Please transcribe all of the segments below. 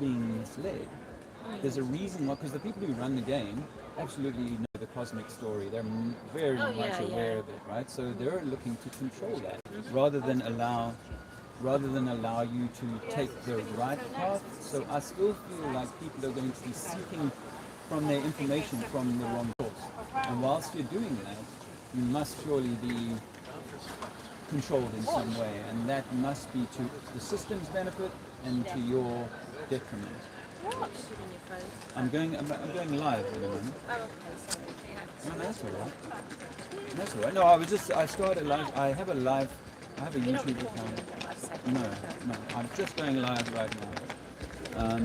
being misled. There's a reason why, because the people who run the game absolutely know the cosmic story. They're very much aware of it, right? So they're looking to control that rather than allow you to take the right path. So I still feel like people are going to be seeking from their information from the wrong source. And whilst you're doing that, you must surely be controlled in some way, and that must be to the system's benefit and to your detriment. I'm going live at the moment. No, that's all right. That's all right. No, I started live. I have a YouTube account. No, I'm just going live right now.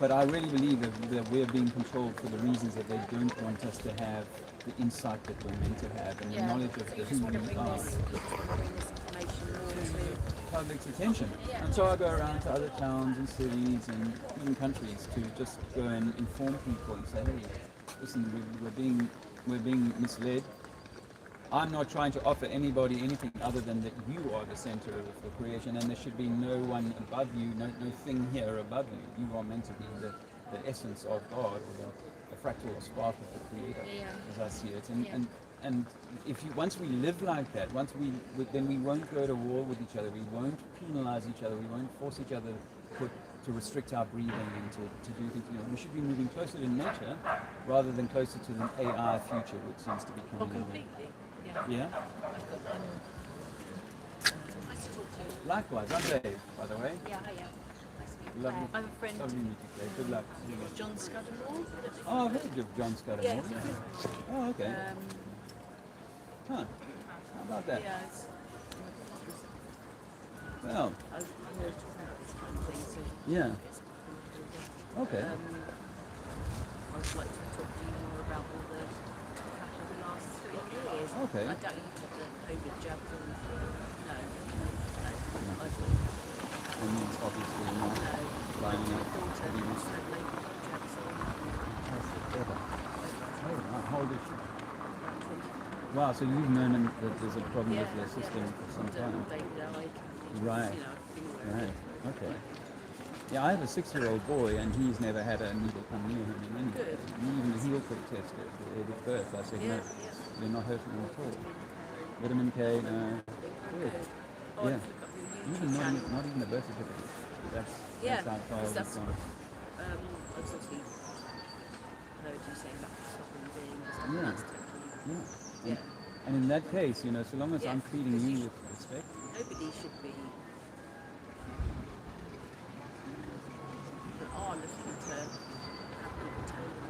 But I really believe that we're being controlled for the reasons that they don't want us to have the insight that we're meant to have and the knowledge of who we are. Public's attention. And so I go around to other towns and cities and even countries to just go and inform people and say, hey, listen, we're being misled. I'm not trying to offer anybody anything other than that you are the center of the creation, and there should be no one above you, no thing here above you. You are meant to be the essence of God, or the fractal spark of the Creator, as I see it. And if once we live like that, then we won't go to war with each other. We won't penalize each other. We won't force each other to restrict our breathing and to do things. We should be moving closer to nature rather than closer to the AI future, which seems to be coming in. Completely. Yeah. Likewise, I'm Dave, by the way. Yeah. Lovely. I have a friend. Lovely meeting you, Dave. Good luck. John Scudamore. Oh, I've heard of John Scudamore. Yeah. Oh, okay. How about that? Yeah. Well. I was talking about this kind of thing. So Yeah. Okay. I would like to talk to you more about all the of the last 3 years. Okay. I doubt you took the COVID jab. No. I mean, it's obviously not lining up. How old is she? Wow, so you've known that there's a problem with the system for some time. Right. Okay. Yeah, I have a 6-year-old boy, and he's never had a needle come near him in any way. Even the heel prick test at birth, I said, no, you're not hurting him at all. Vitamin K, no. Good. Yeah. Even not even a birth certificate. That's how far we've gone. Obviously, heard you saying about stopping being Yeah. And in that case, so long as I'm treating you with respect. Nobody should be. Are looking to have people tell them.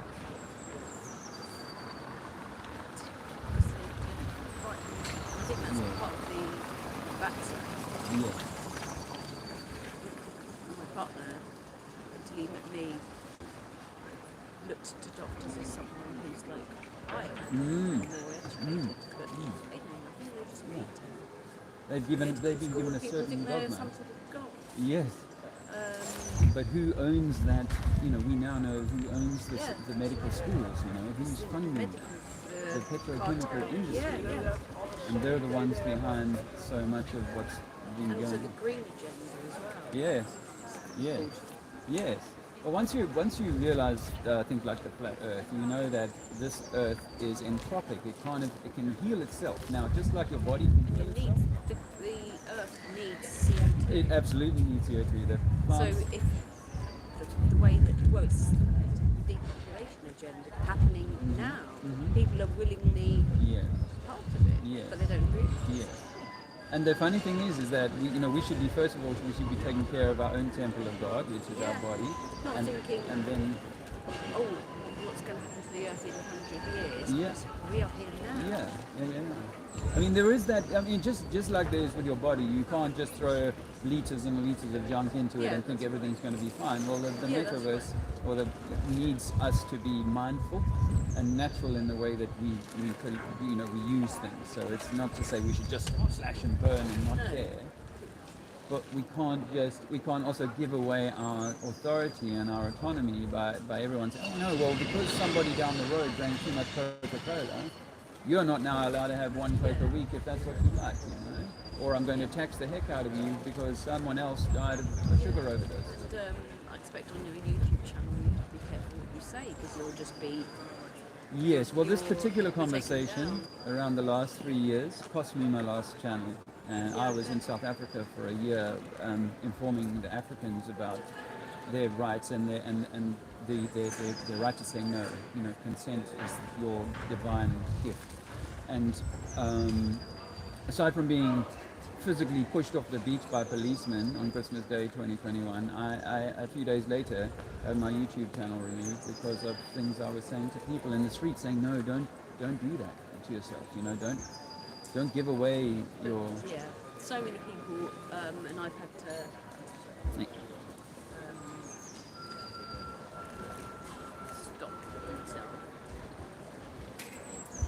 I think that's part of the vaccine. Yes. My partner, until he met me, looked to doctors as someone who's like, I am. But I think they just need to. They've been given a certain dogma. Some sort of God. Yes. But who owns that? We now know who owns the medical schools. Who's funding the petrochemical industry, and they're the ones behind so much of what's been going on. And also the green agenda as well. Yes. Well, once you realize things like the flat Earth, you know that this Earth is entropic. It can heal itself. Now, just like your body can heal itself. The Earth needs CO2. It absolutely needs CO2. So if the way that it's the depopulation agenda happening now, people are willingly part of it, but they don't really. Yes. And the funny thing is that we should be, first of all, we should be taking care of our own temple of God, which is our body, Not thinking, and then what's going to happen to the Earth in 100 years? Yes. We are here now. Yeah. I mean, there is that. I mean, just like there is with your body, you can't just throw liters and liters of junk into it and think everything's going to be fine. Well, the metaverse needs us to be mindful and natural in the way that we use things. So it's not to say we should just slash and burn and not care. But we can't also give away our authority and our autonomy by everyone saying, oh no, well, because somebody down the road drank too much Coca-Cola, you're not now allowed to have one Coke a week if that's what you like, or I'm going to tax the heck out of you because someone else died of a sugar overdose. And I expect on your YouTube channel you have to be careful what you say, because you'll just be... Yes, well, this particular conversation around the last 3 years cost me my last channel. And I was in South Africa for a year, informing the Africans about their rights and the right to say no. You know, consent is your divine gift. And aside from being physically pushed off the beach by policemen on Christmas Day 2021, I a few days later had my YouTube channel removed because of things I was saying to people in the street, saying, no, don't do that to yourself. You know, don't give away your... Yeah, so many people, and I've had to stop myself.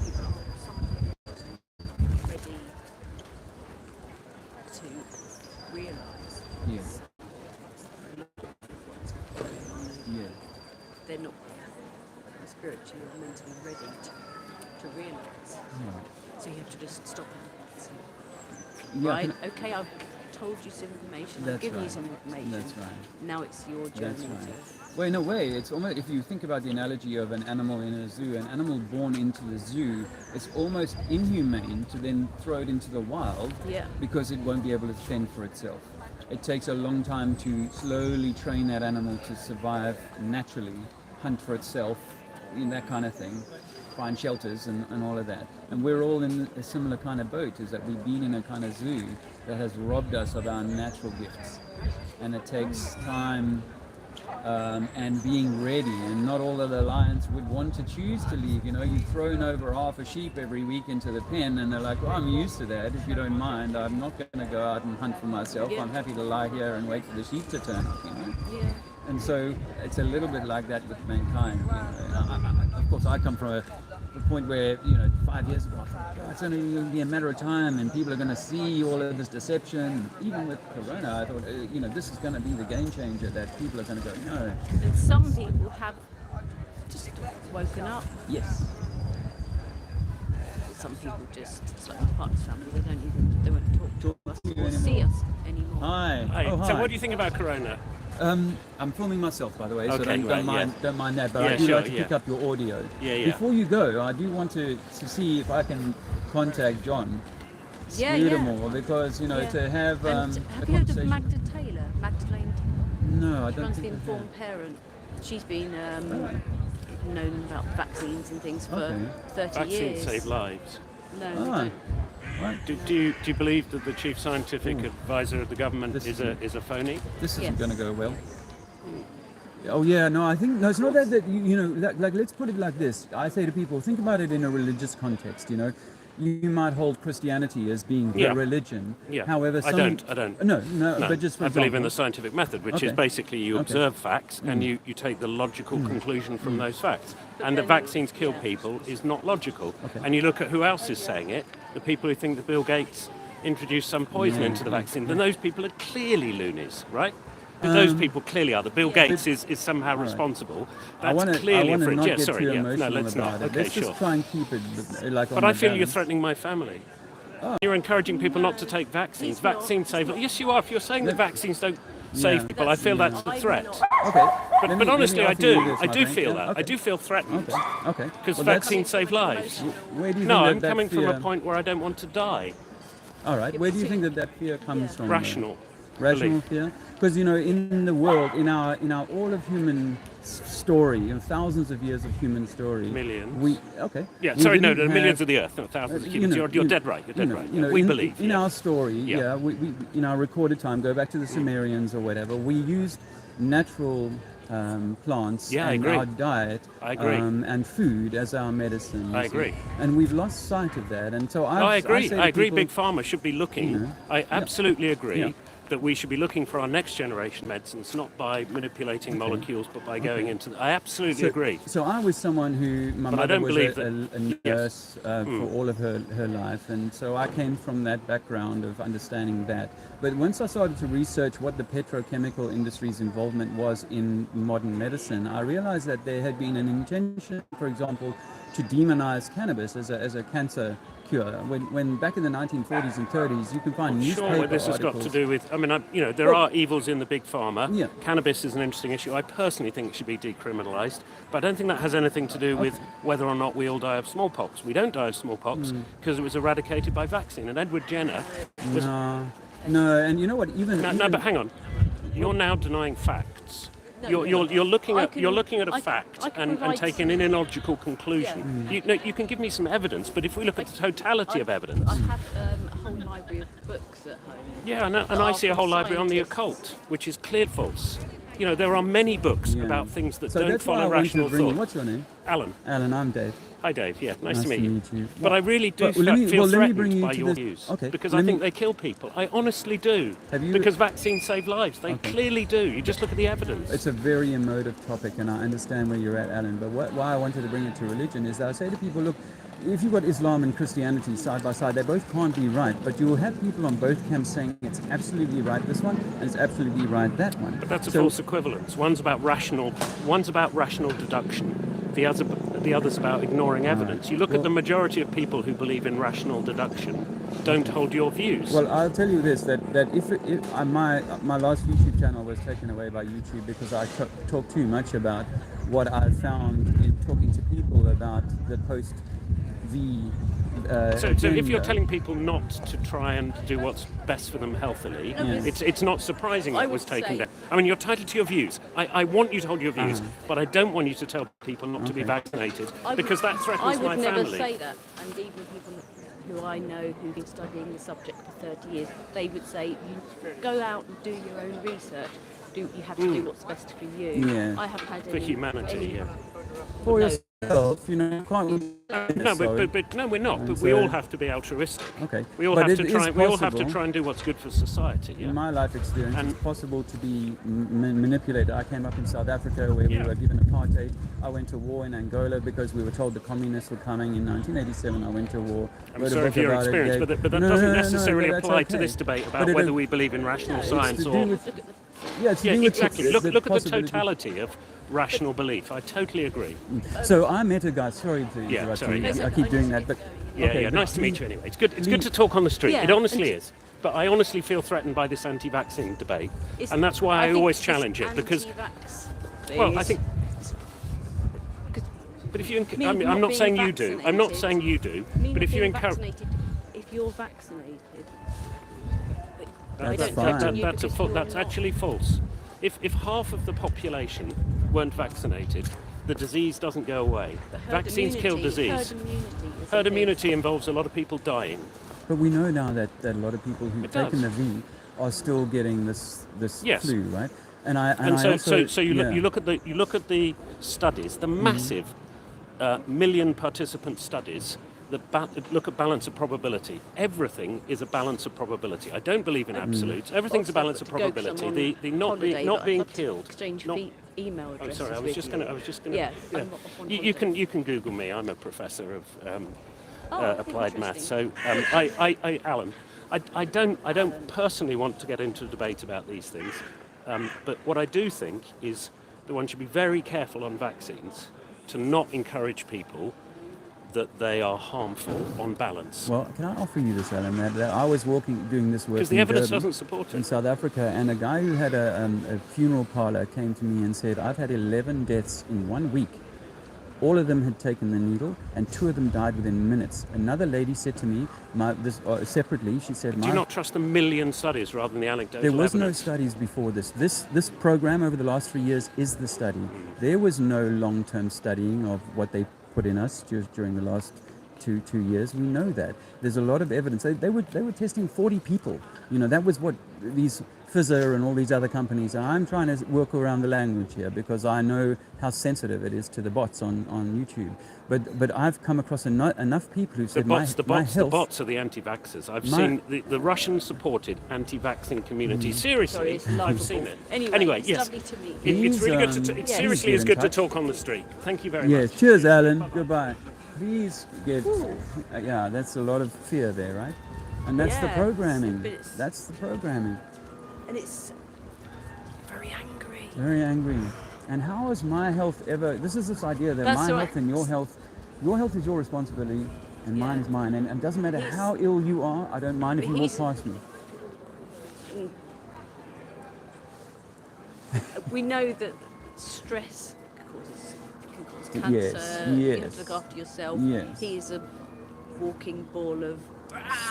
People are sometimes ready to realise Yes. what's going on. Yeah. They're not spiritually or mentally ready to realise. Yeah. So you have to just stop and say, Yeah, right, okay, I've told you some information, I've That's given you right. some information. That's right. Now it's your journey That's right. to... Well, in a way, it's almost, if you think about the analogy of an animal in a zoo, an animal born into the zoo, it's almost inhumane to then throw it into the wild Yeah. because it won't be able to fend for itself. It takes a long time to slowly train that animal to survive naturally, hunt for itself, that kind of thing, find shelters and all of that. And we're all in a similar kind of boat, is that we've been in a kind of zoo that has robbed us of our natural gifts. And it takes time and being ready, and not all of the lions would want to choose to leave. You know, you've thrown over half a sheep every week into the pen and they're like, well, I'm used to that, if you don't mind. I'm not going to go out and hunt for myself. Yeah. I'm happy to lie here and wait for the sheep to turn up, you know. Yeah. And so it's a little bit like that with mankind. You know. Of course, I come from a point where, 5 years ago, I thought, it's only going to be a matter of time and people are going to see all of this deception. Even with Corona, I thought, this is going to be the game changer, that people are going to go, no. And some people have just woken up. Yes. Some people just, it's like my partner's family, they won't talk to us or see us anymore. Hi. Hi. Oh, hi. So what do you think about Corona? I'm filming myself, by the way, so Okay, don't mind that. But I do like to pick up your audio. Yeah. Before you go, I do want to see if I can contact John Scudamore, because to have and a have you heard of conversation. Magdalene Taylor? No, I She don't runs the think I have. Informed Parent. She's been known about vaccines and things for Okay. 30 Vaccines years. save lives. No, Ah. they don't. Right. Do you believe that the chief scientific advisor of the government This is a phony? This isn't Yes. going to go well. Oh yeah, no, I think no. It's not that like let's put it like this. I say to people, think about it in a religious context. You might hold Christianity as being the Yeah. religion. Yeah. However, I don't. No, No, but just for I believe in example- the scientific method, which is Okay. basically you Okay. observe facts and you take the logical conclusion from those facts. But And the then- vaccines kill people is not logical. Okay. And you look at who else is saying it, the people who think that Bill Gates introduced some poison into the vaccine, then those people are clearly loonies, right? But those people clearly are. The Bill Gates is somehow responsible. I That's want to clearly a fringe. not Yeah, get sorry, too yeah. emotional No, let's about not. it. Okay, Let's sure. just try and keep it like on But I the feel you're balance. threatening my family. You're encouraging people not to take vaccines. He's not. Vaccines save. Yes, you are. If you're saying that vaccines don't save Yeah. people, I feel that's a I'm threat. not. Okay. But let me honestly, I offer you do. this, I my do friend. feel Yeah, that. I do feel threatened. Okay. Because Well, vaccines save lives. Where do you No, think I'm that coming from fear, a point where I don't want to die. All right. Where do you think that fear comes from? though? Rational. Rational belief. fear, because in the world, in our all of human story, thousands of years of human story, Millions. Yeah, we sorry, no, didn't the millions have- of the earth, not thousands of you humans. know, You're dead right. You're dead right. We in, believe. in yes. our story. Yeah. We in our recorded time, go back to the Sumerians or whatever. We used natural plants Yeah, I and agree. our diet I agree. and food as our medicine. you I see. agree. And we've lost sight of that. And so No, I agree. say to I agree. people, Big Pharma should be looking. You know, I absolutely agree Yeah. that we should be looking for our next generation medicines, not by manipulating molecules, but by going into. I absolutely agree. So I was someone who, my But I mother don't was believe a that- nurse for all of her life, and so I came from that background of understanding that. But once I started to research what the petrochemical industry's involvement was in modern medicine, I realized that there had been an intention, for example, to demonize cannabis as a cancer cure. When back in the 1940s and 30s, you can find newspaper Sure, this has got to articles. do with. I mean, there are evils in the big pharma. Yeah. Cannabis is an interesting issue. I personally think it should be decriminalised, but I don't think that has anything to do with whether or not we all die of smallpox. We don't die of smallpox because it was eradicated by vaccine. And Edward Jenner was. No, and you know what? Even But hang on. You're now denying facts. You're looking at a fact and taking an illogical conclusion. Yeah. You can give me some evidence, but if we look at the totality of evidence, I have a whole library of books at home. yeah, and I see a whole library on the occult, which is clear false. There are many books about things that so don't that's why follow I wanted rational to bring you. thought. What's your name? Alan. Alan, I'm Dave. Hi, Dave. Yeah, nice to Nice meet you. But But I really do let me feel bring threatened you by to your this- views. okay, Because let I think me- they kill people. I honestly do. Have you- Because vaccines save lives. They clearly do. You just look at the evidence. It's a very emotive topic, and I understand where you're at, Alan. But why I wanted to bring it to religion is that I say to people, look, if you've got Islam and Christianity side by side, they both can't be right. But you will have people on both camps saying it's absolutely right this one, and it's absolutely right that one. But that's a false equivalence. One's about rational deduction. The other's about ignoring evidence. You look at the majority of people who believe in rational deduction don't hold your views. Well, I'll tell you this: that if my last YouTube channel was taken away by YouTube because I talked too much about what I found in talking to people about the post V. So if you're agenda. telling people not to try and do what's best for them healthily, it's not surprising it was taken down. I mean, you're entitled to your views. I want you to hold your views, but I don't want you to tell people not to be vaccinated because that threatens my family. I would never say that, and even people who I know who've been studying the subject for 30 years, they would say, you go out and do your own research. You have to do what's best for you. Yeah. I have had For humanity, yeah. For yourself, can't we? No, but no, we're not. And But we so- all have to be altruistic. Okay. We all But have to it try. is We all have to possible. try and do what's good for society. Yeah. In my life experience, And- it's possible to be manipulated. I came up in South Africa where we Yeah. were given apartheid. I went to war in Angola because we were told the communists were coming in 1987. I went to war. I'm wrote a sorry book for your about it, experience, gave- but that No, doesn't no, no, necessarily but that's apply to okay. this debate But about it whether is- we believe in rational It's science to or. do with, yeah, it's to Yeah, do with exactly. Look at the possibility. totality of rational belief. I totally agree. So I met a guy. Sorry to Yeah, interrupt sorry, you. yeah. I keep doing that, but Yeah, okay, yeah. but Nice to meet you anyway. It's good. It's Lee- good to talk on the street. Yeah, It honestly and- is. But I honestly feel threatened by this anti-vaccine debate, and that's why I think always this challenge it because. anti-vax Well, I is- think. But if you, Me I'm not not being saying you do. I'm not vaccinated- saying you do. me But not if you being encourage, vaccinated, if you're vaccinated, That's I don't fine. judge you that's because that's you're not. actually false. If half of the population weren't vaccinated, the disease doesn't go away. But herd Vaccines kill immunity- disease. Herd immunity. is Herd a thing. immunity involves a lot of people dying. But we know now that a lot of people who've It taken does. the V are still getting this Yes. flu, right? And I And I so, also, so you yeah. look at the studies, the massive million participant studies that look at balance of probability. Everything is a balance of probability. I don't believe in absolutes. Everything's a balance of To go to probability. someone The not holiday being that not I'd being love to killed. Exchange not- email Oh, addresses. sorry. I was just gonna. Yeah, Yeah. I'm not on You can Google me. I'm a professor of Oh, applied maths. So interesting. Alan, I don't personally want to get into a debate about these things, but what I do think is that one should be very careful on vaccines to not encourage people that they are harmful on balance. Well, can I offer you this, Alan? That I was doing this work Because the in evidence Durban, doesn't support in it. South Africa, and a guy who had a funeral parlor came to me and said, "I've had 11 deaths in 1 week. All of them had taken the needle, and 2 of them died within minutes." Another lady said to me, separately, she said, Do you not trust the million studies rather than the anecdotal There was no evidence? studies before this. This program over the last 3 years is the study. There was no long-term studying of what they put in us during the last two years. We know that. There's a lot of evidence. They were testing 40 people. That was what these Pfizer and all these other companies. And I'm trying to work around the language here because I know how sensitive it is to the bots on YouTube. But I've come across enough people who The said bots, my the health. bots are the anti-vaxxers. I've My- seen the Russian-supported anti-vaccine community. Seriously, Sorry, it's I've lovely. seen it. Anyway, it's yes, lovely to meet you. it's really good to. Please, It yes. seriously Please is get in good to touch. talk on the street. Thank you very Yes. much. Cheers, Alan. Goodbye. Please get. Yeah, that's a lot of fear there, right? And that's the Yeah, programming. but it's- That's the programming. And it's very angry. Very angry. And how is my health ever? This is this idea that That's my right. health and your health is your responsibility. and mine is mine. And it doesn't matter how ill you are, I don't mind if you walk past me. We know that stress can cause cancer. Yes. You have to look after yourself. Yes. He is a walking ball of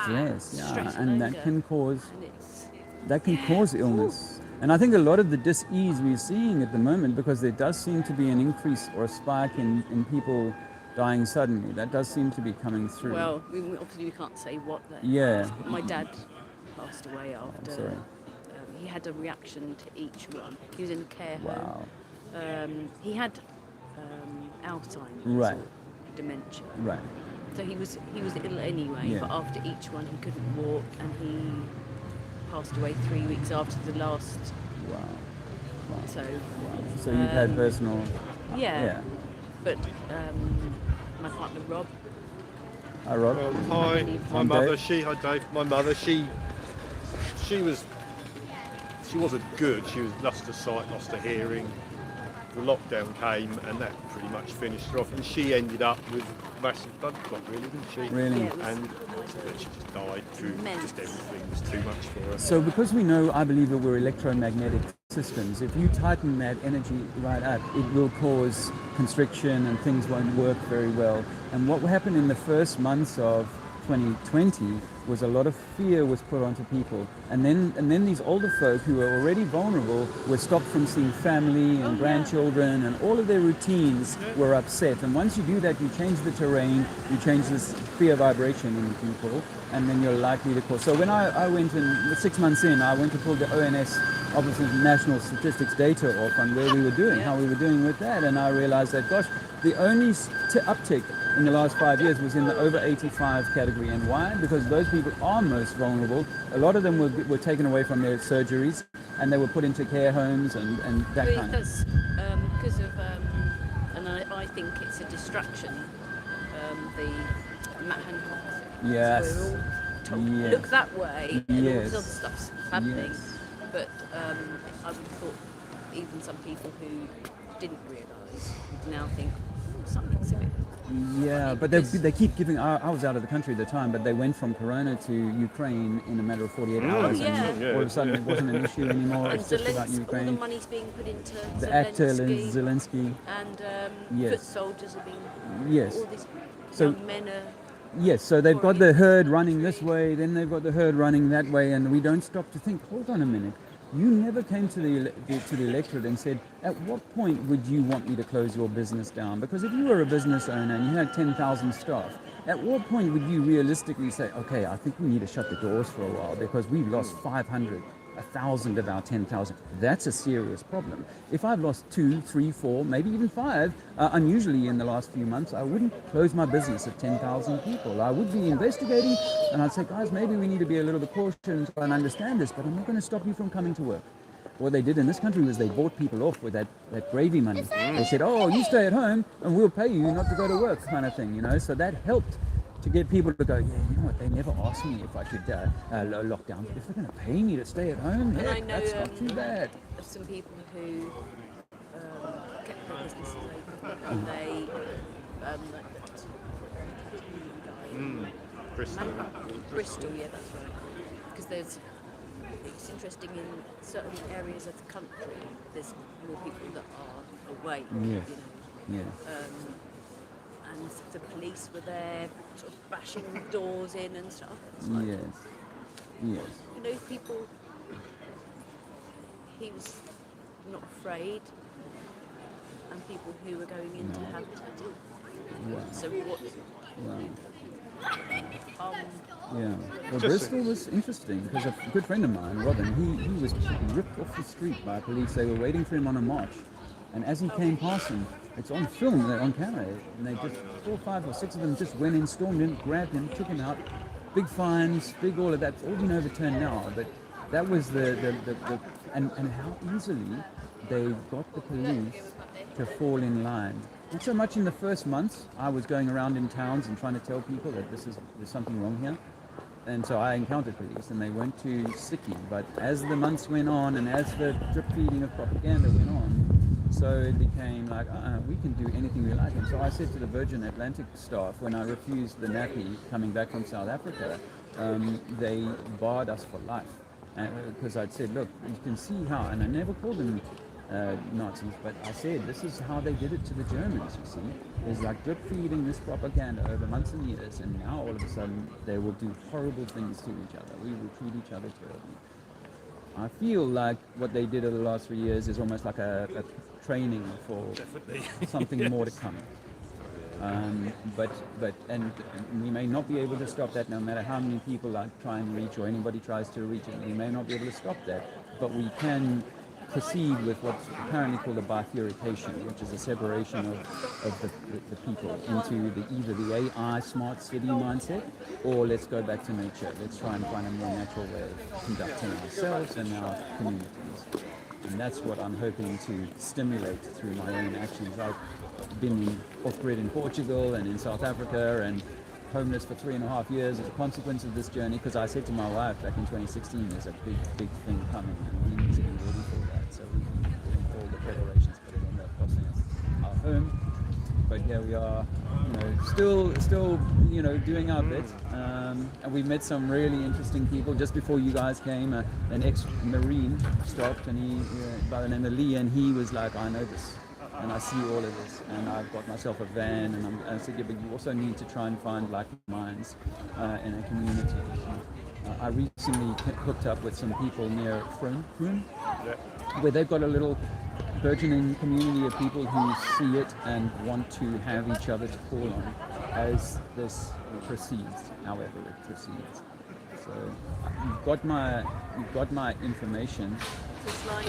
Stress, stress and anger. that can cause And it's, cause illness. And I think a lot of the dis-ease we're seeing at the moment, because there does seem to be an increase or a spike in people dying suddenly. That does seem to be coming through. well, obviously we can't say what that. Yeah. My dad passed away after. I'm sorry. He had a reaction to each one. He was in a care home. Wow. He had Alzheimer's Right. or dementia. Right. So he was ill anyway, Yeah. but after each one he couldn't walk, and he passed away 3 weeks after the last. Wow. Wow. So So you've had personal. yeah. Yeah. But my partner Rob, Hi, Rob. Hi, my I'm mother. Dave. Hi Dave. My mother. She wasn't good. She was lost her sight, lost her hearing. The lockdown came, and that pretty much finished her off. And she ended up with massive blood clot, really, didn't she? Really? Yeah, it was- And she just died through Immense. just everything was too much for her. So because we know, I believe that we're electromagnetic systems, if you tighten that energy right up, it will cause constriction and things won't work very well. And what happened in the first months of 2020 was a lot of fear was put onto people. And then these older folk who were already vulnerable were stopped from seeing family and grandchildren, and all of their routines were upset. And once you do that, you change the terrain, you change this fear vibration in people, and then you're likely to cause. So when I went in, 6 months in, I went to pull the ONS, obviously National Statistics data off on where we were doing, how we were doing with that, and I realized that, gosh, the only uptick in the last 5 years was in the over 85 category. And why? Because those people are most vulnerable. A lot of them were taken away from their surgeries, and they were put into care homes and that kind of. That's because of, and I think it's a distraction. The Matt Hancock. Yes. So we're all told Yes. look that way, and all Yes. this other stuff's happening. Yes. But I would have thought even some people who didn't realise now think something's a bit. Yeah, but they keep giving. I was out of the country at the time, but they went from Corona to Ukraine in a matter of 48 hours, yeah. and all of a sudden it wasn't an issue anymore. And It's just about all the Ukraine. money's being put into The actor Zelensky, Zelensky. and Yes. foot soldiers are being. Yes. All these So- young men are. Yes, so they've got the herd running this way, then they've got the herd running that way, and we don't stop to think, hold on a minute. You never came to the electorate and said, at what point would you want me to close your business down? Because if you were a business owner and you had 10,000 staff, at what point would you realistically say, okay, I think we need to shut the doors for a while because we've lost 500, 1,000 of our 10,000. That's a serious problem. If I've lost 2, 3, 4, maybe even 5, unusually in the last few months, I wouldn't close my business of 10,000 people. I would be investigating, and I'd say, guys, maybe we need to be a little bit cautious and understand this, but I'm not going to stop you from coming to work. What they did in this country was they bought people off with that gravy money. They said, oh, you stay at home and we'll pay you not to go to work, kind of thing, you know. So that helped to get people to go, yeah, you know what, they never asked me if I should lock down. But if they're going to pay me to stay at home, And I heck, know that's not too bad. of some people who kept their businesses open, and they Bristol, yeah, that's right. Because it's interesting in certain areas of the country, there's more people that are awake. Yes. You know. Yes. And the police were there, sort of bashing doors in and stuff. It's like, Yes. Yes. you know, people. He was not afraid, and people who were going in to have tattoos. Wow. So what? Wow. Yeah. Well, Bristol was interesting because a good friend of mine, Robin, he was ripped off the street by police. They were waiting for him on a march, and as he came past them, it's on film, they're on camera, and they just 4, 5 or 6 of them just went in, stormed in, grabbed him, took him out. Big fines, big all of that. It's all been overturned now, but that was and how easily they got the police to fall in line. Not so much in the first months. I was going around in towns and trying to tell people that there's something wrong here. and so I encountered police, and they weren't too sticky. But as the months went on, and as the drip feeding of propaganda went on, so it became like, we can do anything we like. And so I said to the Virgin Atlantic staff, when I refused the nappy coming back from South Africa, they barred us for life. Because I'd said, look, you can see how, and I never called them Nazis, but I said, this is how they did it to the Germans, you see. Is like drip feeding this propaganda over months and years, and now all of a sudden they will do horrible things to each other. We will treat each other terribly. I feel like what they did over the last 3 years is almost like a training for something more to come. But we may not be able to stop that, no matter how many people try and reach, or anybody tries to reach it. We may not be able to stop that, but we can proceed with what's apparently called a bifurcation, which is a separation of the people into either the AI smart city mindset, or let's go back to nature. Let's try and find a more natural way of conducting ourselves and our communities. And that's what I'm hoping to stimulate through my own actions. I've been off-grid in Portugal and in South Africa, and homeless for 3.5 years as a consequence of this journey, because I said to my wife back in 2016, there's a big thing coming, and we need to be ready for that. So we've been doing all the preparations, but it ended up costing us our home. But here we are, still doing our bit. And we met some really interesting people. Just before you guys came, an ex-Marine stopped, and he, by the name of Lee, and he was like, I know this, and I see all of this, and I've got myself a van, and I said, yeah, but you also need to try and find like minds in a community. I recently hooked up with some people near Froome, where they've got a little burgeoning community of people who see it and want to have each other to call on as this proceeds, however it proceeds. So you've got my information. Just like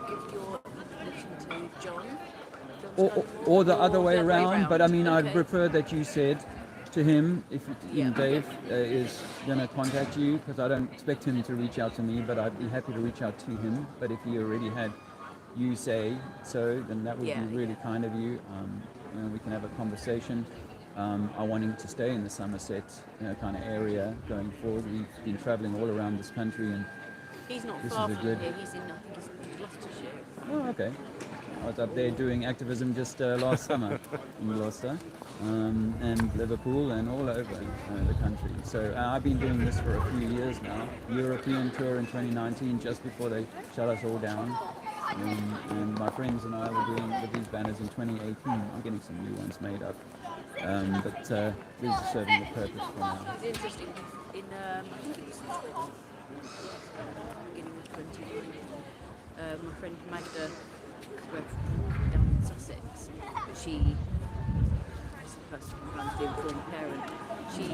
give your information to John. Or the other way around, but I mean, okay. I'd prefer that you said to him, if Dave is going to contact you, because I don't expect him to reach out to me, but I'd be happy to reach out to him. But if he already had you say so, then that would be really kind of you. We can have a conversation. I want him to stay in the Somerset kind of area going forward. We've been traveling all around this country, and he's not this far is a from good. here. He's in, I think he's in Gloucestershire. Oh, okay. I was up there doing activism just last summer in Gloucester, and Liverpool, and all over the country. So I've been doing this for a few years now. European tour in 2019, just before they shut us all down. And my friends and I were doing with these banners in 2018. I'm getting some new ones made up. But these are serving the purpose for now. It's interesting. In I think it was beginning of 2019, my friend Magda, down in Sussex, she is the person who runs the Informed Parent. She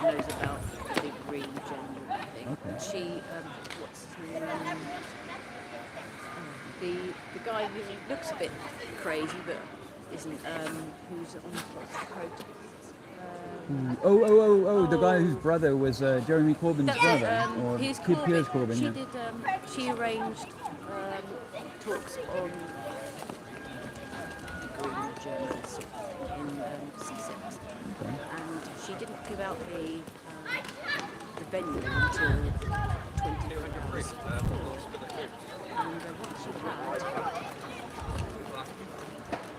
knows about the Big Green General thing. Okay. She, what's his name? The guy who looks a bit crazy but isn't, who's on the protests. The guy whose brother was Jeremy Corbyn's brother, or Piers Piers Corbyn. Corbyn. She Yeah. did. She arranged talks on green journals in Sussex, and she didn't give out the venue until 24 hours before. And once she had,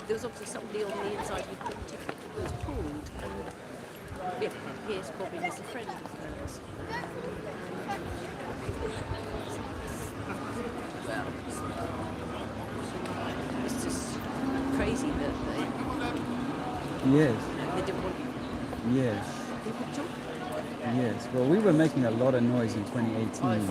there was obviously somebody on the inside who took ticket that was pulled, and Piers Corbyn is a friend of hers. Well, it's just crazy that Yes. they didn't want Yes. people to talk. Yes. Well, we were making a lot of noise in 2018,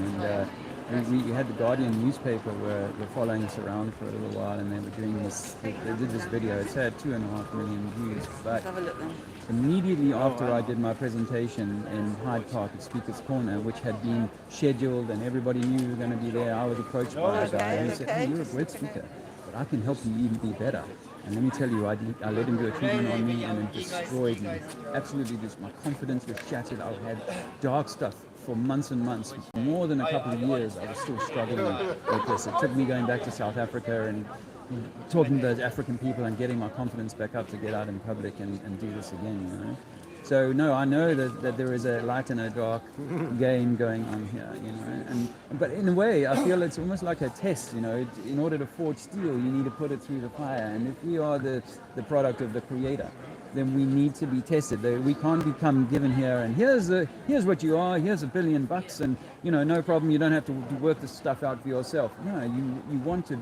and we had the Guardian newspaper were following us around for a little while, and they were doing this. They did this video. It's had 2.5 million views, but Have a look then. immediately after I did my presentation in Hyde Park at Speaker's Corner, which had been scheduled and everybody knew we were going to be there, I was approached by a guy who said, hey, you're a great speaker, but I can help you even be better. And let me tell you, I let him do a treatment on me, and it destroyed me. Absolutely, my confidence was shattered. I had dark stuff for months and months. More than a couple of years, I was still struggling with this. It took me going back to South Africa and talking to those African people and getting my confidence back up to get out in public and do this again, So no, I know that there is a light and a dark game going on here, you know. But in a way, I feel it's almost like a test, you know. In order to forge steel, you need to put it through the fire. And if we are the product of the Creator, then we need to be tested. We can't become given here and here's what you are. Here's $1 billion, and you know, no problem. You don't have to work this stuff out for yourself. No, you want to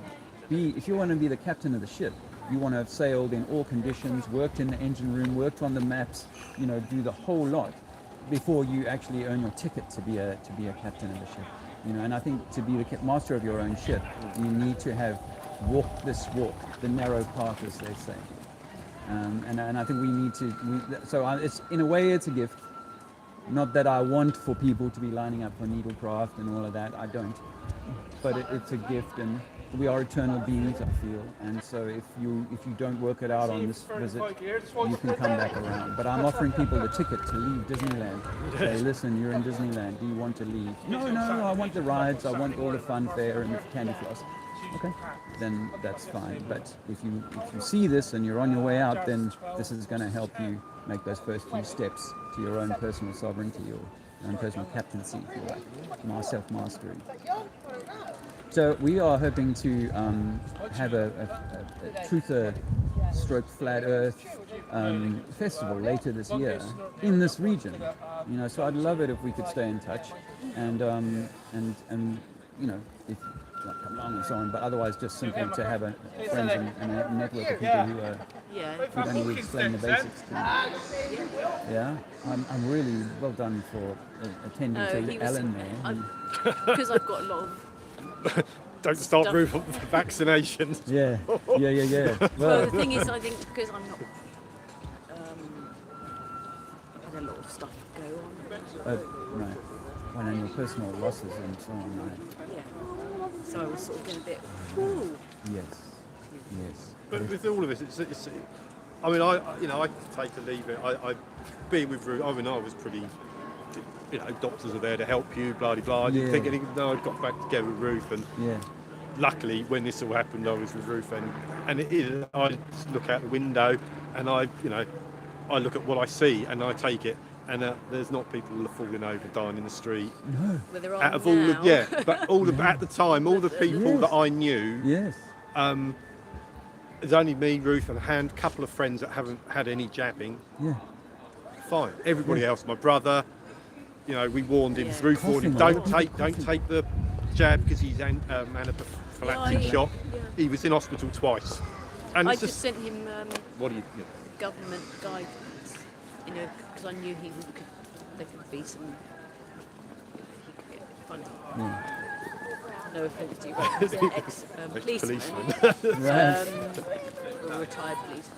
be. If you want to be the captain of the ship, you want to have sailed in all conditions, worked in the engine room, worked on the maps, you know, do the whole lot before you actually earn your ticket to be a captain of the ship. You know, and I think to be the master of your own ship, you need to have walked this walk, the narrow path, as they say. And I think we need to. It's in a way it's a gift. Not that I want for people to be lining up for needlecraft and all of that. I don't. But it's a gift, and we are eternal beings, I feel. And so if you don't work it out on this visit, you can come back around. But I'm offering people the ticket to leave Disneyland. Say, listen, you're in Disneyland. Do you want to leave? No, I want the rides. I want all the funfair and the candy floss. Okay, then that's fine. But if you see this and you're on your way out, then this is going to help you make those first few steps to your own personal sovereignty or your own personal captaincy, if you like, self-mastery. So we are hoping to have a truther stroke flat earth festival later this year in this region. You know, so I'd love it if we could stay in touch and you know, if come along and so on, but otherwise just simply to have friends and a network of people who don't really explain the basics to you. Yeah, I'm really well done for attending to Alan there. Because I've got a lot of Don't start roof for vaccinations. Yeah. Well, the thing is, I think because I'm not, I've had a lot of stuff go on. Right. Well, and your personal losses and so on, right? Yeah. So I was sort of getting a bit, ooh. Yes. But with all of this, it's I mean, I take or leave it. I being with Ruth, I mean, I was pretty, you know, doctors are there to help you, blah, blah, blah. I didn't think anything, no, I got back together with Ruth, and luckily when this all happened, I was with Ruth, and it is, I just look out the window and I look at what I see and I take it. And there's not people falling over, dying in the street. No. Well, there are out of now. all the, but all the at the time, all the people that I knew. Yes. There's only me, Ruth, and a couple of friends that haven't had any jabbing. Yeah. Fine. Everybody else, my brother, you know, we warned him. Ruth warned him, Coughing, don't take the jab because he's anaphylactic shock. Yeah. He was in hospital twice. And I it's just sent him what do you? government guidance, you know, because I knew there could be some, he could get funny. No offence to you, but he's an ex-policeman, a retired policeman.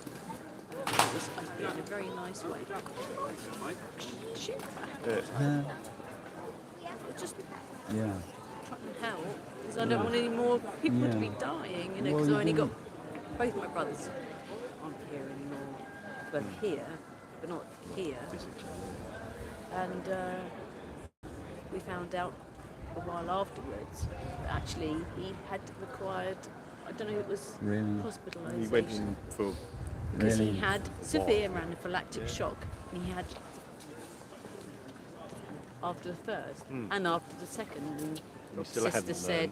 I put it in a very nice way. Shit. Just trying to help, because I don't want any more people to be dying, you know, because I only got both my brothers aren't here anymore, but here, but not here. And we found out a while afterwards that actually he had required, I don't know, it was hospitalisation. He went in for because he had severe anaphylactic shock, and he had after the first and after the second, and you still sister said,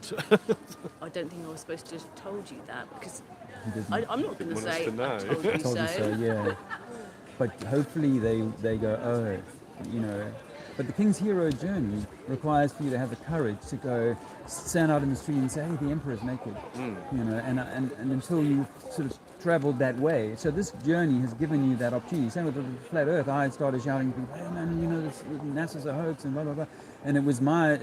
I don't think I was supposed to have told you that, because I'm not going to say I told you so. Yeah. But hopefully they go, oh, you know. But the King's Hero journey requires for you to have the courage to go stand out in the street and say, hey, the Emperor's naked, you know, and until you sort of travelled that way. So this journey has given you that opportunity. Same with the Flat Earth. I started shouting to people, hey man, you know, NASA's a hoax and blah, blah, blah. And it was my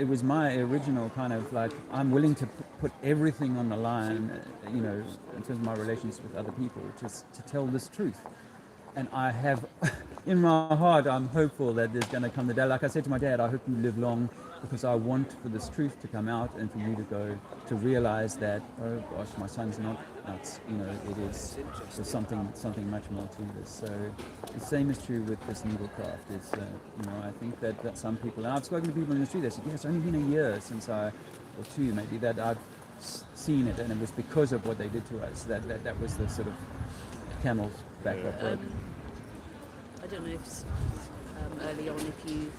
original kind of like, I'm willing to put everything on the line, you know, in terms of my relations with other people, just to tell this truth. And I have, in my heart, I'm hopeful that there's going to come the day. Like I said to my dad, I hope you live long, because I want for this truth to come out and for you to go to realize that, oh gosh, my son's not nuts. You know, there's something much more to this. So the same is true with this needlecraft. Is you know, I think that some people, and I've spoken to people in the street, they said, yeah, it's only been a year since or two maybe, that I've seen it, and it was because of what they did to us. That was the sort of camel's back up rope. I I don't know if early on if you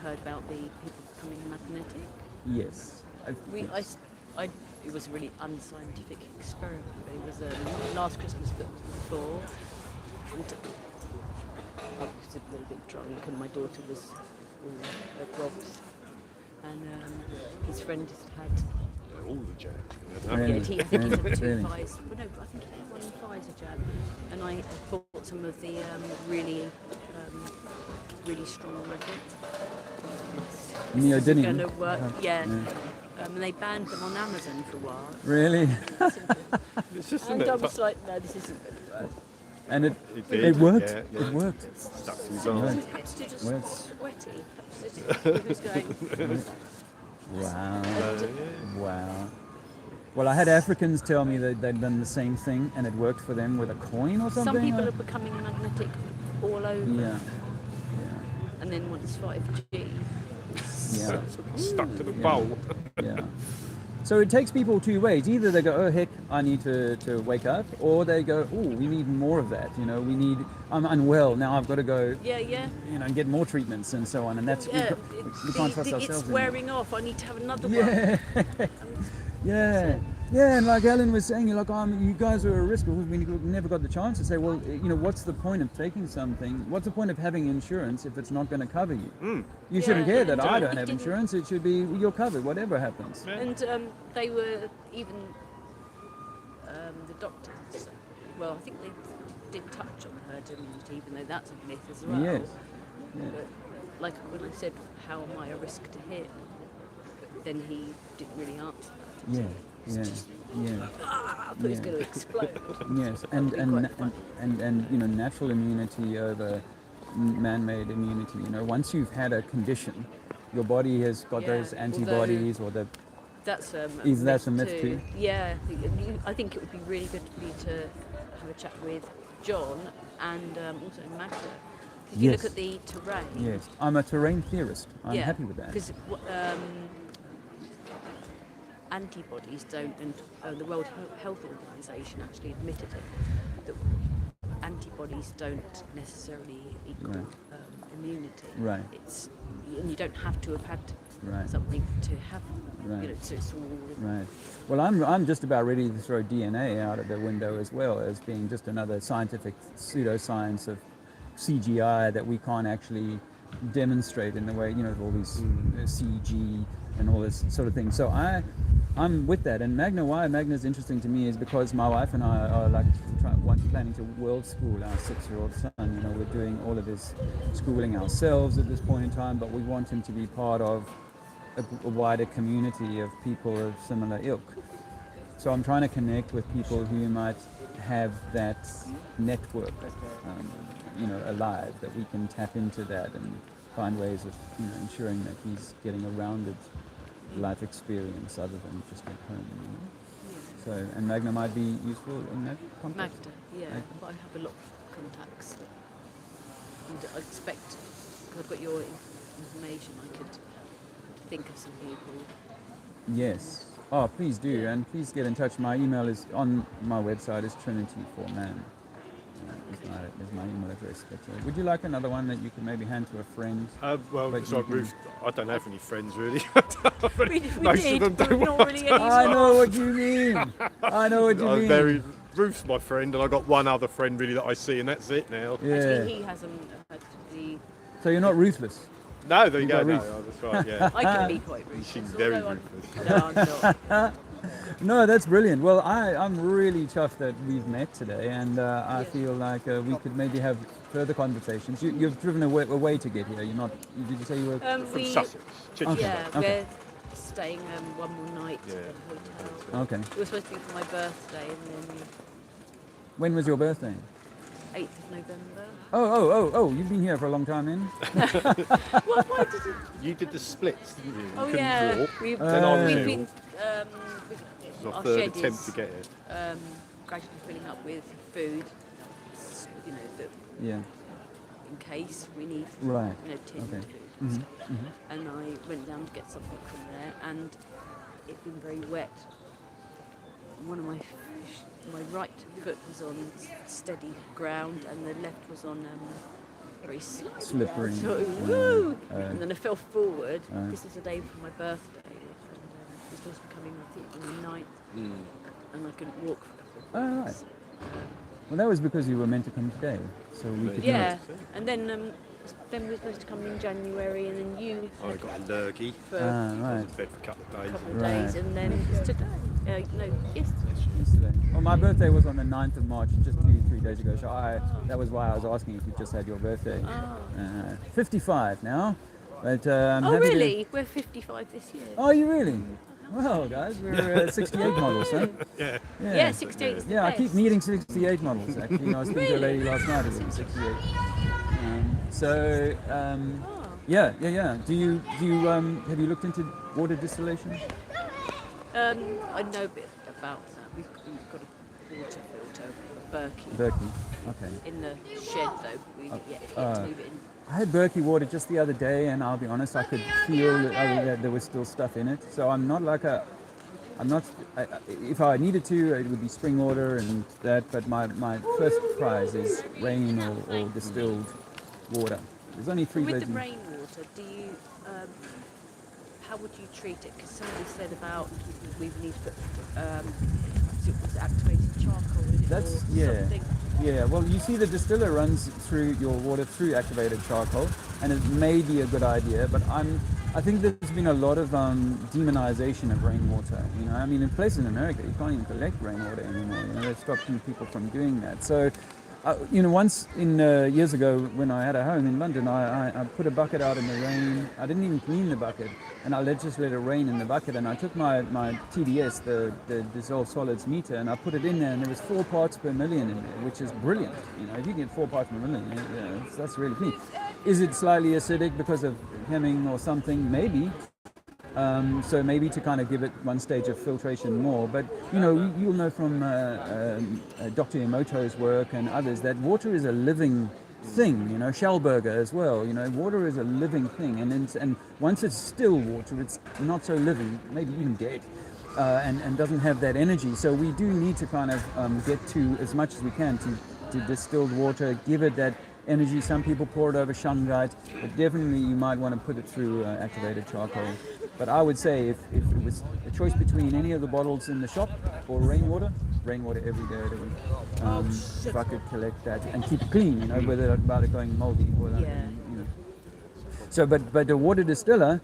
heard about the people becoming magnetic. Yes. It was a really unscientific experiment. But it was last Christmas, but before. And I was a little bit drunk, and my daughter was all groggs. And his friend just had. All the jab. Really? Yeah, I think he's had 2 Really? Pfizer. Well, no, I think he had 1 Pfizer jab. And I bought some of the really strong magnets. Neodymium. Going to work, yeah. And they banned them on Amazon for a while. Really? It's just And I was like, no, this isn't going to work. And it did, worked. yeah, yeah. It worked. Stuck to his Yeah. arm. Perhaps to just Works. sweaty. Perhaps just going. Wow. Yeah. Wow. Well, I had Africans tell me that they'd done the same thing and it worked for them with a coin or something. Some people are becoming magnetic all over. Yeah. And then once 5G, Yeah. Stuck to the bowl. Yeah. So it takes people 2 ways. Either they go, oh heck, I need to wake up, or they go, oh, we need more of that. You know, I'm unwell now. I've got to go. yeah. You know, and get more treatments and so on. And that's we can't trust ourselves. It's anymore. wearing off. I need to have another one. Yeah. Yeah. Yeah, and like Ellen was saying, like, you guys are a risk. We never got the chance to say, well, you know, what's the point of taking something? What's the point of having insurance if it's not going to cover you? You shouldn't care that I don't have insurance. It should be you're covered, whatever happens. And they were even the doctors. Well, I think they did touch on herd immunity, even though that's a myth as well. Yes. Yeah. But like when I said, "How am I a risk to him?" But then he didn't really answer that. Yeah. Yeah. Yeah. I thought he was going to explode. Yes, That would be quite funny. and you know, natural immunity over man-made immunity. You know, once you've had a condition, your body has got those antibodies or the. That's a myth too? Yeah, I think it would be really good for you to have a chat with John and also Magda. If you Yes. look at the terrain. Yes, I'm a terrain theorist. I'm happy with that. Because antibodies don't, and the World Health Organization actually admitted it, that antibodies don't necessarily equal Right. Immunity. Right. And you don't have to have had Right. something to have. Right. You know, so it's all. Right. Well, I'm just about ready to throw DNA out of the window as well as being just another scientific pseudoscience of CGI that we can't actually demonstrate in the way, you know, with all these CG and all this sort of thing. So I'm with that. And why Magna's interesting to me is because my wife and I are like planning to world school our 6-year-old son. You know, we're doing all of his schooling ourselves at this point in time, but we want him to be part of a wider community of people of similar ilk. So I'm trying to connect with people who might have that network, you know, alive, that we can tap into that and find ways of, you know, ensuring that he's getting a rounded life experience other than just at home. You know? So, and Magna might be useful in that context. Magda, yeah. Magda. But I have a lot of contacts. And I expect, because I've got your information, I could think of some people. Yes. Oh, please do, and please get in touch. My email is on my website. Is Trinity for Man. Is my email address. But, would you like another one that you could maybe hand to a friend? Well, But so you can- Ruth, I don't have any friends really. We Most did, of them but don't not want really to. I anymore. know what you mean. I know what you I'm mean. very Ruth's my friend, and I got one other friend really that I see, and that's it now. Yeah. Actually, he hasn't had the. So you're not ruthless. No, there you You've go. got No, Ruth. that's right. Yeah. I can be quite ruthless. She's very although ruthless. No, I'm not. No, that's brilliant. Well, I'm really chuffed that we've met today, and I Yeah. feel like we could maybe have further conversations. You've driven away to get here. You're not. Did you say you were? From We, Sussex. Chichester. yeah, Okay. we're staying one more night Yeah. at a hotel. Okay. It was supposed to be for my birthday, and then When was your birthday? 8th of November. Oh! You've been here for a long time, then. Well, why did it? You did the splits, didn't you? You Oh couldn't yeah, walk. we've, Then I we've knew. been. It was Our our third shed attempt is to get it. gradually filling up with food. You know, that Yeah. in case we need, Right. you know, tinned Okay. food. and stuff. And I went down to get something from there, and it'd been very wet. One of my right foot was on steady ground, and the left was on very slippery. Slippery. So, woo! And then I fell forward. This is the day for my birthday. And it's supposed to be coming, I think, on the 9th. And I couldn't walk for a couple of Oh, weeks. right. Well, that was because you were meant to come today, so we could Yeah, and then we were supposed to come in January, and then you I had got a lurgy. for I was right. in bed for a couple of a days. couple of days, and then it's today. Yesterday. Yesterday. Well, my birthday was on the 9th of March, just 3 days ago, so that was why I was asking if you just had your birthday. 55 now. But, Oh, really? We're 55 this year. Oh, you really? Well, guys, we're 68 models, huh? Yeah. 68 is the Yeah, I best. keep meeting 68 models, actually. I was speaking to a lady last night who's 68. Yeah. Do you have you looked into water distillation? I know a bit about that. We've got a water filter, Berkey, Berkey. Okay. in the shed though. We if you move it in. I had Berkey water just the other day, and I'll be honest, I could feel that there was still stuff in it. So I'm not if I needed to, it would be spring water and that, but my first prize is rain or distilled water. There's only 3 With places. the rainwater, do you? How would you treat it? Because somebody said about we need to put it was activated charcoal in it That's or something. Yeah, well, you see the distiller runs through your water through activated charcoal, and it may be a good idea, but I think there's been a lot of demonization of rainwater. You know, I mean, in places in America, you can't even collect rainwater anymore. You know, they've stopped people from doing that. So, once years ago when I had a home in London, I put a bucket out in the rain. I didn't even clean the bucket, and I just let it rain in the bucket. And I took my TDS, the dissolved solids meter, and I put it in there, and there was 4 parts per million in there, which is brilliant. You know, if you get 4 parts per million, that's really clean. Is it slightly acidic because of hemming or something? Maybe. So maybe to kind of give it one stage of filtration more. But, you'll know from Dr. Emoto's work and others that water is a living thing, Schellberger as well. Water is a living thing. And once it's still water, it's not so living, maybe even dead. And doesn't have that energy. So we do need to kind of get to as much as we can to distilled water, give it that energy. Some people pour it over shungite, but definitely you might want to put it through activated charcoal. But I would say if it was a choice between any of the bottles in the shop or rainwater every day of the week. If I could collect that and keep it clean, without it going moldy. So, but the water distiller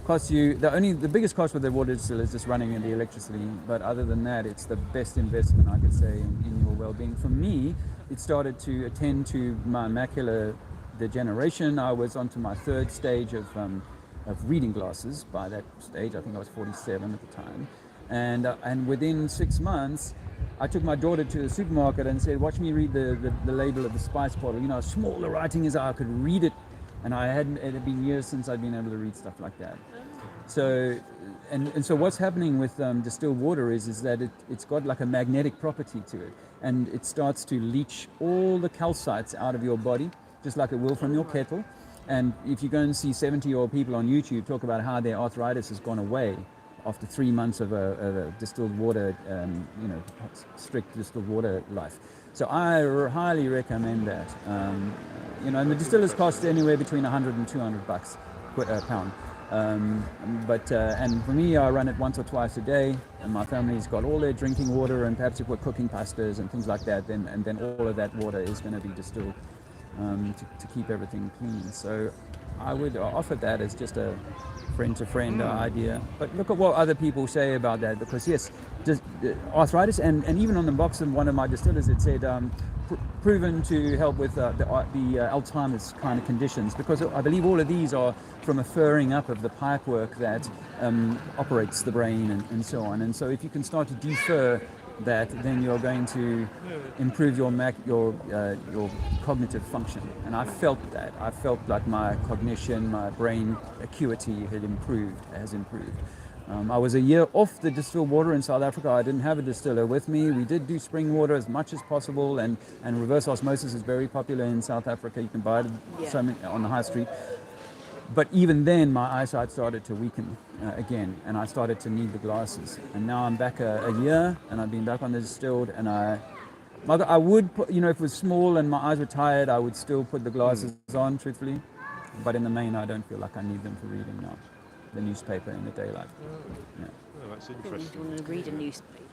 costs you the biggest cost with the water distiller is just running in the electricity. But other than that, it's the best investment I could say in your well-being. For me, it started to attend to my macular degeneration. I was onto my 3rd stage of reading glasses. By that stage, I think I was 47 at the time, and within 6 months, I took my daughter to the supermarket and said, "Watch me read the label of the spice bottle. As small the writing is, I could read it." And it had been years since I'd been able to read stuff like that. So, and so what's happening with distilled water is that it's got like a magnetic property to it, and it starts to leach all the calcites out of your body, just like it will from your kettle. And if you go and see 70-year-old people on YouTube talk about how their arthritis has gone away after 3 months of a distilled water, strict distilled water life. So I highly recommend that. And the distillers cost anywhere between $100 and $200 a pound. And for me, I run it once or twice a day, and my family's got all their drinking water, and perhaps if we're cooking pastas and things like that, then all of that water is going to be distilled to keep everything clean. So I would offer that as just a friend-to-friend idea. But look at what other people say about that, because yes, arthritis, and even on the box of one of my distillers, it said proven to help with the Alzheimer's kind of conditions, because I believe all of these are from a furring up of the pipework that operates the brain and so on. And so if you can start to defur that, then you're going to improve your cognitive function. And I felt that. I felt like my cognition, my brain acuity has improved. I was a year off the distilled water in South Africa. I didn't have a distiller with me. We did do spring water as much as possible, and reverse osmosis is very popular in South Africa. You can buy it on the high street. But even then, my eyesight started to weaken again, and I started to need the glasses. And now I'm back a year, and I've been back on the distilled, and I would put, if it was small and my eyes were tired, I would still put the glasses on, truthfully. But in the main, I don't feel like I need them for reading now. The newspaper in the daylight. Yeah. Oh, that's Do interesting. you want to read a newspaper?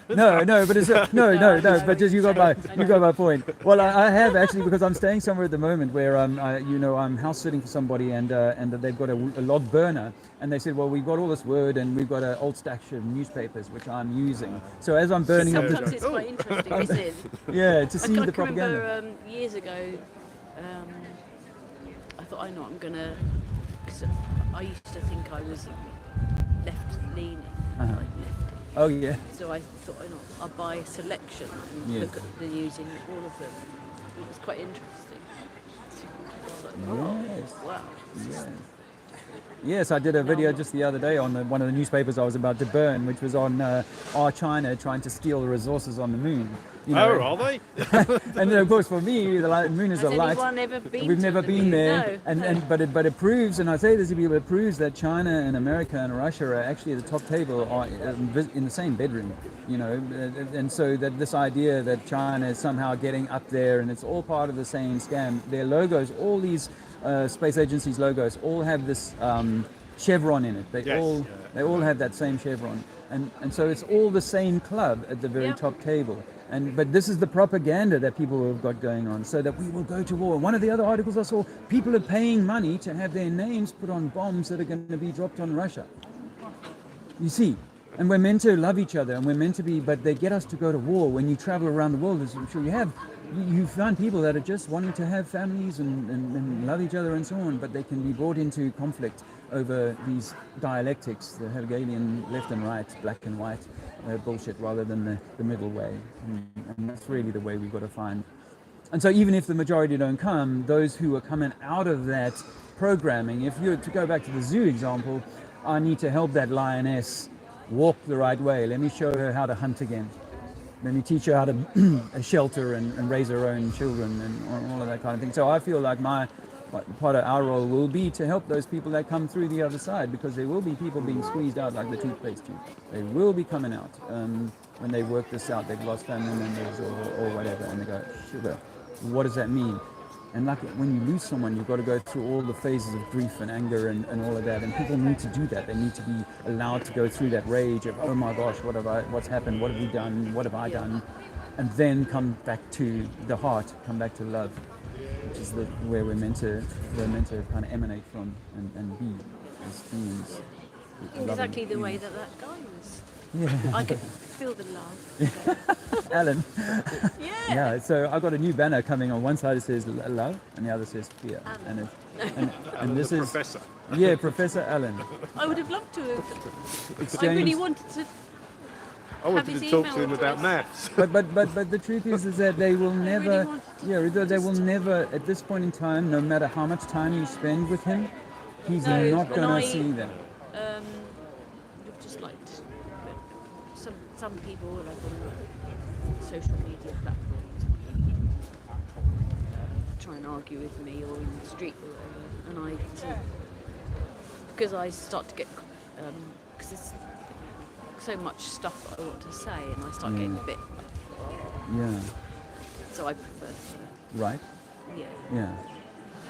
No, but it's no. But just you got my point. Well, I have actually, because I'm staying somewhere at the moment where I'm house sitting for somebody and they've got a log burner, and they said, well, we've got all this wood and we've got an old stack of newspapers which I'm using. So as I'm burning up Sometimes it's quite interesting, isn't it? yeah, to see I the can propaganda. remember years ago, I thought, I know I'm gonna, because I used to think I was left-leaning, like lefty. Oh yeah. So I thought, I'll buy a selection and Yes. look at the news in all of them. It was quite interesting. I was like, Yes. wow. Yes. Yes, I did a video just the other day on one of the newspapers I was about to burn, which was on our China trying to steal the resources on the moon. Oh, are they? And then, of course, for me, the moon is Has a light. anyone ever been We've to never the been moon? there, No. but it proves, and I say this to people, it proves that China and America and Russia are actually at the top table, are in the same bedroom, and so that this idea that China is somehow getting up there and it's all part of the same scam. Their logos, all these space agencies logos, all have this chevron in it. They all have that same chevron, and so it's all the same club at the very Yep. top table. But this is the propaganda that people have got going on, so that we will go to war. One of the other articles I saw, people are paying money to have their names put on bombs that are going to be dropped on Russia. You see, and we're meant to love each other, and we're meant to be, but they get us to go to war. When you travel around the world, as I'm sure you find people that are just wanting to have families and love each other and so on, but they can be brought into conflict over these dialectics, the Hegelian left and right, black and white bullshit, rather than the middle way. And that's really the way we've got to find. And so even if the majority don't come, those who are coming out of that programming, if you're to go back to the zoo example, I need to help that lioness walk the right way. Let me show her how to hunt again. Let me teach her how to shelter and raise her own children and all of that kind of thing. So I feel like part of our role will be to help those people that come through the other side, because there will be people being squeezed out like the toothpaste tube. They will be coming out when they work this out. They've lost family members or whatever, and they go, sugar, what does that mean? And like when you lose someone, you've got to go through all the phases of grief and anger and all of that. And people need to do that. They need to be allowed to go through that rage of, oh my gosh, what's happened? What have we done? What have I done? And then come back to the heart, come back to love, which is where we're meant to kind of emanate from and be as beings. Exactly the way that goes. Yeah. I could feel the love. Alan. Yeah. Yeah, so I've got a new banner coming. On one side it says love and the other says fear. And this is Professor. Yeah, Professor Alan. I would have loved to have. Exchange. I really wanted to. I wanted his to talk to email him about address. maths. But the truth is that they will never, they will never, at this point in time, no matter how much time you spend with him, he's not going to see them. You've just like some people like on social media platforms try and argue with me or in the street or whatever, and because I start to get because there's so much stuff that I want to say, and I start getting a bit. Yeah. So I prefer to. Right. Yeah. Yeah.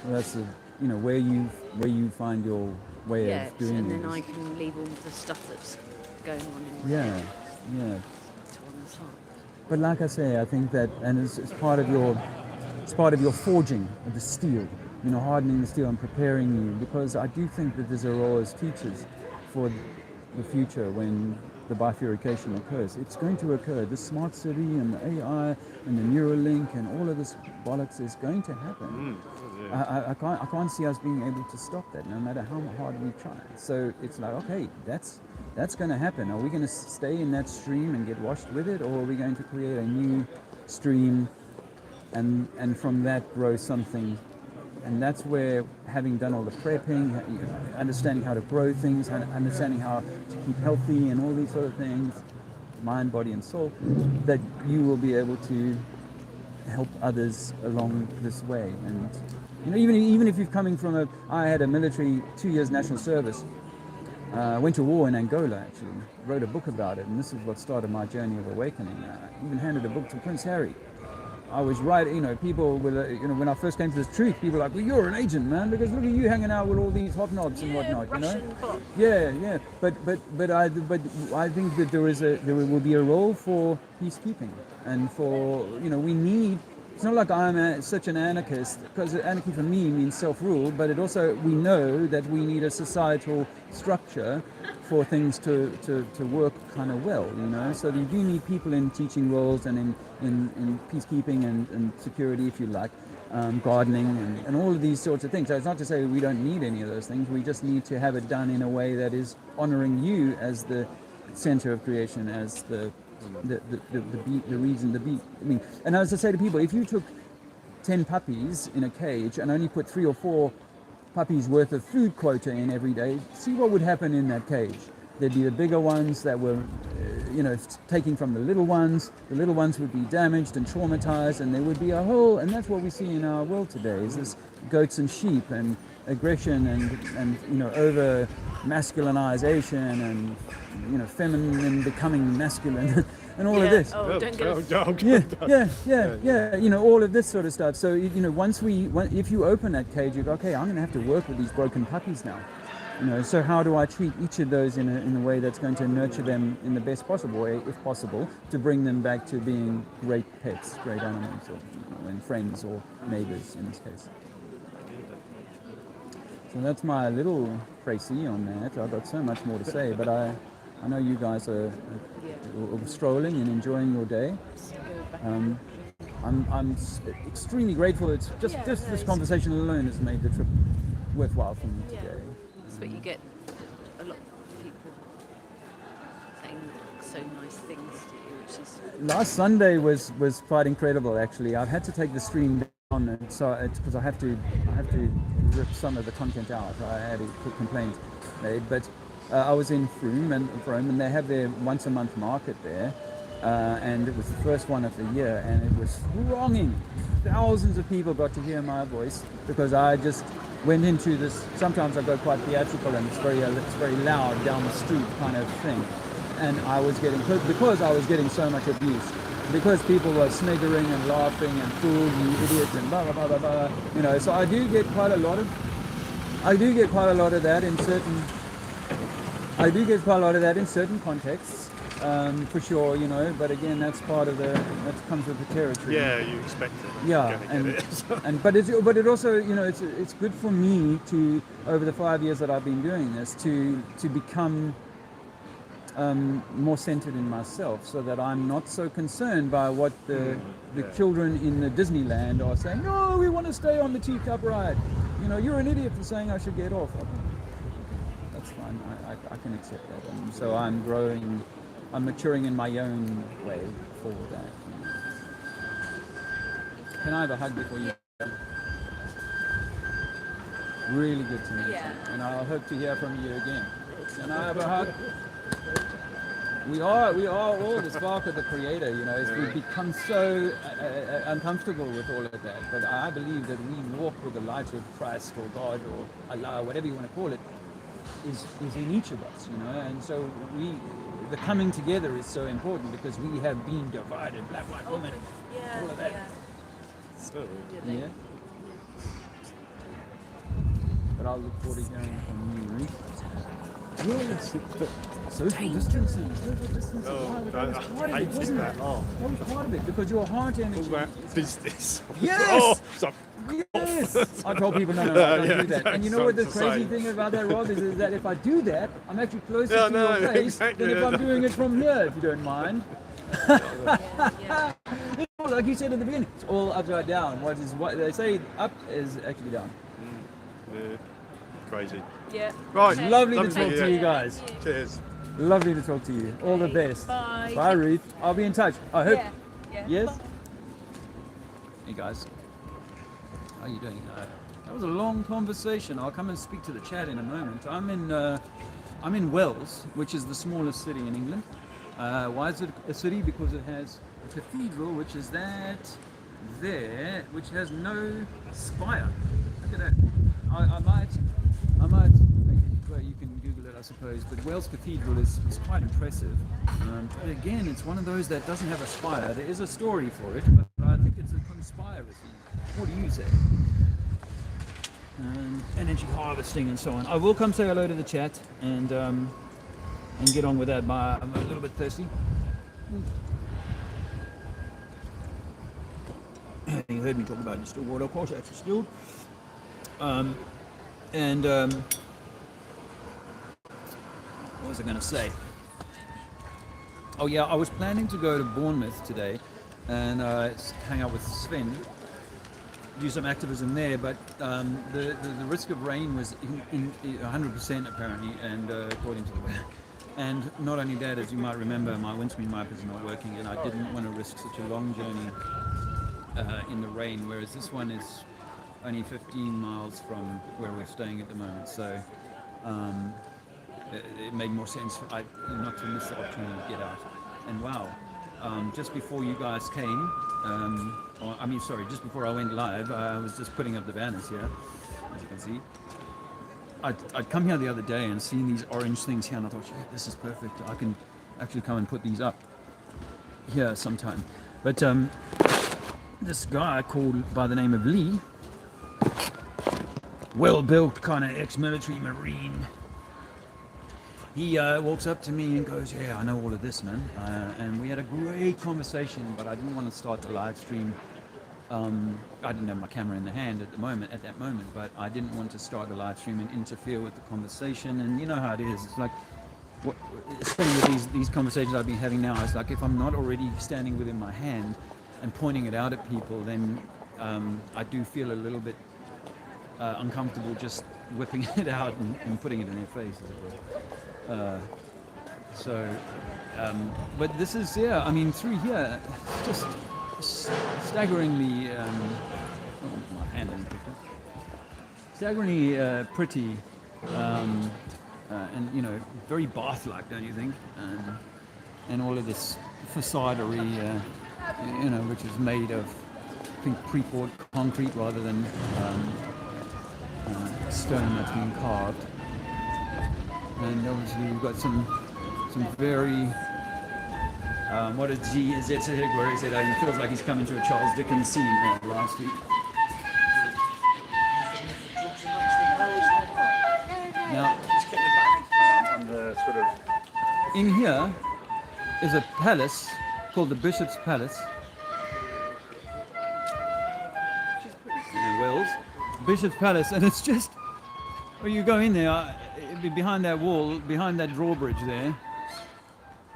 Well, that's where you find your way of doing and it. then I can leave all the stuff that's going on in my Yeah. head Yeah. to one side. But like I say, I think that, and it's part of your forging of the steel, hardening the steel and preparing you, because I do think that there's a role as teachers for the future when the bifurcation occurs. It's going to occur. The smart city and the AI and the Neuralink and all of this bollocks is going to happen. I can't see us being able to stop that, no matter how hard we try. So it's like, okay, that's going to happen. Are we going to stay in that stream and get washed with it, or are we going to create a new stream and from that grow something? And that's where, having done all the prepping, understanding how to grow things, understanding how to keep healthy and all these sort of things, mind, body and soul, that you will be able to help others along this way. And even if you're coming from I had a military 2 years national service, went to war in Angola, actually. Wrote a book about it, and this is what started my journey of awakening. Even handed a book to Prince Harry. I was right, people were, when I first came to this truth, people were like, well, you're an agent, man, because look at you hanging out with all these hot knobs and whatnot, Russian bot. Yeah. But I think that there will be a role for peacekeeping, and for, we need. It's not like I'm such an anarchist, because anarchy for me means self-rule, but it also, we know that we need a societal structure for things to work kind of well, So you do need people in teaching roles and in peacekeeping and security, if you like, gardening and all of these sorts of things. So it's not to say we don't need any of those things. We just need to have it done in a way that is honoring you as the center of creation, as the reason, the beat. I mean, and as I say to people, if you took 10 puppies in a cage and only put 3 or 4 puppies worth of food quota in every day, see what would happen in that cage. There'd be the bigger ones that were, taking from the little ones. The little ones would be damaged and traumatized, and there would be a whole, and that's what we see in our world today, is this goats and sheep and aggression and over masculinization and feminine becoming masculine and all of this. Oh, don't All of this sort of stuff. So if you open that cage, you go, okay, I'm going to have to work with these broken puppies now. So how do I treat each of those in a way that's going to nurture them in the best possible way, if possible, to bring them back to being great pets, great animals, or and friends or neighbors in this case. So that's my little précis on that. I've got so much more to say, but I know you guys are strolling and enjoying your day. I'm extremely grateful. It's just this conversation alone has made the trip worthwhile for me today. But you get a lot of people saying so nice things to you, which is... Last Sunday was quite incredible, actually. I've had to take the stream down, and so because I have to rip some of the content out. I had a complaint made, but I was in Frome, and they have their once a month market there, and it was the first one of the year, and it was thronging. Thousands of people got to hear my voice because I just went into this. Sometimes I go quite theatrical, and it's very loud down the street kind of thing, and I was getting, because I was getting so much abuse, because people were sniggering and laughing and fool you idiots and blah blah blah blah blah. So I do get quite a lot of that in certain. I do get quite a lot of that in certain contexts, for sure. But again, that's part of that comes with the territory. Yeah, you expect it. Yeah, but it also, it's good for me to, over the 5 years that I've been doing this, to become more centered in myself, so that I'm not so concerned by what the children in the Disneyland are saying. No, we want to stay on the teacup ride. You're an idiot for saying I should get off. That's fine. I can accept that. And so I'm growing. I'm maturing in my own way for that. Can I have a hug before you go? Really good to meet you. And I hope to hear from you again. Can I have a hug? We are all the spark of the Creator, we've become so uncomfortable with all of that. But I believe that we walk with the light of Christ or God or Allah, whatever you want to call it, is in each of us, and so the coming together is so important, because we have been divided, black, white, woman, all of that. Yeah. But I'll look forward to hearing from you, Ruth. Yes, social distancing. That was part of it, because your heart energy. All that business. Yes! Yes! I told people, no, don't do that. And you know what the crazy thing about that, Rob, is that if I do that, I'm actually closer to your face than if I'm doing it from here, if you don't mind. Like you said at the beginning, it's all upside down. What they say up is actually down. Yeah. Crazy. Yeah. Right. Lovely to talk to you guys. Cheers. Lovely to talk to you. All the best. Bye. Bye, Ruth. I'll be in touch. I hope. Yeah. Yes? Hey, guys. How are you doing? That was a long conversation. I'll come and speak to the chat in a moment. I'm in Wales, which is the smallest city in England. Why is it a city? Because it has a cathedral, which is that there, which has no spire. Look at that. I might. Well, you can Google it. I suppose. But Wales Cathedral is quite impressive. But again, it's one of those that doesn't have a spire. There is a story for it, but I think it's a conspiracy. What do you say? Energy harvesting and so on. I will come say hello to the chat and get on with that. I'm a little bit thirsty. You heard me talk about distilled water, of course, that's distilled. What was I going to say? Oh yeah, I was planning to go to Bournemouth today and hang out with Sven, do some activism there, but the risk of rain was in 100% apparently, and according to the weather. And not only that, as you might remember, my windscreen wiper is not working, and I didn't want to risk such a long journey in the rain, whereas this one is only 15 miles from where we're staying at the moment, so it made more sense not to miss the opportunity to get out. And wow, just before you guys came, just before I went live, I was just putting up the banners here, as you can see. I'd come here the other day and seen these orange things here, and I thought, yeah, this is perfect. I can actually come and put these up here sometime. But this guy called by the name of Lee, well-built kind of ex-military marine, he walks up to me and goes, yeah, I know all of this, man. And we had a great conversation, but I didn't want to start the live stream. I didn't have my camera in the hand at that moment, but I didn't want to start a live stream and interfere with the conversation. And you know how it is. It's like, especially with these conversations I've been having now, it's like if I'm not already standing within my hand and pointing it out at people, then I do feel a little bit uncomfortable just whipping it out and putting it in their face, as it were. But this is, yeah, I mean, through here, just staggeringly, my hand in picture, staggeringly pretty, and, you know, very Bath-like, don't you think? And all of this façadery, you know, which is made of, I think, pre-poured concrete rather than stone that's been carved. And obviously we've got some very, what did G is it where he said he feels like he's coming to a Charles Dickens scene last week. Now, on the sort of, in here is a palace called the Bishop's Palace in Wales. Bishop's Palace, and it's just, well, you go in there, behind that wall, behind that drawbridge there,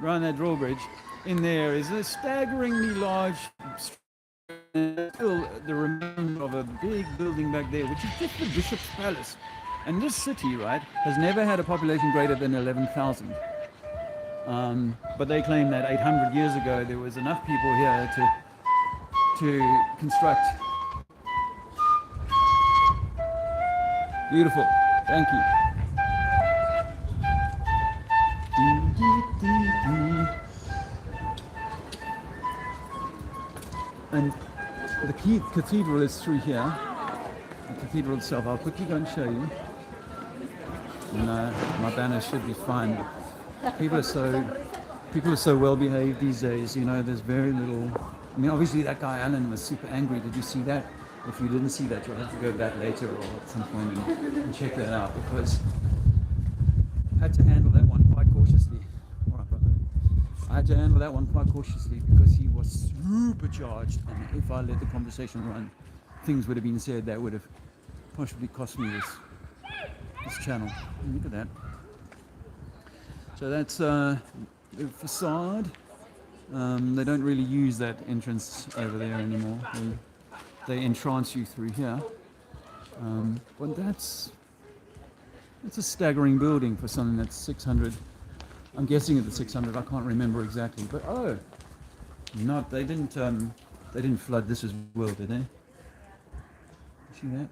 around that drawbridge, in there is a staggeringly large, still the remnant of a big building back there, which is just the Bishop's Palace. And this city, right, has never had a population greater than 11,000. But they claim that 800 years ago there was enough people here to construct. Beautiful, thank you. And the cathedral is through here. The cathedral itself, I'll quickly go and show you. And my banner should be fine. People are so well behaved these days, you know, there's very little. I mean, obviously that guy Alan was super angry. Did you see that? If you didn't see that, you'll have to go back later or at some point and check that out, because I had to handle that one quite cautiously. All right, brother. I had to handle that one quite cautiously because he was super charged, and if I let the conversation run, things would have been said that would have possibly cost me this channel. Look at that. So that's the facade. They don't really use that entrance over there anymore. They entrance you through here. But that's a staggering building for something that's 600. I'm guessing at the 600. I can't remember exactly. But they didn't flood this as well, did they? See that?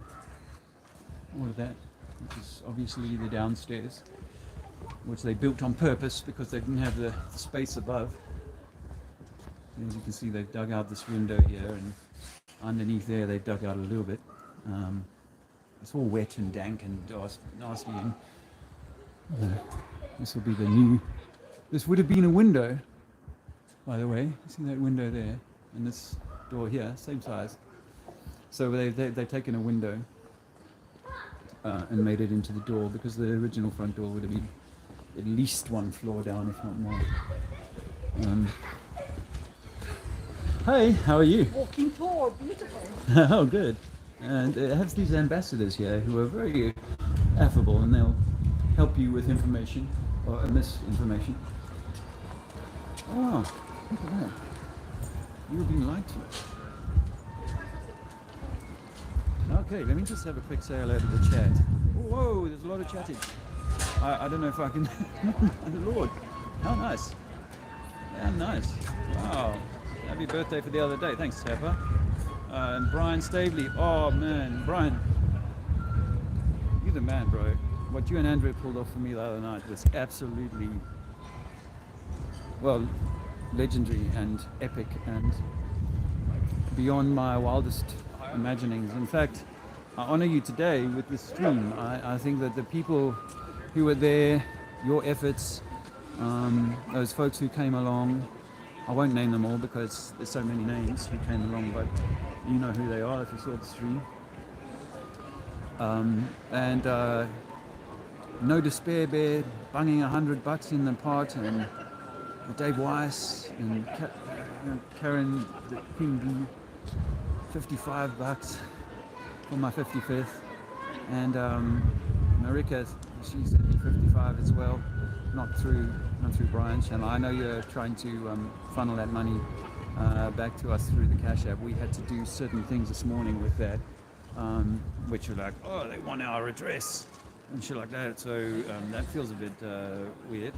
All of that, which is obviously the downstairs, which they built on purpose because they didn't have the space above. As you can see, they've dug out this window here, and underneath there they've dug out a little bit. It's all wet and dank and nasty, and This will be the new. This would have been a window, by the way. See that window there, and this door here, same size. So they've taken a window and made it into the door, because the original front door would have been at least one floor down, if not more. Hey, how are you? Walking tall, beautiful. Oh, good. And it has these ambassadors here who are very affable, and they'll help you with information or misinformation. Oh, look at that. You're being lied to. Okay, let me just have a quick say hello to the chat. Whoa, there's a lot of chatting. I don't know if I can. Lord, how nice. Yeah, nice. Wow. Happy birthday for the other day. Thanks, Tepper. And Brian Stavely. Oh, man. Brian, you're the man, bro. What you and Andrea pulled off for me the other night was absolutely, well, legendary and epic and beyond my wildest imaginings. In fact, I honor you today with this stream. I think that the people who were there, your efforts, those folks who came along, I won't name them all because there's so many names who came along, but you know who they are if you saw the stream. And No Despair Bear bunging $100 in the pot, and Dave Weiss and Karen the King Bee, $55 for my 55th, and Marika, she sent me 55 as well, not through Brian's channel. I know you're trying to funnel that money back to us through the Cash App. We had to do certain things this morning with that, which are like, oh, they want our address and shit like that. So that feels a bit weird,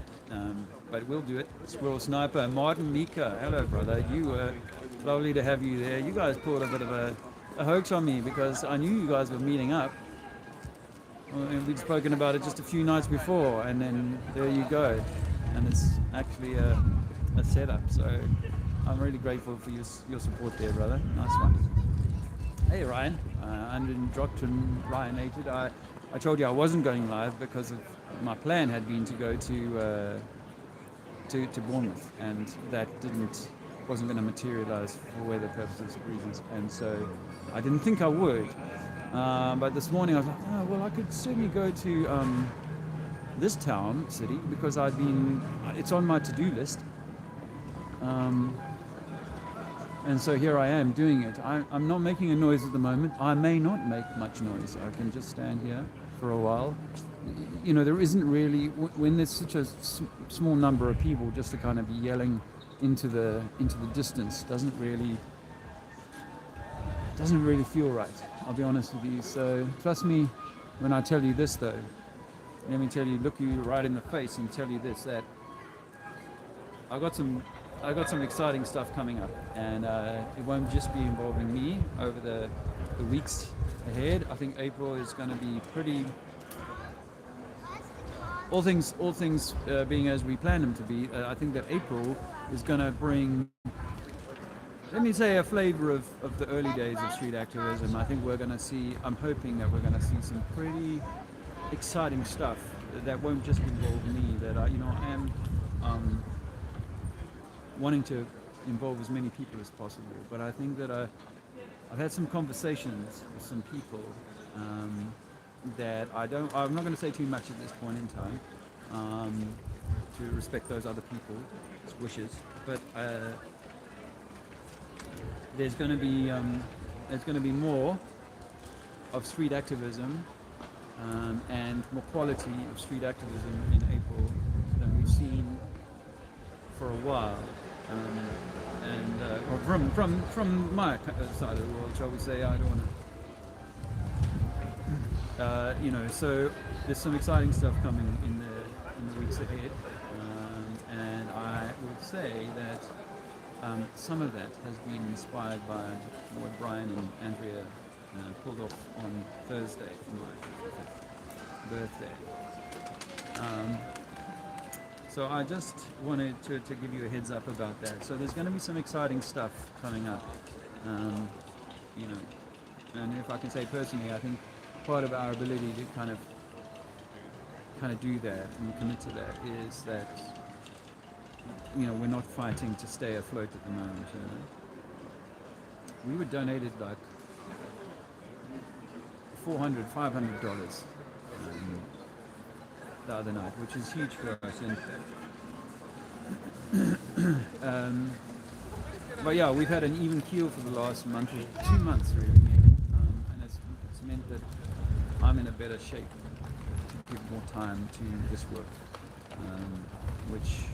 but we'll do it. Squirrel Sniper, Martin Mika, hello brother. Lovely to have you there. You guys pulled a bit of a hoax on me because I knew you guys were meeting up. And we'd spoken about it just a few nights before, and then there you go. And it's actually a setup. So I'm really grateful for your support there, brother. Nice one. Hey Ryan, Ryan-ated. I told you I wasn't going live because of my plan had been to go to Bournemouth, and that wasn't going to materialize for weather purposes reasons, and so I didn't think I would. But this morning I was like, oh, well, I could certainly go to this city because it's on my to-do list. And so here I am doing it. I'm not making a noise at the moment. I may not make much noise. I can just stand here for a while. You know, there isn't really, when there's such a small number of people, just to kind of be yelling into the distance doesn't really feel right. I'll be honest with you. So trust me when I tell you this, though. Let me tell you, look you right in the face and tell you this, that I got some exciting stuff coming up, and it won't just be involving me over the weeks ahead. I think April is going to be pretty. All things being as we plan them to be. I think that April is going to bring, let me say, a flavor of the early days of street activism. I think I'm hoping that we're going to see some pretty exciting stuff that won't just involve me, that I am wanting to involve as many people as possible. But I think that I've had some conversations with some people that I'm not going to say too much at this point in time, to respect those other people's wishes. But there's going to be more of street activism and more quality of street activism in April than we've seen for a while, or from my side of the world, shall we say. I don't want to, so there's some exciting stuff coming in the weeks ahead, and I would say that some of that has been inspired by what Brian and Andrea pulled off on Thursday for my birthday. So I just wanted to give you a heads up about that. So there's going to be some exciting stuff coming up, and if I can say personally, I think part of our ability to kind of kind of do that and commit to that is that, we're not fighting to stay afloat at the moment. We were donated like $400-$500 the other night, which is huge for us. And but yeah, we've had an even keel for the last month, or 2 months really, and it's meant that I'm in a better shape to give more time to this work, which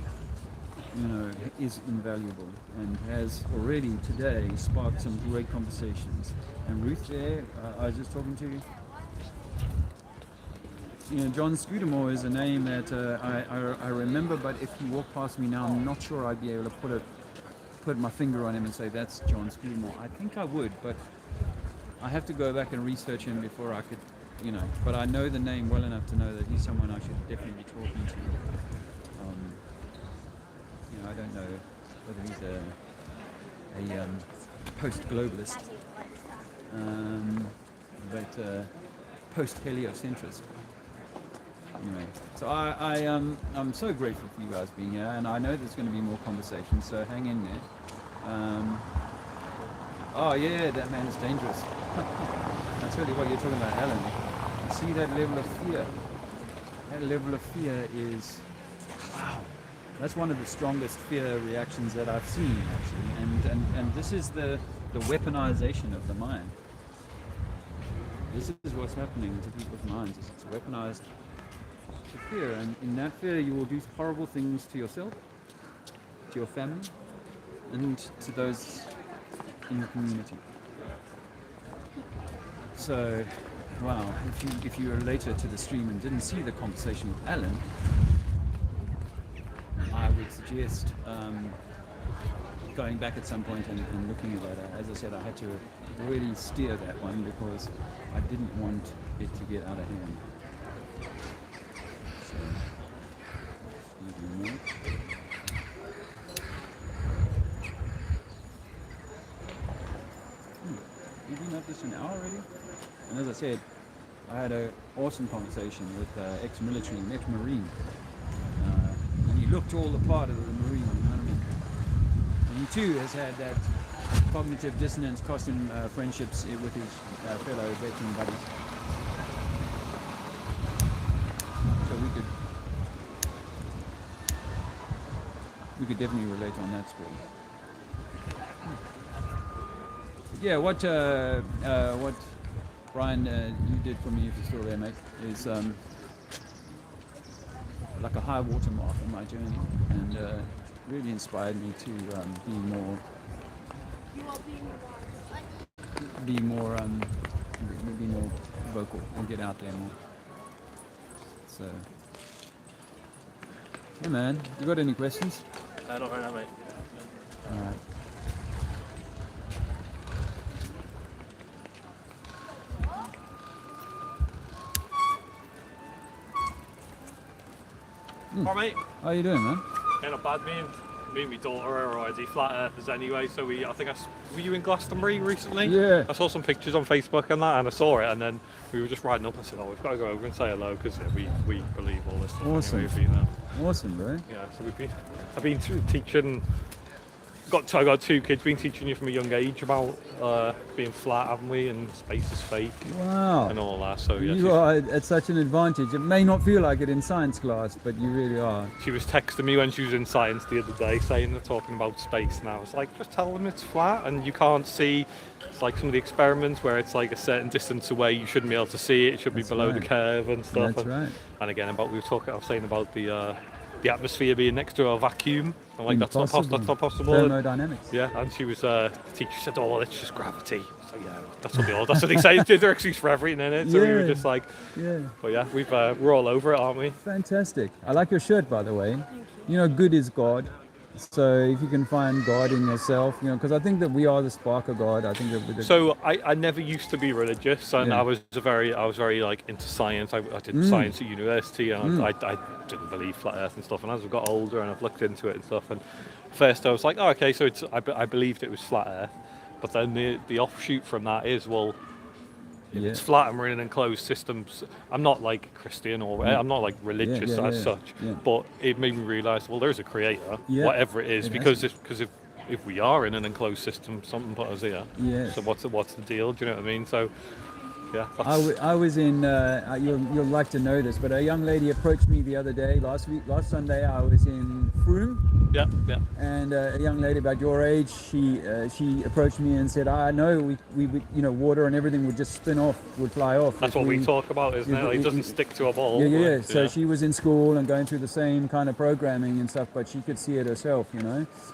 is invaluable and has already today sparked some great conversations. And Ruth there, I was just talking to John Scudamore is a name that I remember, but if he walked past me now, I'm not sure I'd be able to put my finger on him and say that's John Scudamore. I think I would, but I have to go back and research him before I could, but I know the name well enough to know that he's someone I should definitely be talking to. I don't know whether he's a post-globalist, but post-heliocentrist. Anyway, so I'm so grateful for you guys being here, and I know there's going to be more conversations, so hang in there. Oh yeah, that man is dangerous. That's really what you're talking about, Alan. You see that level of fear? That level of fear is, wow. That's one of the strongest fear reactions that I've seen, actually. And this is the weaponization of the mind. This is what's happening to people's minds. It's weaponized to fear. And in that fear, you will do horrible things to yourself, to your family, and to those in the community. So, wow, if you were later to the stream and didn't see the conversation with Alan, I would suggest going back at some point and looking at that. As I said, I had to really steer that one because I didn't want it to get out of hand. So, we've been at this an hour already, and as I said, I had an awesome conversation with ex-military and ex-marine. He looked all the part of the Marine, and he too has had that cognitive dissonance cost him friendships with his fellow veteran buddies. So we could definitely relate on that score. Yeah, what Brian you did for me, if you're still there, mate, is like a high water mark on my journey, and really inspired me to be more vocal and get out there more. So, hey man, you got any questions? Not right now, mate. All right. All right, mate. How you doing, man? Yeah, not bad, me and my daughter are already flat earthers anyway, so were you in Glastonbury recently? Yeah. I saw some pictures on Facebook and that, and I saw it, and then we were just riding up. I said, we've got to go over and say hello, because we believe all this stuff. Awesome. Anyway, Awesome, bro. yeah, so I've been teaching, I got 2 kids, been teaching you from a young age about being flat, haven't we, and space is fake. Wow. And all that, so yeah. You are at such an advantage. It may not feel like it in science class, but you really are. She was texting me when she was in science the other day saying they're talking about space, and I was like, just tell them it's flat and you can't see. It's like some of the experiments where it's like a certain distance away, you shouldn't be able to see it, it should be below the curve and stuff. That's right. And again, I was saying about the atmosphere being next to a vacuum. I'm like, that's not possible. Thermodynamics. Yeah, and she was, the teacher said, well, it's just gravity. So yeah, that's what they say. It's their excuse for everything, innit? So we were just like, but yeah, we're all over it, aren't we? Fantastic. I like your shirt, by the way. You know, good is God. So if you can find God in yourself, because I think that we are the spark of God. I think that So I never used to be religious, and I was very like into science. I did science at university, and I didn't believe flat Earth and stuff. And as I've got older and I've looked into it and stuff, and first I was like, oh, okay, so I believed it was flat Earth, but then the offshoot from that is, well, if Yeah. it's flat and we're in an enclosed system, I'm not like Christian or I'm not like religious as such, but it made me realise, well, there's a creator, whatever it is, because if we are in an enclosed system, something put us here. Yes. So what's the deal? Do you know what I mean? So yeah, I was in. You'll like to know this, but a young lady approached me the other day, last Sunday. I was in Froome. Yeah. And a young lady about your age, she approached me and said, "I know we water and everything would just would fly off." That's what we talk about, isn't it? Like, it doesn't stick to a ball. Yeah. So she was in school and going through the same kind of programming and stuff, but she could see it herself.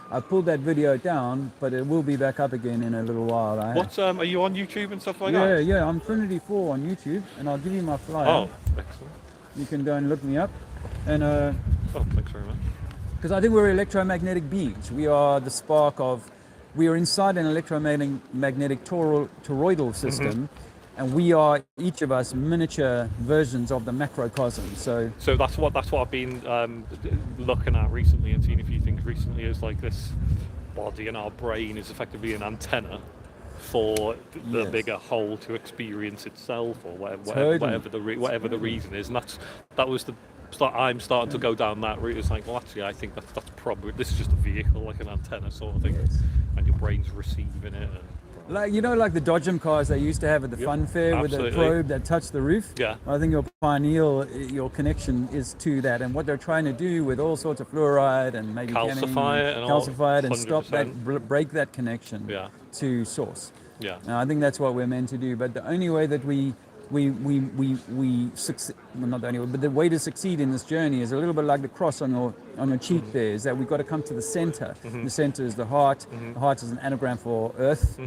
I pulled that video down, but it will be back up again in a little while. What's are you on YouTube and stuff like that? Yeah. I'm Trinity 4 on YouTube, and I'll give you my flyer. Oh, excellent. You can go and look me up, and thanks very much. because I think we're electromagnetic beings. We are the spark of. We are inside an electromagnetic toroidal system, and we are each of us miniature versions of the macrocosm. So that's what I've been looking at recently and seeing a few things recently. Is like this body in our brain is effectively an antenna for the bigger whole to experience itself, or whatever the reason is, and that was the. I'm starting to go down that route. It's like, well, actually, I think that's probably, this is just a vehicle, like an antenna sort of thing, and your brain's receiving it. And, like the Dodgem cars they used to have at the fun fair with the probe that touched the roof. Yeah. I think your connection is to that, and what they're trying to do with all sorts of fluoride and maybe calcify it and stop that, break that connection to source. Yeah. I think that's what we're meant to do. But the only way that we succeed, well, not the only way, but the way to succeed in this journey is a little bit like the cross on your cheek there, is that we've got to come to the center. The center is the heart. The heart is an anagram for earth.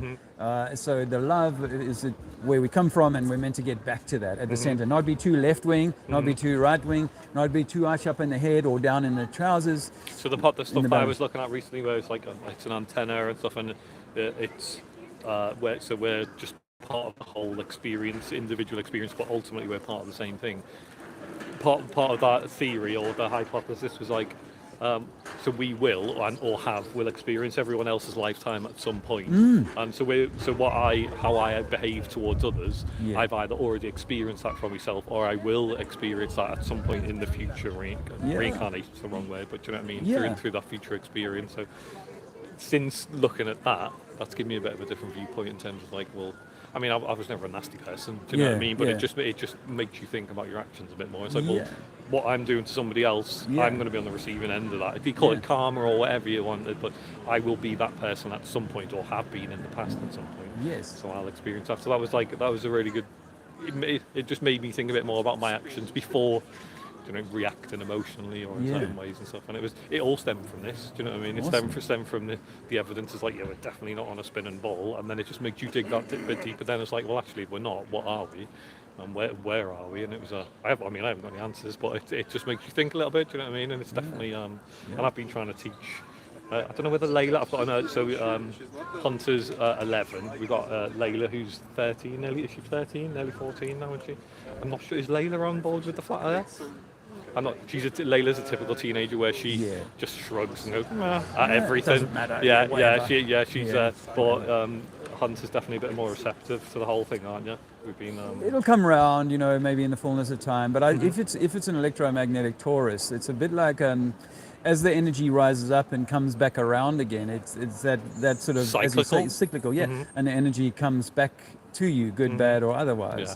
So the love is where we come from, and we're meant to get back to that at the center. Not be too left wing, not be too right wing, not be too much up in the head or down in the trousers. So the stuff that I was looking at recently, where it's like it's an antenna and stuff, and it's we're just part of the whole experience, individual experience, but ultimately we're part of the same thing. Part of that theory or the hypothesis was like, so we will will experience everyone else's lifetime at some point. And how I behave towards others, I've either already experienced that for myself, or I will experience that at some point in the future. Reincarnation's the wrong word, but you know what I mean? Through that future experience. So since looking at that, that's given me a bit of a different viewpoint in terms of like, well, I mean, I was never a nasty person, do you know what I mean? But it just makes you think about your actions a bit more. It's like, well, what I'm doing to somebody else, I'm going to be on the receiving end of that. If you call it karma or whatever you wanted, but I will be that person at some point, or have been in the past at some point. Yes. So I'll experience that. So that was a really good. It just made me think a bit more about my actions before, reacting emotionally or in certain ways and stuff. And it all stemmed from this. Do you know what I mean? It stemmed from the evidence. Is like, we're definitely not on a spinning ball, and then it just makes you dig that bit deeper. Then it's like, well, actually, we're not. What are we? And where are we? And it was I haven't got any answers, but it just makes you think a little bit. Do you know what I mean? And it's definitely and I've been trying to teach. I don't know whether Layla. I've got Hunter's 11. We've got Layla, who's 13. Is she 13? Nearly 14 now, isn't she? I'm not sure. Is Layla on board with the flat earth? I'm not. Layla's a typical teenager where she just shrugs and goes at everything. Doesn't matter. She's. But Hunter's definitely a bit more receptive to the whole thing, aren't you? We've been. It'll come around, maybe in the fullness of time. But if it's an electromagnetic torus, it's a bit like as the energy rises up and comes back around again. It's that sort of cyclical. As you say, cyclical, and the energy comes back to you, good, bad, or otherwise. Yeah.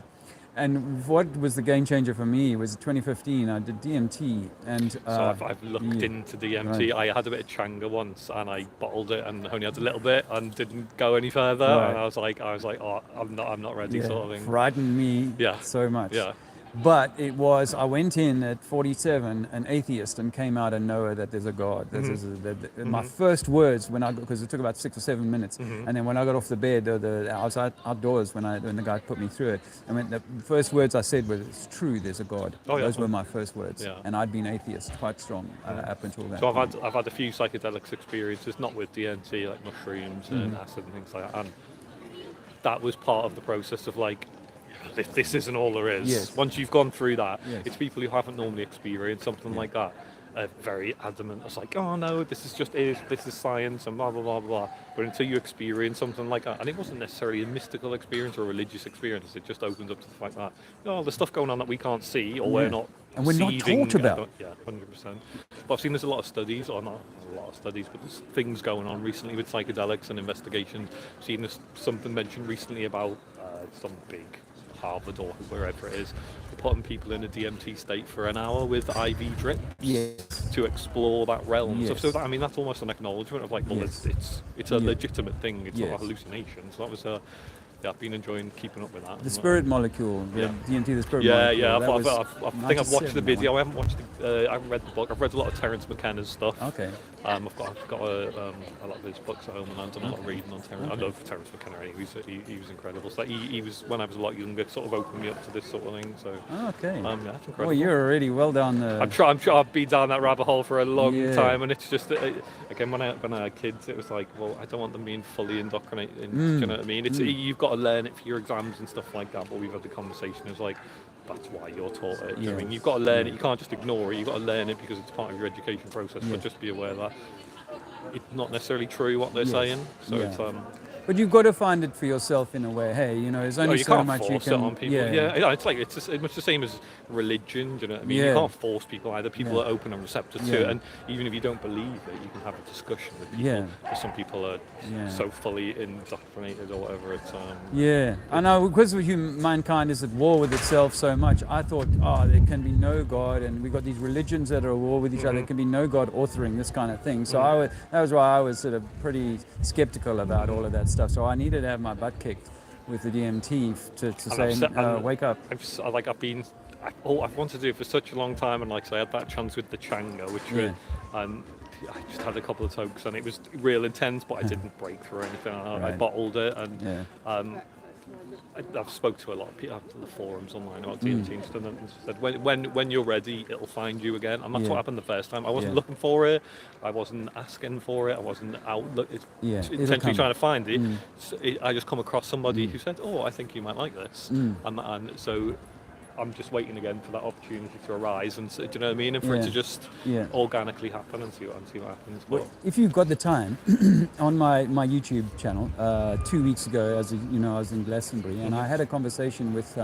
And what was the game changer for me was 2015. I did DMT, and so I've looked into DMT. Right. I had a bit of Changa once, and I bottled it, and only had a little bit, and didn't go any further. Right. And I was like, oh, I'm not ready, sort of thing. Frightened me so much. Yeah. But I went in at 47 an atheist and came out and know that there's a God. My first words because it took about 6 or 7 minutes, and then when I got off the bed, I was outdoors when the guy put me through it. And the first words I said were, "It's true, there's a God." Those were my first words, and I'd been atheist quite strong up until that. So I've had a few psychedelics experiences, not with DMT, like mushrooms and acid and things like that, and that was part of the process of like, this isn't all there is. Yes. Once you've gone through that, it's people who haven't normally experienced something like that. are very adamant. It's like, oh no, this is science and blah blah blah blah. But until you experience something like that, and it wasn't necessarily a mystical experience or a religious experience, it just opens up to the fact that there's stuff going on that we can't see or we're not and we're not perceiving. taught about. Yeah, 100%. But I've seen there's a lot of studies, or not a lot of studies, but there's things going on recently with psychedelics and investigations. I've seen something mentioned recently about some big Harvard or wherever it is, putting people in a DMT state for an hour with IV drips to explore that realm. Yes. So I mean, that's almost an acknowledgement of like, well, it's a legitimate thing. It's not a hallucination. So that was I've been enjoying keeping up with that. The spirit molecule, the DMT, the spirit molecule. Yeah. I think I've watched the video. I haven't watched I haven't read the book. I've read a lot of Terence McKenna's stuff. Okay. I've got a lot of his books at home, and I've done a lot of reading on Terence. I love Terence McKenna. He was incredible. So he was, when I was a lot younger, sort of opened me up to this sort of thing. So okay. that's incredible. Well, you're already well down the. I'm sure I've been down that rabbit hole for a long time, and it's just again when I had kids, it was like, well, I don't want them being fully indoctrinated. Do you know what I mean? It's you've got to learn it for your exams and stuff like that. But we've had the conversation. It was like, that's why you're taught it. I mean, you've got to learn it. You can't just ignore it. You've got to learn it because it's part of your education process. But just be aware that it's not necessarily true what they're saying. So it's But you've got to find it for yourself in a way. Hey, there's only you so can't much force you can. it on people. It's like it's much the same as religion. Do you know what I mean? You can't force people either. People are open and receptive to it, and even if you don't believe it, you can have a discussion with people. Because some people are so fully indoctrinated or whatever. It's I know, because mankind is at war with itself so much. I thought, there can be no God, and we've got these religions that are at war with each other. There can be no God authoring this kind of thing. So that was why I was sort of pretty skeptical about all of that stuff. So I needed to have my butt kicked with the DMT to say, wake up. I've wanted to do it for such a long time, and like I say, I had that chance with the Changa, which I just had a couple of tokes, and it was real intense, but I didn't break through or anything. I bottled it, and I've spoke to a lot of people on the forums online about DMT and stuff, and said when you're ready, it'll find you again. And that's what happened the first time. I wasn't looking for it. I wasn't asking for it. I wasn't out intentionally trying to find it. So I just come across somebody who said, "Oh, I think you might like this," and so I'm just waiting again for that opportunity to arise, and do you know what I mean? And for it to just organically happen and see what happens. Well, if you've got the time, on my YouTube channel, 2 weeks ago, as you know, I was in Glastonbury, and I had a conversation with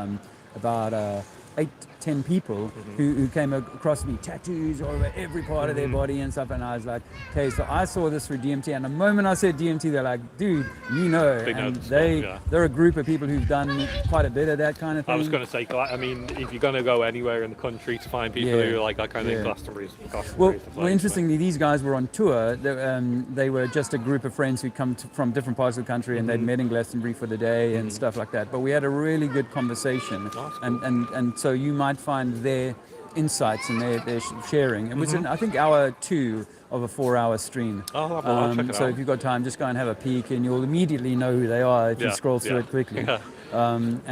about 8-10 people who came across me, tattoos all over every part of their body and stuff, and I was like, okay, so I saw this for DMT, and the moment I said DMT, they're like, dude, and they're a group of people who've done quite a bit of that kind of thing. I was going to say, I mean, if you're going to go anywhere in the country to find people who are like that kind of Glastonbury. Well, interestingly, these guys were on tour. They were just a group of friends who'd come from different parts of the country, and they'd met in Glastonbury for the day and stuff like that. But we had a really good conversation, and so you might find their insights and their sharing. It was in, I think, hour 2 of a 4-hour stream. I'll check it so out. if you've got time, just go and have a peek, and you'll immediately know who they are if you scroll through it quickly. And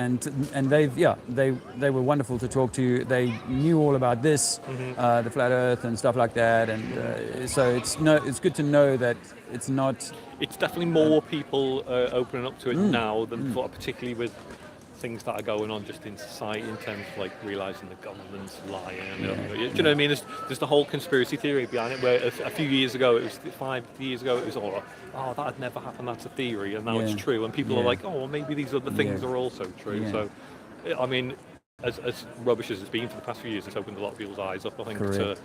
they were wonderful to talk to. They knew all about this, the flat Earth and stuff like that. And so it's good to know that it's not. It's definitely more people opening up to it now than particularly with things that are going on just in society in terms of like realising the government's lying. Do you know what I mean? There's the whole conspiracy theory behind it, where a few years ago, it was 5 years ago, it was all, that had never happened, that's a theory, and now it's true, and people are like, well, maybe these other things are also true. So, I mean, as rubbish as it's been for the past few years, it's opened a lot of people's eyes up, I think, to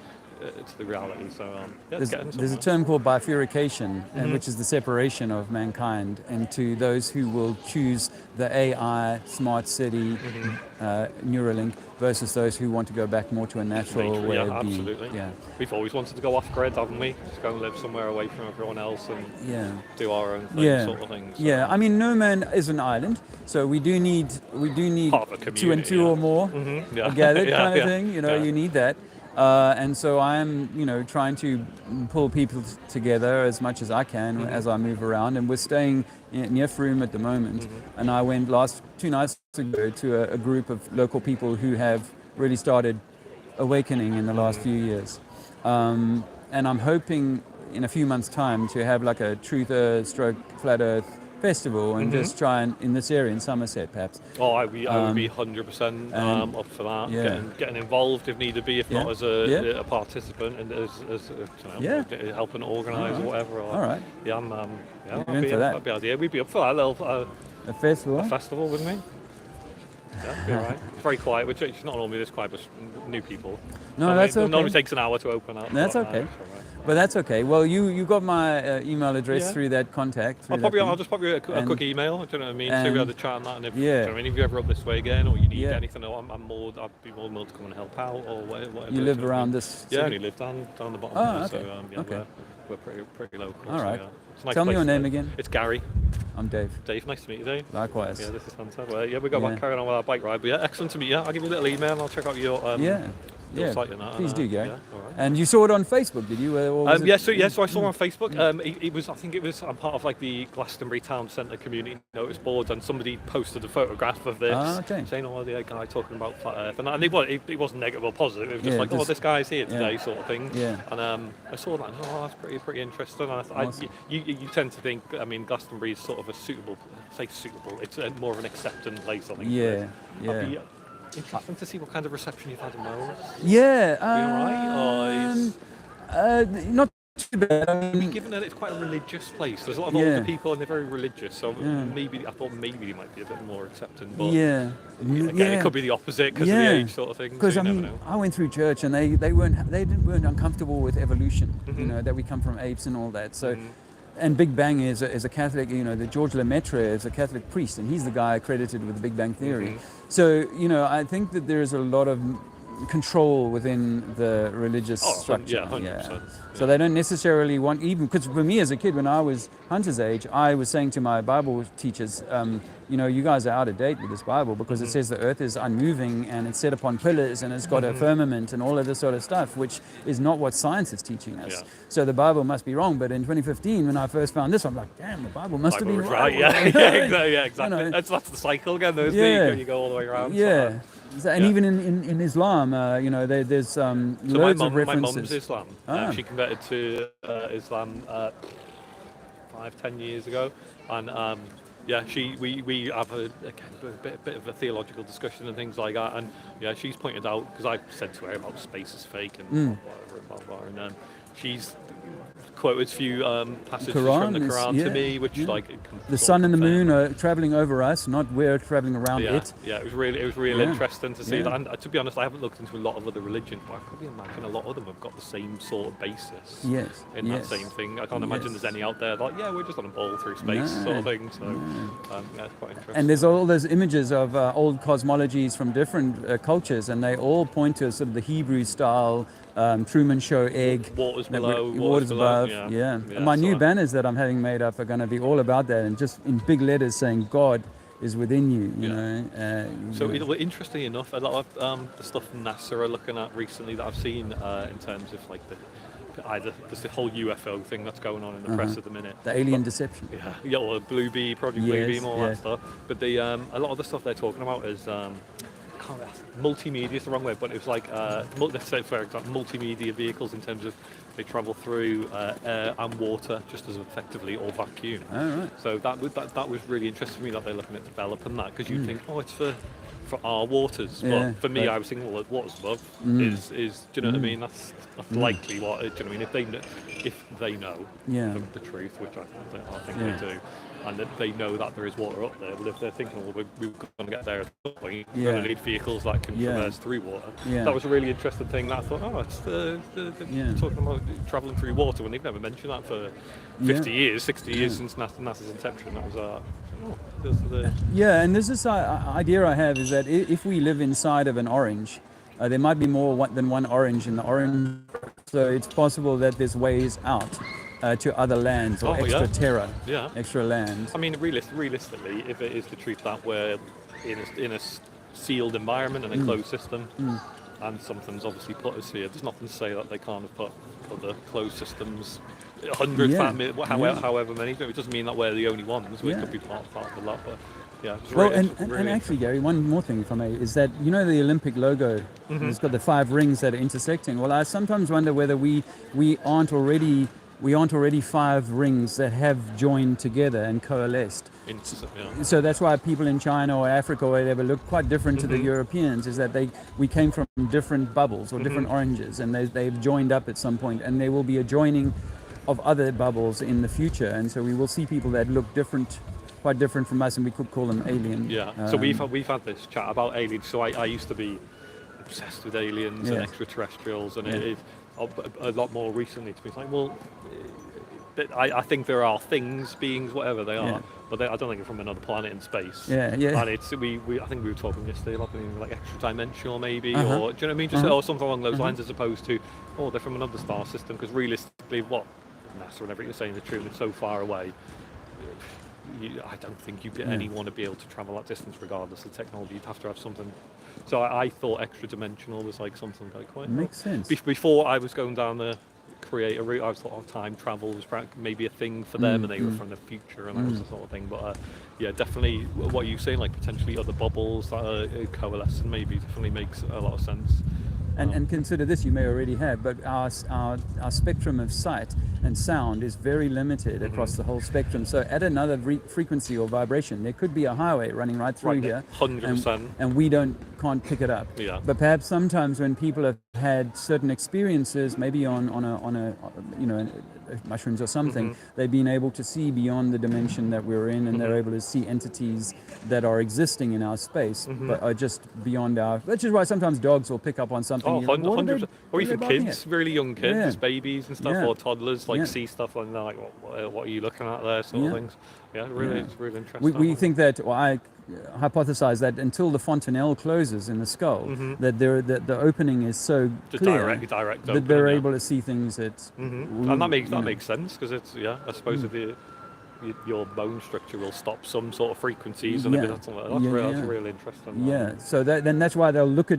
the reality. So there's a term called bifurcation, which is the separation of mankind into those who will choose the AI, smart city, Neuralink, versus those who want to go back more to a natural way of being. Absolutely. We've always wanted to go off grid, haven't we? Just go and live somewhere away from everyone else and do our own thing, sort of thing. So. I mean, no man is an island, so we do need 2 and 2 or more gathered kind of thing. You need that. And so I'm, trying to pull people together as much as I can as I move around. And we're staying near Froome at the moment. And I went 2 nights ago to a group of local people who have really started awakening in the last few years. And I'm hoping in a few months' time to have like a truther stroke flat earth festival and just try and in this area in Somerset, perhaps. Oh, I would be 100% up for that. Yeah. Getting involved if need be, if not as a participant and as helping organise or whatever. Or, All right. Yeah, I'm. You're in for that. That'd be idea. We'd be up for that little A festival. a festival, wouldn't we? Yeah, it'd be alright. It's very quiet, which is not normally this quiet, but new people. No, that's okay. It normally takes an hour to open up. That's but, okay. it's all right. But that's okay. Well, you got my email address through that contact. I'll just pop you a quick email. Do you know what I mean? So we had a chat on that, and if, do you know what I mean? If you're ever up this way again, or you need anything, or I'd be more than willing to come and help out, or whatever. You live around this? Yeah, I only live down the bottom. Oh, so okay. we're pretty local. All right. So, it's a nice Tell me place your to name live. again. It's Gary. I'm Dave. Dave, nice to meet you, Dave. Likewise. Yeah, this is fantastic. Well, we got back carrying on with our bike ride, but yeah, excellent to meet you. I'll give you a little email and I'll check out your site and that. Please do, Gary. Yeah, all right. And you saw it on Facebook, did you? Or was it- So I saw on Facebook. I'm part of like the Glastonbury Town Centre community notice board, and somebody posted a photograph of this, saying, "Oh, the guy talking about flat Earth," and it wasn't negative or positive. It was just "Oh, this guy's here today," sort of thing. Yeah. And I saw that, and that's pretty interesting. And you tend to think, I mean, Glastonbury is sort of a suitable. It's more of an accepting place, I think. Yeah. It'd be interesting to see what kind of reception you've had in Wales. Yeah. Not too bad. I mean, given that it's quite a religious place, there's a lot of older people and they're very religious, so maybe they might be a bit more accepting. But again, it could be the opposite because of the age sort of thing. Because so I mean, I went through church and they weren't uncomfortable with evolution. You know, that we come from apes and all that. So. And Big Bang is a Catholic, the George Lemaitre is a Catholic priest, and he's the guy credited with the Big Bang Theory. So, I think that there is a lot of control within the religious structure. Yeah, 100%. So they don't necessarily want, even because for me as a kid, when I was Hunter's age, I was saying to my Bible teachers, you guys are out of date with this Bible because it says the earth is unmoving and it's set upon pillars and it's got a firmament and all of this sort of stuff, which is not what science is teaching us. Yeah. So the Bible must be wrong. But in 2015, when I first found this, I'm like, damn, the Bible must have been right. Yeah, exactly. That's the cycle again, though, isn't it? When you go all the way around. Yeah. And even in Islam, there's loads of references. My mum's Islam. She converted to Islam 5-10 years ago, and we have a bit of a theological discussion and things like that. And she's pointed out, because I said to her about space is fake and whatever, and she's quoted a few passages from the Quran to me, which the sun and the moon are traveling over us, not we're traveling around it. Yeah, it was really interesting to see that. And to be honest, I haven't looked into a lot of other religions, but I probably imagine a lot of them have got the same sort of basis in that same thing. I can't imagine there's any out there like, we're just on a ball through space sort of thing. So it's quite interesting. And there's all those images of old cosmologies from different cultures, and they all point to sort of the Hebrew style Truman Show egg. Waters below. Waters above. Yeah. My new banners that I'm having made up are going to be all about that, and just in big letters saying God is within you. You know. Interestingly enough, a lot of the stuff NASA are looking at recently that I've seen in terms of like the whole UFO thing that's going on in the press at the minute. The alien deception. Yeah, or Blue Bee, Project Blue Beam, all that stuff. But a lot of the stuff they're talking about is multimedia is the wrong word, but it was like let's say for example multimedia vehicles in terms of they travel through air and water just as effectively, or vacuum. So that was really interesting to me that they're looking at developing that, because you think, it's for our waters, but for me I was thinking, well, the waters above is do you know what I mean, that's likely what, do you know what I mean, if they know the truth, which I think they do, and that they know that there is water up there. But if they're thinking, we're going to get there at some point, we're going to need vehicles that can traverse through water. That was a really interesting thing. That I thought, it's talking about travelling through water when they've never mentioned that for 50 years, 60 years since NASA's inception. That was and there's this idea I have is that if we live inside of an orange, there might be more than one orange in the orange, so it's possible that there's ways out to other lands or extra terra, extra land. I mean, realistically, if it is the truth that we're in a sealed environment and a closed system, and something's obviously put us here, there's nothing to say that they can't have put other closed systems, 100, however many. It doesn't mean that we're the only ones. We could be part of the lot, but. Yeah, and actually, Gary, one more thing, if I may, is that the Olympic logo, it's got the 5 rings that are intersecting. Well, I sometimes wonder whether we aren't already we aren't already 5 rings that have joined together and coalesced. So that's why people in China or Africa or whatever look quite different to the Europeans, is that we came from different bubbles or different oranges, and they've joined up at some point, and there will be a joining of other bubbles in the future, and so we will see people that look different, quite different from us, and we could call them alien. So we've had this chat about aliens. So I used to be obsessed with aliens and extraterrestrials, and it a lot more recently to be like, well, I think there are things, beings, whatever they are, but I don't think they're from another planet in space. And it's I think we were talking yesterday about being like extra dimensional maybe, or do you know what I mean? Just or something along those lines, as opposed to they're from another star system. Because realistically, what NASA and everything you're saying is true, and it's so far away. I don't think you'd get anyone to be able to travel that distance regardless of technology. You'd have to have something. So I thought extra dimensional was like something like quite makes sense. Before I was going down the creator route, I thought time travel was maybe a thing for them, and they were from the future and that was the sort of thing. But definitely what you're saying, like potentially other bubbles that are coalescing, maybe definitely makes a lot of sense. And consider this, you may already have, but our spectrum of sight and sound is very limited across the whole spectrum. So at another frequency or vibration, there could be a highway running right through here, 100%, and we can't pick it up. But perhaps sometimes when people have had certain experiences, maybe on mushrooms or something, they've been able to see beyond the dimension that we're in, and they're able to see entities that are existing in our space, but are just beyond our. Which is why sometimes dogs will pick up on something. 100%. Or even kids, really young kids, babies and stuff, or toddlers, see stuff and they're like, what are you looking at there, sort of things. It's really interesting. We think that, or I hypothesize that until the fontanelle closes in the skull, that the opening is so clear direct that they're able to see things that. And that makes sense, because it's I suppose if your bone structure will stop some sort of frequencies, and that's really interesting. So then that's why they'll look at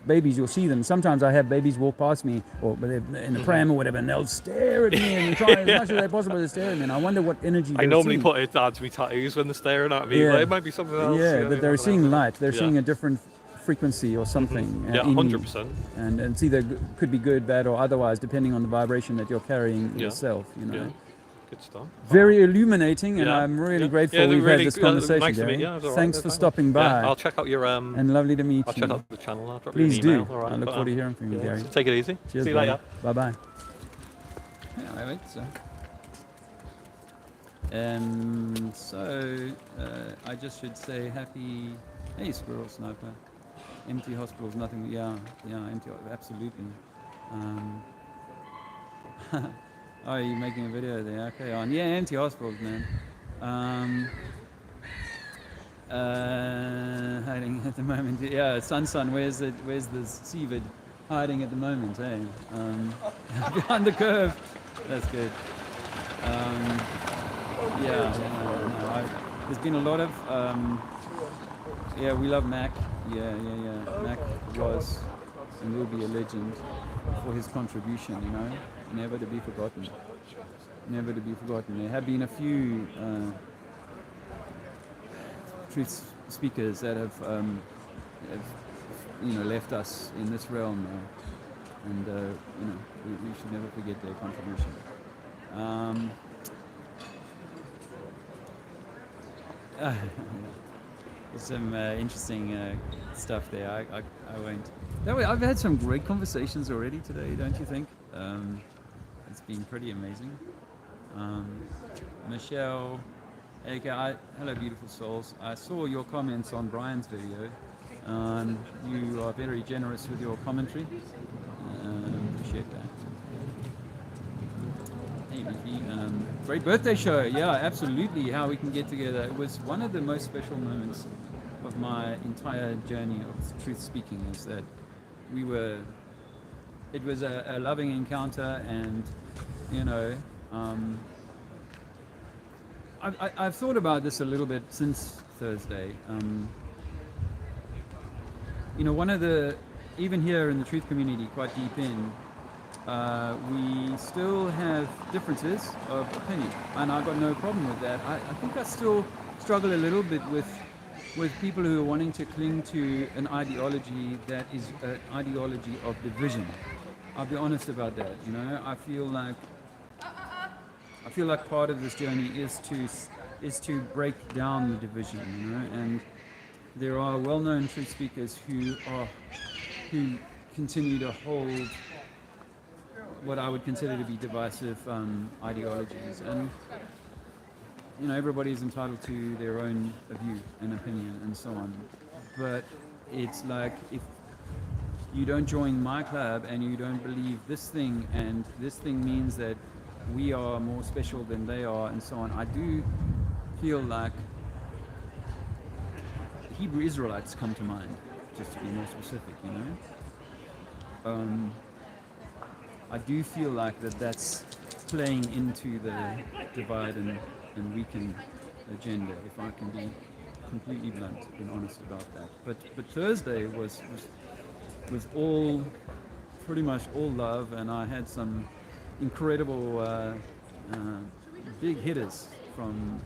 babies. You'll see them. Sometimes I have babies walk past me, or in the pram or whatever, and they'll stare at me and try as much as they possibly to stare at me. And I wonder what energy. I normally put it down to me tattoos when they're staring at me, but it might be something else. But they're seeing light. They're seeing a different frequency or something. 100%. And it's either could be good, bad, or otherwise, depending on the vibration that you're carrying yourself. Good stuff. Very illuminating, and I'm really grateful we've had this conversation. Nice to meet you. Thanks for stopping by. I'll check out your and lovely to meet you. I'll check out the channel. I'll drop Please you an email. do. All right, I look forward to hearing from you, Gary. So take it easy. Cheers, see you later. Bye bye. I just should say happy. Hey, Squirrel Sniper. Empty hospitals, nothing. Empty. Absolutely. Oh, you're making a video there. Okay, on. Yeah, empty hospitals, man. Hiding at the moment. Yeah, Sun, where's the Seavid hiding at the moment, eh? Behind the curve. That's good. There's been a lot of we love Mac. Mac was and will be a legend for his contribution, never to be forgotten. Never to be forgotten. There have been a few truth speakers that have left us in this realm now, and we should never forget their contribution. There's some interesting stuff there. I won't. I've had some great conversations already today, don't you think? It's been pretty amazing. Michelle, hello beautiful souls. I saw your comments on Brian's video. You are very generous with your commentary. Appreciate that. Hey Vicky, great birthday show. Yeah, absolutely. How we can get together. It was one of the most special moments of my entire journey of truth speaking, is that it was a loving encounter, and I've thought about this a little bit since Thursday. One of the, even here in the truth community, quite deep in, we still have differences of opinion, and I've got no problem with that. I think I still struggle a little bit with people who are wanting to cling to an ideology that is an ideology of division. I'll be honest about that. I feel like I feel like part of this journey is to break down the division, you know, and there are well-known truth speakers who continue to hold what I would consider to be divisive ideologies, and you know, everybody is entitled to their own view and opinion and so on, but it's like, if you don't join my club and you don't believe this thing, and this thing means that we are more special than they are and so on, I do feel like Hebrew Israelites come to mind, just to be more specific, you know. I do feel like that's playing into the divide and weaken agenda, if I can be completely blunt and honest about that. But Thursday was all, pretty much all love, and I had some incredible big hitters from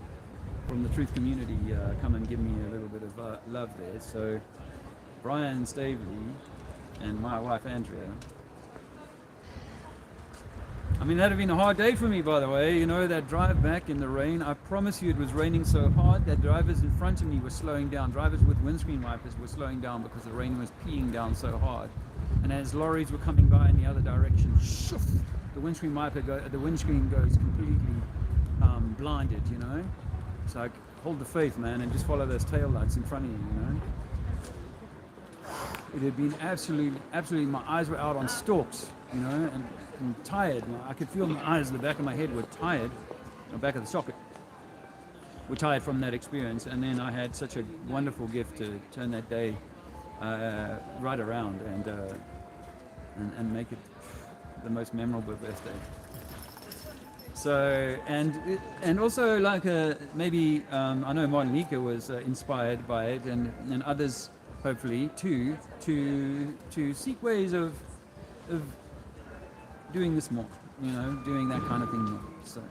the truth community come and give me a little bit of love there. So Brian Stavely and my wife Andrea. I mean, that had been a hard day for me, by the way, you know, that drive back in the rain. I promise you it was raining so hard that drivers in front of me were slowing down. Drivers with windscreen wipers were slowing down because the rain was peeing down so hard. And as lorries were coming by in the other direction, shoof, the windscreen goes completely blinded, you know. So I hold the faith, man, and just follow those tail lights in front of you, you know. It had been absolutely, my eyes were out on stalks, you know, and tired. I could feel my eyes, the back of my head were tired, the back of the socket were tired from that experience. And then I had such a wonderful gift to turn that day right around and make it the most memorable birthday. So, and also like maybe I know Martinica was inspired by it, and others hopefully too, to seek ways of doing this more, you know, doing that kind of thing more. So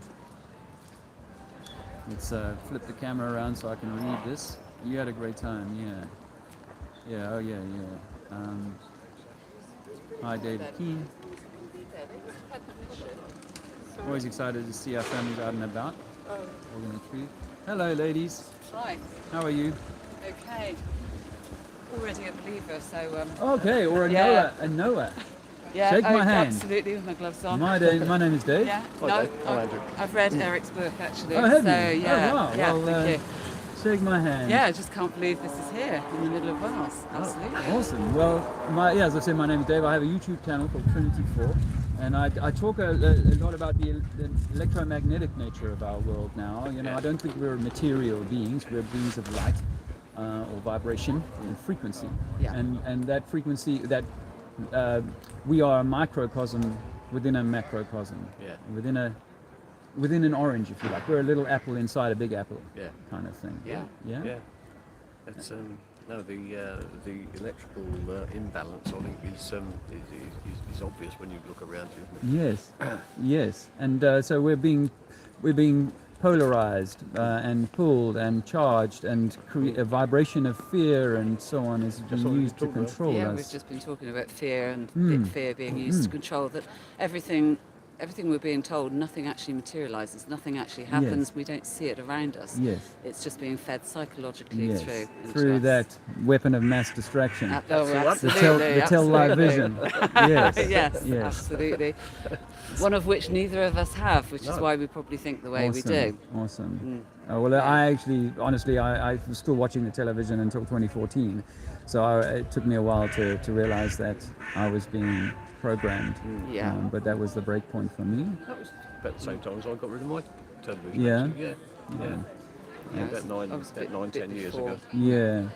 let's flip the camera around so I can read this. You had a great time, yeah. Oh yeah. Hi, David Keane. Always excited to see our families out and about. Walking the truth. Hello, ladies. Hi. How are you? Okay. Already a believer, so Okay, or a yeah. Noah. Yeah, Shake my hand. Absolutely, with my gloves on. My name is Dave. Yeah. Hi, No, Dave. Hi, Andrew. I've read Eric's book actually. Oh, have so you? yeah. Oh, wow. Yeah, Well, thank you. shake my hand. Yeah, I just can't believe this is here in the middle of Wales. Absolutely. Awesome. Well, as I said, my name is Dave. I have a YouTube channel called Trinity 4, and I talk a lot about the electromagnetic nature of our world now. You know, I don't think we're material beings. We're beings of light or vibration and frequency. Yeah. And that frequency, that we are a microcosm within a macrocosm. Yeah. Within an orange, if you like. We're a little apple inside a big apple. Yeah. Kind of thing. Yeah. Yeah. Yeah. It's no, the electrical imbalance, I think, is obvious when you look around you. Yes, yes, and so we're being polarized and pulled and charged, and a vibration of fear and so on is being used to control Yeah, us. we've just been talking about fear and fear being used to control that. Everything we're being told, nothing actually materializes, nothing actually happens. Yes. We don't see it around us. Yes. It's just being fed psychologically Yes, into through us. that weapon of mass distraction. Absolutely. The tell-like vision. Yes. Yes, Yes. absolutely. One of which neither of us have, which is why we probably think the way we do. Awesome. Well, I actually, honestly, I was still watching the television until 2014, so it took me a while to realize that I was being programmed. Yeah. But that was the break point for me. That was about the same time as I got rid of my television. Yeah. actually. Yeah, about 10 years ago. Yeah.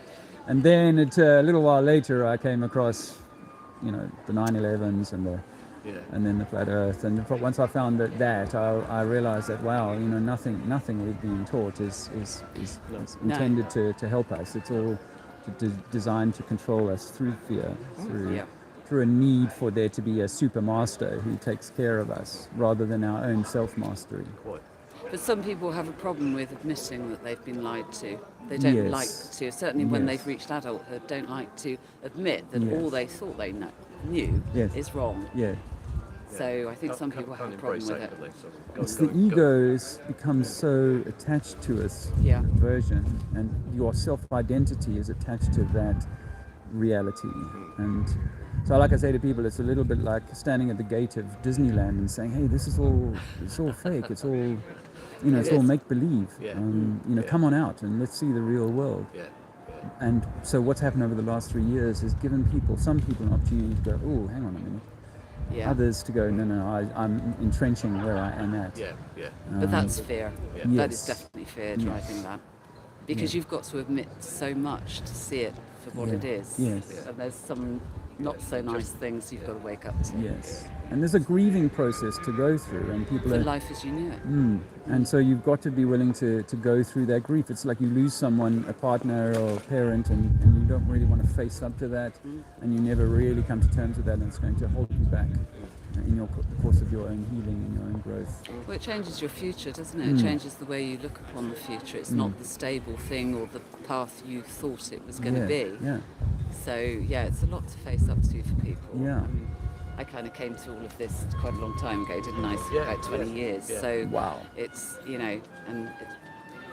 And then a little while later, I came across, you know, the 9/11s and then the flat Earth. And once I found that, I realized that, wow, you know, nothing we're being taught is intended to help us. It's all designed to control us through fear, through a need for there to be a super master who takes care of us rather than our own self-mastery. But some people have a problem with admitting that they've been lied to. They don't like to, certainly when they've reached adulthood, don't like to admit that all they thought they knew is wrong. Yeah. So I think some people have a problem with it. It's the egos becomes so attached to its version, and your self-identity is attached to that reality. And so, like I say to people, it's a little bit like standing at the gate of Disneyland and saying, "Hey, it's all fake. It's all, it's all make believe. Come on out and let's see the real world." And so, what's happened over the last 3 years has given some people an opportunity to go, "Oh, hang on a minute." Others to go, no, I'm entrenching where I am at. But that's fear. Yes. That is definitely fear driving that. Because you've got to admit so much to see it for what it is. Yes. And there's some not so nice things you've got to wake up to. Yes. And there's a grieving process to go through, and people For are... life as you knew it. And so you've got to be willing to go through that grief. It's like you lose someone, a partner or a parent, and you don't really want to face up to that, and you never really come to terms with that, and it's going to hold you back in the course of your own healing and your own growth. Well, it changes your future, doesn't it? It changes the way you look upon the future. It's not the stable thing or the path you thought it was going to be. Yeah. So, it's a lot to face up to for people. Yeah. I kind of came to all of this quite a long time ago, didn't I? About 20 years. So Wow. it's,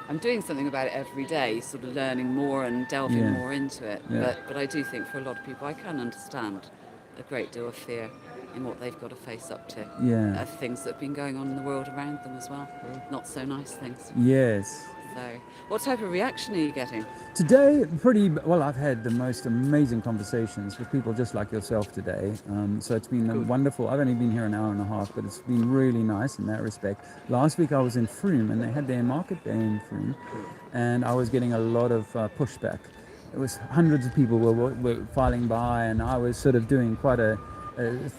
I'm doing something about it every day, sort of learning more and delving more into it. Yeah. But I do think for a lot of people, I can understand a great deal of fear in what they've got to face up to. Yeah. Things that have been going on in the world around them as well. Not so nice things. Yes. So, what type of reaction are you getting? Today, I've had the most amazing conversations with people just like yourself today. So it's been wonderful. I've only been here an hour and a half, but it's been really nice in that respect. Last week I was in Froome, and they had their market day in Froome, and I was getting a lot of pushback. It was hundreds of people were filing by, and I was sort of doing quite a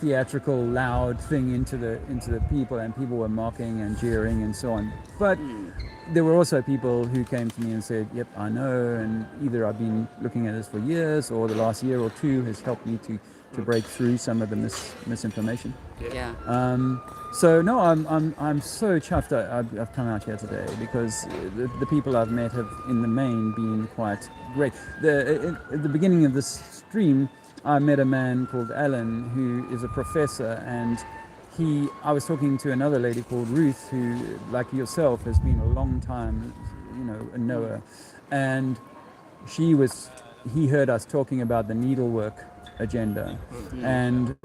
theatrical, loud thing into the people, and people were mocking and jeering and so on. But there were also people who came to me and said, "Yep, I know," and either I've been looking at this for years, or the last year or two has helped me to break through some of the misinformation. Yeah. So no, I'm so chuffed I've come out here today, because the people I've met have, in the main, been quite great. At the beginning of this stream, I met a man called Alan, who is a professor, and I was talking to another lady called Ruth, who, like yourself, has been a long time, a knower, and he heard us talking about the needlework agenda, and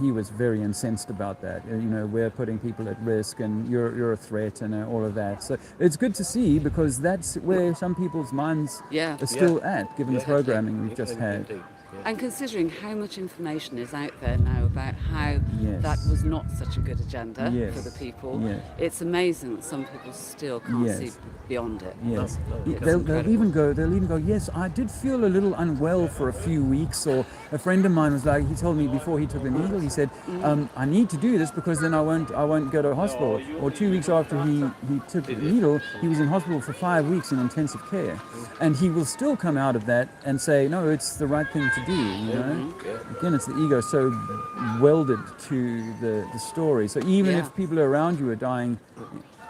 he was very incensed about that. We're putting people at risk, and you're a threat, and all of that. So it's good to see, because that's where some people's minds are still at, given the programming we've just had. And considering how much information is out there now about how that was not such a good agenda for the people, it's amazing that some people still can't see beyond it. Yes, they'll even go, "Yes, I did feel a little unwell for a few weeks," or a friend of mine was like, he told me before he took the needle, he said, "I need to do this because then I won't go to hospital." Or 2 weeks after he took the needle, he was in hospital for 5 weeks in intensive care, and he will still come out of that and say, "No, it's the right thing to do." Again, it's the ego so welded to the story. So even if people around you are dying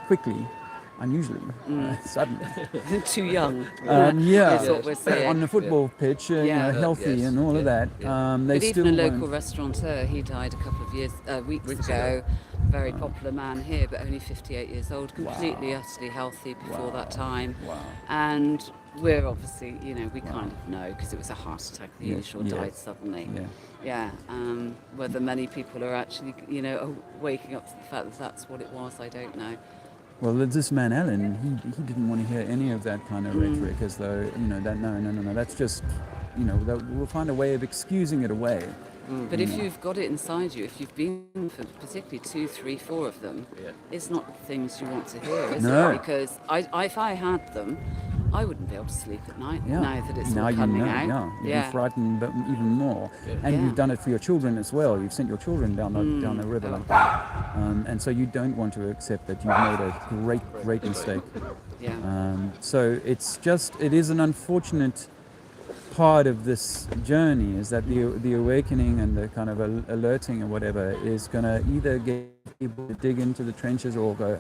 quickly, unusually, suddenly, Too young. That's what we're saying. On the football pitch, healthy and all of that. They But still even a local won't. restaurateur, he died a couple of weeks ago. Very popular man here, but only 58 years old, completely, utterly healthy before that time. Wow. And we're obviously, we kind of know, because it was a heart attack, the usual died suddenly. Whether many people are actually, waking up to the fact that that's what it was, I don't know. Well, this man Alan, he didn't want to hear any of that kind of rhetoric, as though no, that's just, we'll find a way of excusing it away. But if you've got it inside you, if you've been for particularly 2, 3, 4 of them, it's not the things you want to hear, is it? Because if I had them, I wouldn't be able to sleep at night now that it's all coming out. You'd be frightened, but even more. And you've done it for your children as well. You've sent your children down the river like that. And so you don't want to accept that you've made a great mistake. So it is an unfortunate part of this journey, is that the awakening and the kind of alerting or whatever is going to either get people to dig into the trenches or go,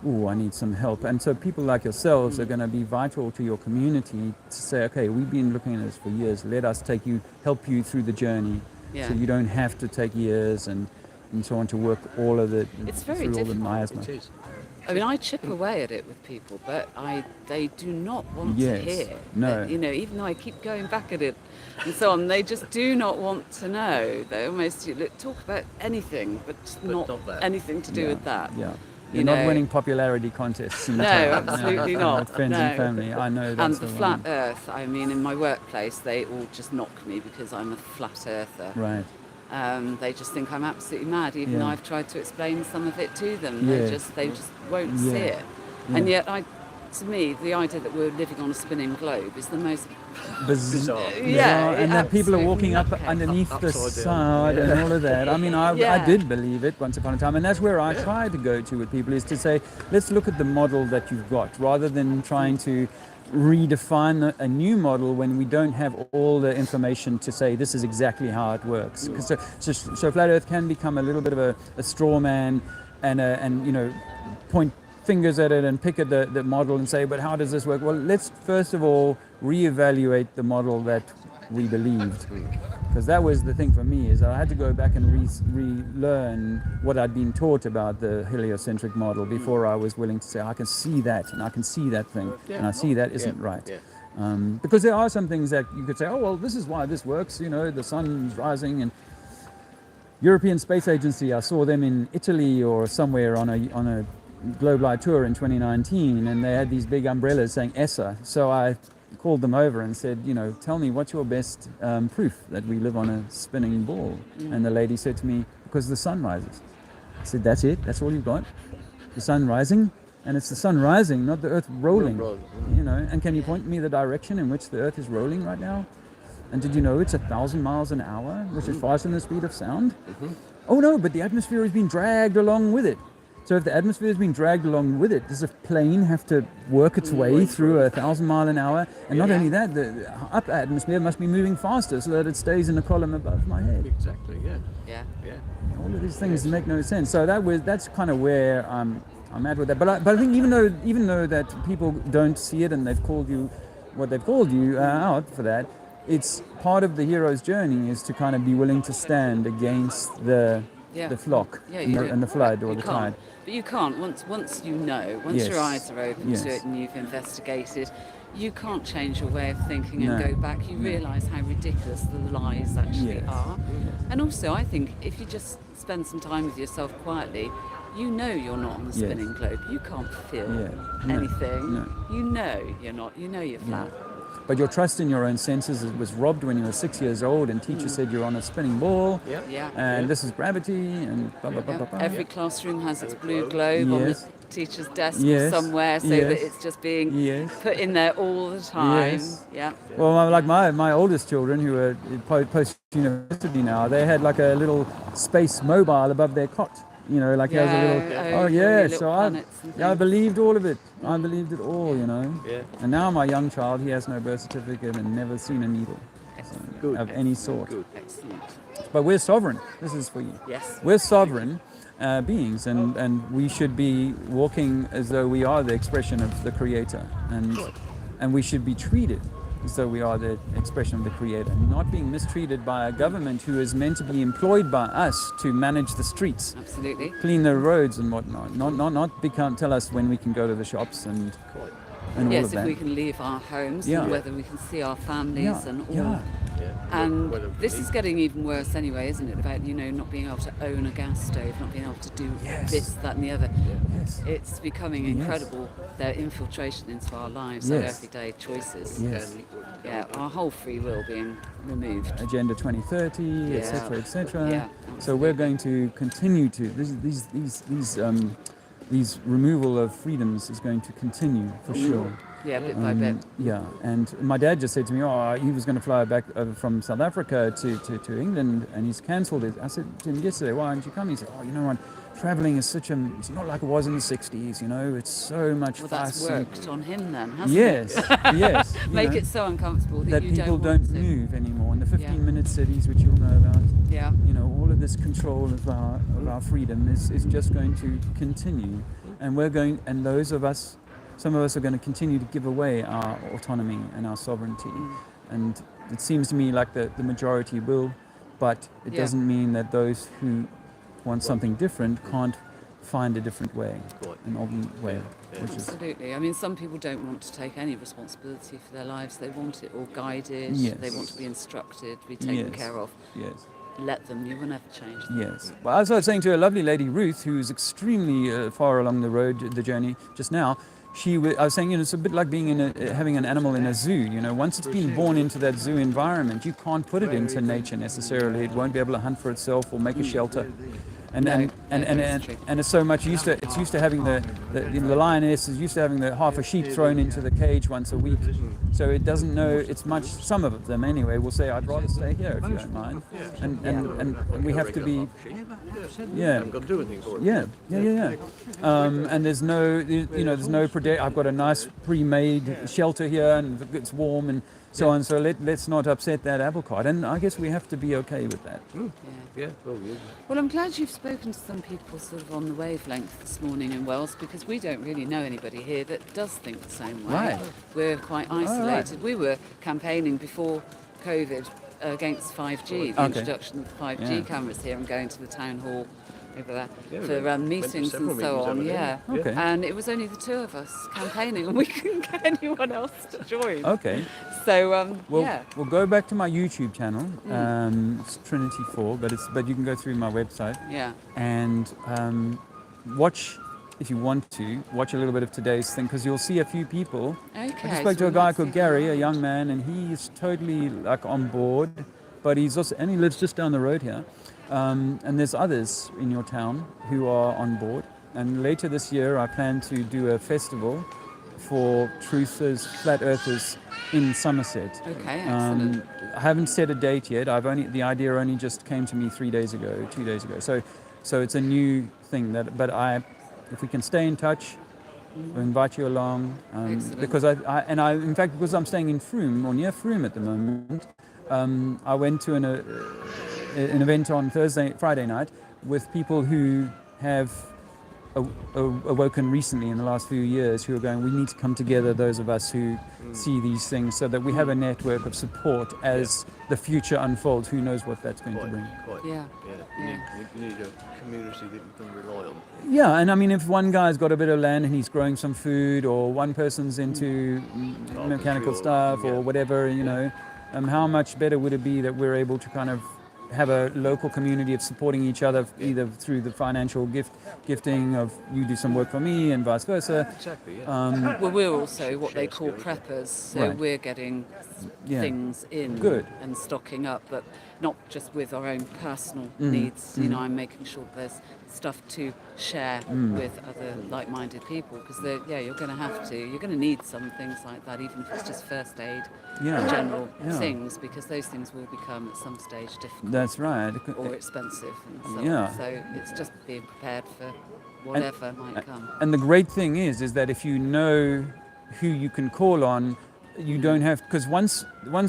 "Ooh, I need some help." And so people like yourselves are going to be vital to your community to say, "Okay, we've been looking at this for years. Let us help you through the journey, so you don't have to take years and and so on to work all of the It's very through all the difficult. miasma. It is. I mean, I chip away at it with people, but they do not want to Yes. hear. No. You know, even though I keep going back at it and so on, they just do not want to know. They almost talk about anything, but not not that. anything to do Yeah, with that. Yeah. You You're not know. winning popularity contests in the No, town. absolutely No, not. with friends No. and family. I know that's And the the flat one. earth, I mean, in my workplace, they all just knock me because I'm a flat earther. Right. They just think I'm absolutely mad, even Yeah. though I've tried to explain some of it to them. Yeah. They just won't Yeah. see it. And yet, to me, the idea that we're living on a spinning globe is the most Bizarre. Yeah, and that people are absolute walking up nutcase. underneath the Upside down. side and all of that. I mean, I Yeah. did believe it once upon a time, and that's where I try to go to with people, is to say, let's look at the model that you've got, rather than trying to redefine a new model when we don't have all the information to say this is exactly how it works. So flat Earth can become a little bit of a straw man, and you know, point fingers at it and pick at the model and say, but how does this work? Well, let's first of all reevaluate the model that we believed, because that was the thing for me, is I had to go back and relearn what I'd been taught about the heliocentric model before I was willing to say I can see that and I can see that thing and I see that isn't right. Because there are some things that you could say, oh well, this is why this works, you know, the sun's rising. And European Space Agency, I saw them in Italy or somewhere on a Globe Light tour in 2019, and they had these big umbrellas saying ESSA. So I called them over and said, you know, tell me what's your best proof that we live on a spinning ball. And the lady said to me, because the sun rises. I said, that's it? That's all you've got? The sun rising? And it's the sun rising, not the earth rolling. You know, and can you point me the direction in which the earth is rolling right now? And did you know it's 1,000 miles an hour, which is faster than the speed of sound? Oh no, but the atmosphere has been dragged along with it. So if the atmosphere has been dragged along with it, does a plane have to work its way through 1,000 mile an hour? And not only that, the upper atmosphere must be moving faster so that it stays in the column above my head. Exactly. Yeah. Yeah. Yeah. All of these things make no sense. So that's kind of where I'm at with that. But I think even though that people don't see it and they've called you what they've called you out for that, it's part of the hero's journey is to kind of be willing to stand against the flock and the flood or the tide. But you can't. Once you know, once Yes. your eyes are open Yes. to it and you've investigated, you can't change your way of thinking and No. go back. You realise how ridiculous the lies actually Yes. are. And also, I think if you just spend some time with yourself quietly, you know you're not on a spinning globe. You can't feel anything. No. You know you're not. You know you're flat. But your trust in your own senses was robbed when you were 6 years old, and teacher said you're on a spinning ball, Yeah. and this is gravity, and blah blah blah blah. blah. Every classroom has its blue globe on the Yes. teacher's desk Yes. somewhere, so Yes. that it's just being Yes. put in there all the time. Yes. Yeah. Well, like my oldest children, who are post university now, they had like a little space mobile above their cot. You know, like has a little. little So planets and I things. believed all of it. I believed it all. You know. Yeah. And now my young child, he has no birth certificate and never seen a needle of any sort. Good. Excellent. But we're sovereign. This is for you. Yes. We're sovereign beings, and we should be walking as though we are the expression of the Creator, and we should be treated as though we are the expression of the Creator, not being mistreated by a government who is meant to be employed by us to manage the streets, Absolutely. clean the roads and whatnot. Not tell us when we can go to the shops and all Yes, of if that. we can leave our homes, Yeah. and whether we can see our families and all. yeah. And this is getting even worse anyway, isn't it? About, not being able to own a gas stove, not being able to do Yes. this, that and the other. Yes. It's becoming incredible, their infiltration into our lives, our Yes. everyday choices. Yes. Yeah, our whole free will being removed. Agenda 2030, Yeah. etc., etc. Yeah, So we're going to continue to these removal of freedoms is going to continue for sure. Yeah, bit by bit. Yeah, and my dad just said to me, he was going to fly back over from South Africa to England, and he's cancelled it. I said to him yesterday, why aren't you coming? He said, you know what, travelling is it's not like it was in the 60s, it's so much Well, fuss. that's worked on him then, hasn't Yes, it? yes. Make it so uncomfortable that you people don't want to. move anymore. And the Yeah. 15-minute cities, which you'll know about, Yeah. all of this control of our freedom is just going to continue. And some of us are going to continue to give away our autonomy and our sovereignty. And it seems to me like the majority will, but it doesn't mean that those who wants something different can't find a different way, Right. an alternate way, which is Absolutely. I mean, some people don't want to take any responsibility for their lives. They want it all guided. Yes. They want to be instructed, be taken Yes. care of. yes. Let them. You will never change them. Yes. Well, as I was saying to a lovely lady, Ruth, who's extremely far along the road, the journey just now, I was saying, it's a bit like being having an animal in a zoo. Once it's been born into that zoo environment, you can't put it into nature necessarily. It won't be able to hunt for itself or make a shelter. And it's so much used to having the lioness is used to having the half a sheep thrown into the cage once a week, so it doesn't know it's much. Some of them anyway will say, I'd rather stay here if you don't mind, and we have to be Haven't got to do anything for it. and there's no I've got a nice pre-made shelter here and it's warm and so on, so let's not upset that apple cart, and I guess we have to be okay with that. Yeah. Well, I'm glad you've spoken to some people sort of on the wavelength this morning in Wales, because we don't really know anybody here that does think the same way. Right. We're quite isolated. We were campaigning before COVID against 5G, the introduction of 5G cameras here, and going to the town hall over there for meetings and so on. Yeah. Okay. And it was only the two of us campaigning, and we couldn't get anyone else to join. Okay. So We'll go back to my YouTube channel. It's Trinity 4, but you can go through my website Yeah. and watch, if you want to, watch a little bit of today's thing, because you'll see a few people. Okay. I just spoke to a guy called Gary, a young man, and he's totally like on board, but he lives just down the road here. And there's others in your town who are on board. And later this year, I plan to do a festival for truthers, flat earthers in Somerset. Okay, excellent. I haven't set a date yet. The idea only just came to me 2 days ago. So it's a new thing if we can stay in touch, we'll invite you along. Because because I'm staying in Frome or near Frome at the moment. I went to an event on Friday night with people who have awoken recently in the last few years, who are going, we need to come together, those of us who see these things, so that we have a network of support as the future unfolds. Who knows what that's going to bring. Yeah. You need a community that you can rely on. Yeah, and I mean, if one guy's got a bit of land and he's growing some food, or one person's into mechanical stuff or whatever, how much better would it be that we're able to kind of have a local community of supporting each other, either through the financial gifting of you do some work for me and vice versa. Exactly, yeah. Well, we're also what they call preppers, so Right. we're getting things in Good. and stocking up, but not just with our own personal needs. I'm making sure there's stuff to share with other like-minded people, because you're going to have to. You're going to need some things like that, even if it's just first aid, general things, because those things will become at some stage difficult. That's right. Or expensive and so Yeah. on. So it's just being prepared for whatever might come. And the great thing is that if you know who you can call on, you don't have, because once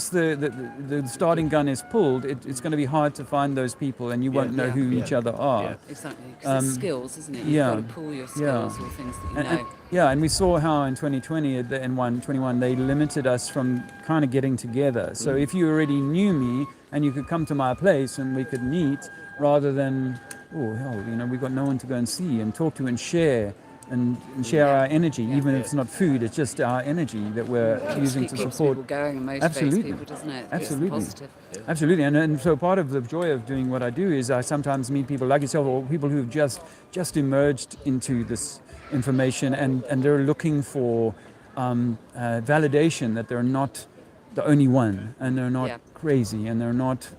the starting gun is pulled, it's going to be hard to find those people, and you won't know who each other are. Yeah. Exactly, because it's skills, isn't it? You've got to pull your skills or things that you know. And we saw how in 2020 and 21 they limited us from kind of getting together. So if you already knew me and you could come to my place and we could meet, rather than we've got no one to go and see and talk to and share. And share our energy, even if it's not food, it's just our energy that we're using to keeps support. people going and motivates people, doesn't it? Absolutely. It's positive. Absolutely, and so part of the joy of doing what I do is I sometimes meet people like yourself, or people who've just emerged into this information, and they're looking for validation that they're not the only one, and they're not crazy, and they're not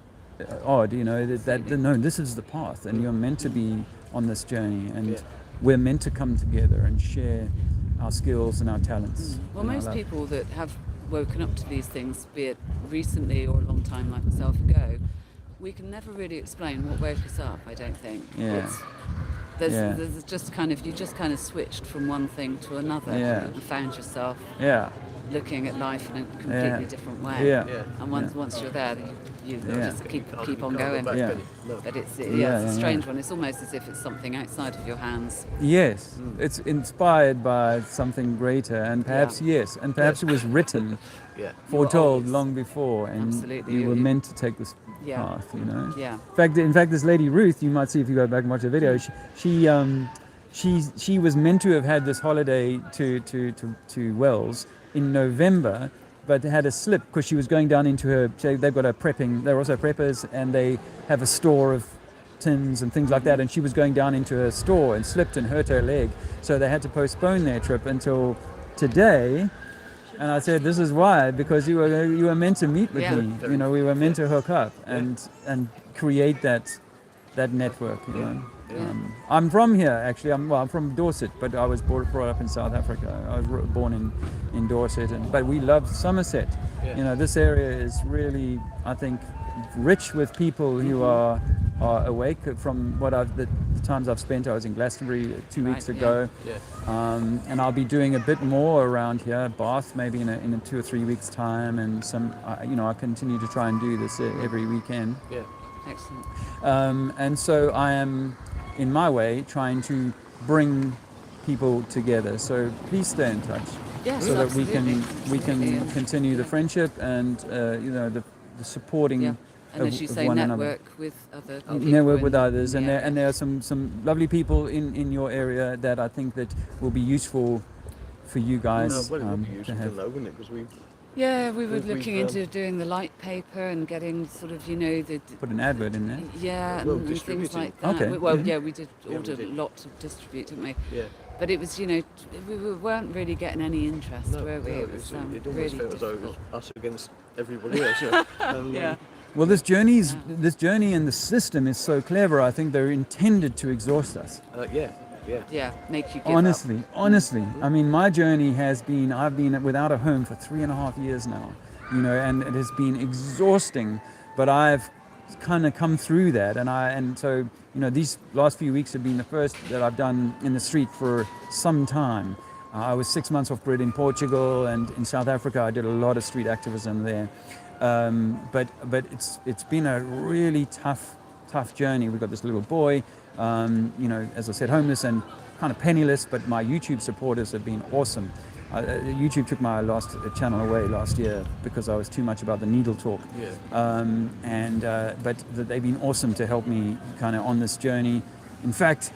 odd. No, this is the path, and you're meant to be on this journey, and we're meant to come together and share our skills and our talents. Well, most people that have woken up to these things, be it recently or a long time like myself ago, we can never really explain what woke us up, I don't think. Yeah. There's just kind of, you just kind of switched from one thing to another and found yourself looking at life in a completely different way. Yeah. And once you're there, you just keep on going. Yeah. But it's a strange one. It's almost as if it's something outside of your hands. Yes, it's inspired by something greater, and perhaps it was written, foretold long before, and Absolutely. you were meant to take this path, you know. Yeah. In fact, this lady Ruth, you might see if you go back and watch the video. She was meant to have had this holiday to Wells in November, but had a slip because she was going down into her. They've got a prepping. They're also preppers, and they have a store of tins and things like that. And she was going down into her store and slipped and hurt her leg, so they had to postpone their trip until today. And I said, "This is why, because you were meant to meet with me. You know, we were meant to hook up and create that network. You know." I'm from here, actually. I'm from Dorset, but I was brought up in South Africa. I was born in Dorset, but we love Somerset. You know, this area is really, I think, rich with people who are awake. From the times I've spent, I was in Glastonbury 2 weeks ago, and I'll be doing a bit more around here, Bath, maybe in 2 or 3 weeks' time, and I continue to try and do this every weekend. Yeah, excellent. And so I am, in my way, trying to bring people together. So please stay in touch, so that we can continue the friendship and the supporting. Yeah. And as you say, network with other people. Network with others, and there are some lovely people in your area that I think that will be useful for you guys Well, it would be to useful have. to know, wouldn't it? Because we were looking into doing the light paper and getting sort of, the Put an advert in there. and things like that. Okay. We did order lots of distribute, didn't we? Yeah. But it was, we weren't really getting any interest, were we? It was it almost really felt as though it was difficult. us against everybody else. Yeah. Well, this journey and the system is so clever. I think they're intended to exhaust us. Yeah, make you give Honestly, up. I mean, my journey has been, I've been without a home for 3.5 years now, and it has been exhausting, but I've kind of come through that. And so, these last few weeks have been the first that I've done in the street for some time. I was 6 months off grid in Portugal, and in South Africa, I did a lot of street activism there. But it's been a really tough journey. We've got this little boy, as I said, homeless and kind of penniless, but my YouTube supporters have been awesome. YouTube took my last channel away last year because I was too much about the needle talk. But they've been awesome to help me kind of on this journey. In fact,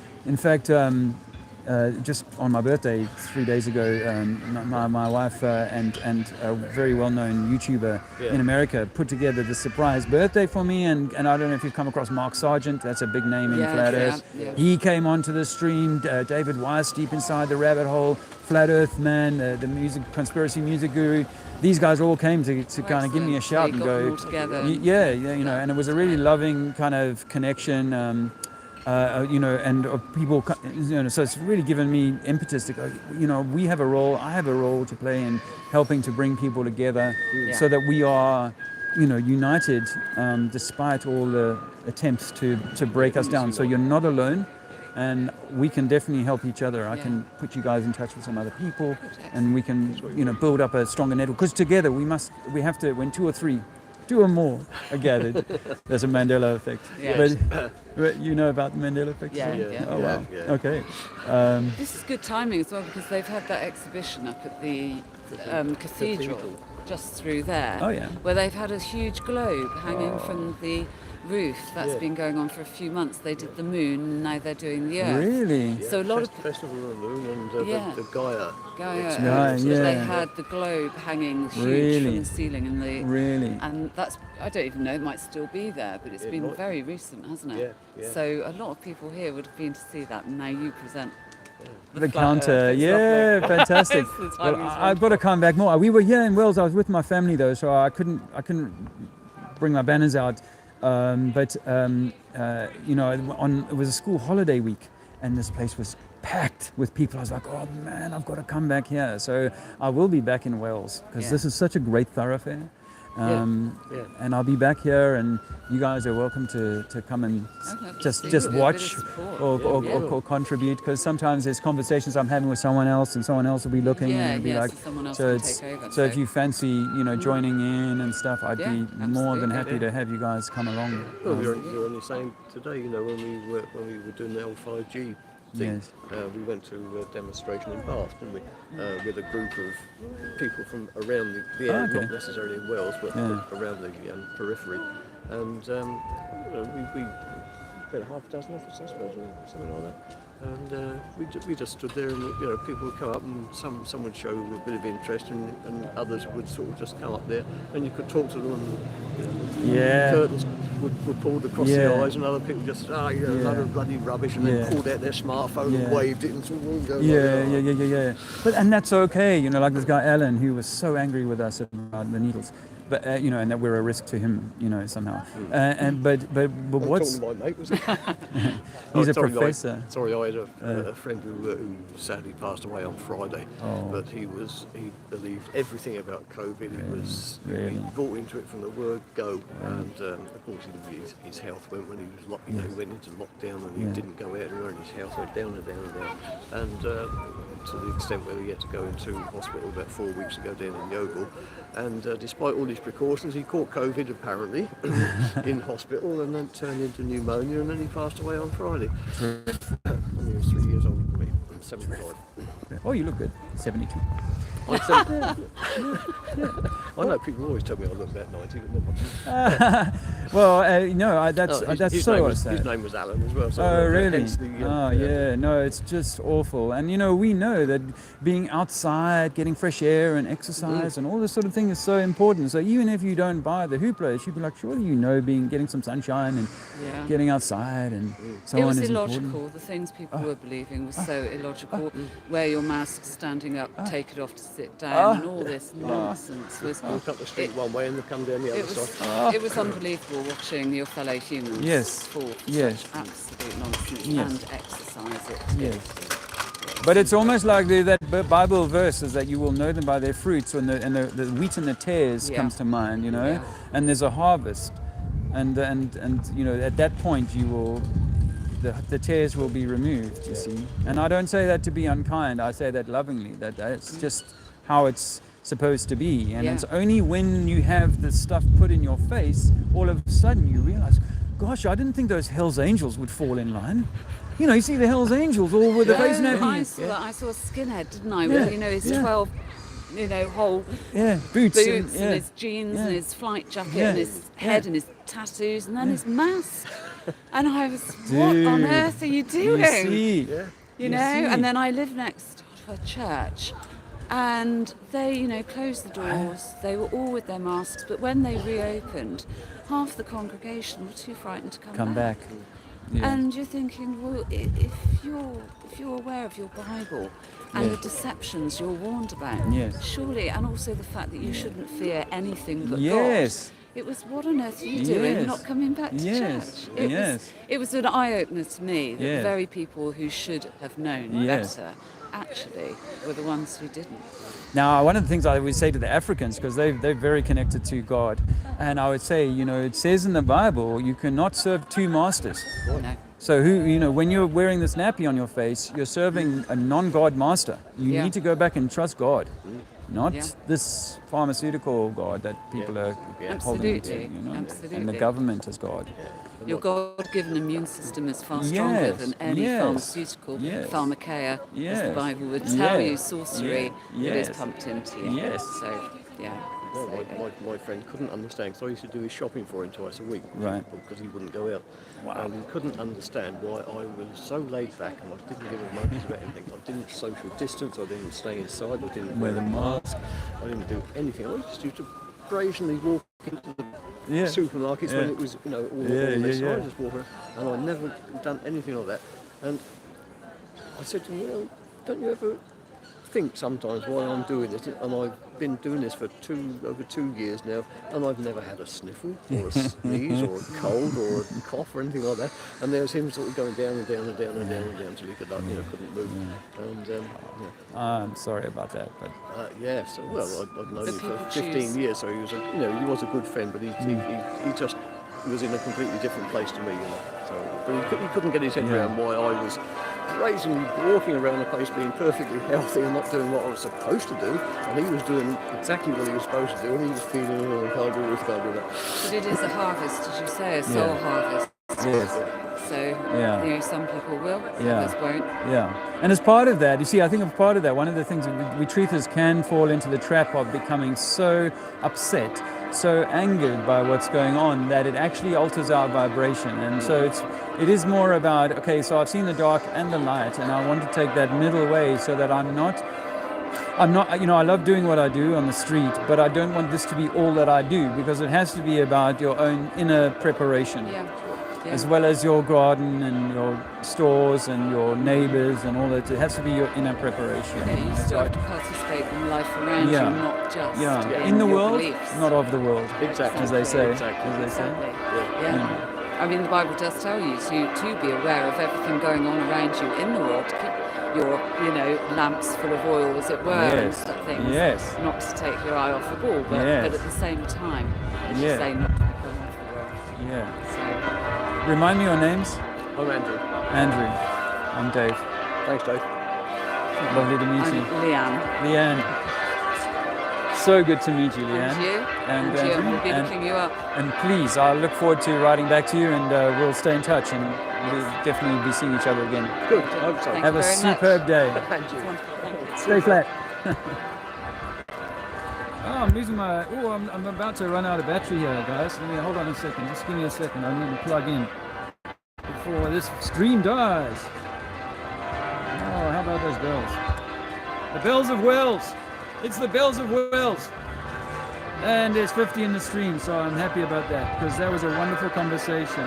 just on my birthday 3 days ago, my wife and a very well-known YouTuber in America put together the surprise birthday for me, and I don't know if you've come across Mark Sargent. That's a big name in Flat Earth. He came onto the stream. David Weiss, deep inside the rabbit hole, Flat Earth man, the conspiracy music guru. These guys all came to kind of give me a shout and go, and it was a really loving kind of connection. And people, so it's really given me impetus to go, we have a role, I have a role to play in helping to bring people together so that we are, united despite all the attempts to break us down. So you're not alone, and we can definitely help each other. I can put you guys in touch with some other people, and we can, build up a stronger network. Because together we have to, when 2 or more are gathered. There's a Mandela effect. But you know about the Mandela effect? Oh, wow. Yeah. Okay. This is good timing as well, because they've had that exhibition up at the cathedral just through there, where they've had a huge globe hanging from the roof. That's been going on for a few months. They did the moon, and now they're doing the earth. Really? So a lot of Festival of the Moon and the Gaia. They had the globe hanging huge from the ceiling, and that's, I don't even know, it might still be there, but it's been very recent, hasn't it? So a lot of people here would have been to see that, and now you present the counter. Fantastic. Well, I've got to come back more. We were here in Wales. I was with my family though, so I couldn't bring my banners out. It was a school holiday week, and this place was packed with people. I was like, oh man, I've got to come back here. So I will be back in Wales, because this is such a great thoroughfare. And I'll be back here, and you guys are welcome to come and just watch or contribute, because sometimes there's conversations I'm having with someone else, and someone else will be looking and be like, so if you fancy joining in and stuff, I'd be more than happy to have you guys come along. Well, we were only saying today, when we were doing the old 5G thing, we went to a demonstration in Bath, didn't we? With a group of people from around the area, not necessarily in Wales, but around the periphery. and we about half a dozen of us, I suppose, or something like that. And we just stood there, and people would come up, and some would show a bit of interest, and others would sort of just come up there, and you could talk to them. And curtains were pulled across the eyes, and other people just a lot of bloody rubbish, and then pulled out their smartphone and waved it and sort of But and that's okay, like this guy Alan, who was so angry with us about the needles. But and that we're a risk to him, somehow. But what's my mate, was it? he's a professor. I had a friend who sadly passed away on Friday. But he believed everything about COVID. He bought into it from the word go, and of course his health went when he was he went into lockdown, and he didn't go out anywhere, and his health went down and down and down, and to the extent where he had to go into hospital about 4 weeks ago down in Yeovil. And despite all his precautions, he caught COVID apparently in hospital, and then turned into pneumonia, and then he passed away on Friday. And he was 3 years older than me. I'm 75. Oh, you look good. 72. I know people always tell me I look about 90, but never mind. Well, that's his so His sad. name was Alan as well. So Oh, really? hence No, it's just awful. And, we know that being outside, getting fresh air and exercise and all this sort of thing is so important. So even if you don't buy the hoopla, it should be like, surely getting some sunshine and getting outside and so on It was is illogical. important. The things people were believing was so illogical. Wear your mask standing up, take it off to sit down, and all this nonsense was. Walk up the street one way and they come down the other side. It was unbelievable watching your fellow humans fall for such absolute nonsense and exercise it. Yes. But it's almost like that Bible verse is that you will know them by their fruits, and the wheat and the tares comes to mind, and there's a harvest, and at that point you will, the tares will be removed, you see. And I don't say that to be unkind, I say that lovingly, that's just how it's supposed to be. And it's only when you have this stuff put in your face, all of a sudden you realize, gosh, I didn't think those Hell's Angels would fall in line. You see the Hell's Angels all with the face nappy. I saw a skinhead, didn't I? With, his 12, whole boots and his jeans and his flight jacket and his head and his tattoos and then his mask. And I was, what on earth are you doing? You see. And then I live next to a church. And they, closed the doors. They were all with their masks. But when they reopened, half the congregation were too frightened to come back. Yeah. And you're thinking, well, if you're aware of your Bible and the deceptions you're warned about, surely, and also the fact that you shouldn't fear anything but God. It was, what on earth are you doing not coming back to church? It was an eye-opener to me that the very people who should have known better actually were the ones who didn't. Now, one of the things I would say to the Africans, because they're very connected to God, and I would say, it says in the Bible, you cannot serve two masters. No. So when you're wearing this nappy on your face, you're serving a non-God master. You need to go back and trust God, not this pharmaceutical God that people are holding to, Absolutely. and the government as God. Your God-given immune system is far stronger than any pharmaceutical pharmakeia, as the Bible would tell you, sorcery that is pumped into you. So, my friend couldn't understand, because I used to do his shopping for him twice a week, because he wouldn't go out. And he couldn't understand why I was so laid back, and I didn't give a monkey's about anything. I didn't social distance, I didn't stay inside, I didn't wear the mask, I didn't do anything. I just used to brazenly walk into the supermarkets when it was, all this. I just walk around, and I'd never done anything like that. And I said to him, don't you ever think sometimes why I'm doing this? And I've been doing this for over 2 years now, and I've never had a sniffle or a sneeze or a cold or a cough or anything like that. And there was him sort of going down and down and down and down and down until he couldn't move. And I'm sorry about that, but I've known him for 15 years, so he was he was a good friend, but he just was in a completely different place to me, So, but he couldn't get his head around why I was brazenly walking around the place being perfectly healthy and not doing what I was supposed to do, and he was doing exactly what he was supposed to do, and he was feeling, I can't do this, can't do that. But it is a harvest, as you say, a soul harvest. So, some people will, others won't. And as part of that, you see, I think as part of that, one of the things we truthers can fall into the trap of becoming so upset so angered by what's going on that it actually alters our vibration. And so it is more about, okay, so I've seen the dark and the light, and I want to take that middle way so that I'm not, I love doing what I do on the street, but I don't want this to be all that I do, because it has to be about your own inner preparation. Yeah. As well as your garden and your stores and your neighbors and all that. It has to be your inner preparation. Yeah, you still have to participate in life around you, not just in the your world, beliefs. not of the world. Exactly. As they say. Exactly. As they say. Yeah. I mean, the Bible does tell you to be aware of everything going on around you in the world, to keep your, lamps full of oil, as it were, and such things. Yes. Not to take your eye off the ball, but at the same time, as you say, not to become off the world. Yeah. So, Remind me your names. I'm Andrew. Andrew. I'm Dave. Thanks, Dave. Lovely to meet I'm you. Leanne. So good to meet you, Leanne. And you. And We'll be looking you up. And please, I look forward to writing back to you, and we'll stay in touch, and we'll definitely be seeing each other again. Good. I hope so. Thank Have you a very superb much. day. Thank you. Stay flat. I'm losing my... I'm about to run out of battery here, guys. Hold on a second. Just give me a second. I need to plug in before this stream dies. Oh, how about those bells? The bells of Wales. It's the bells of Wales. And there's 50 in the stream, so I'm happy about that, because that was a wonderful conversation.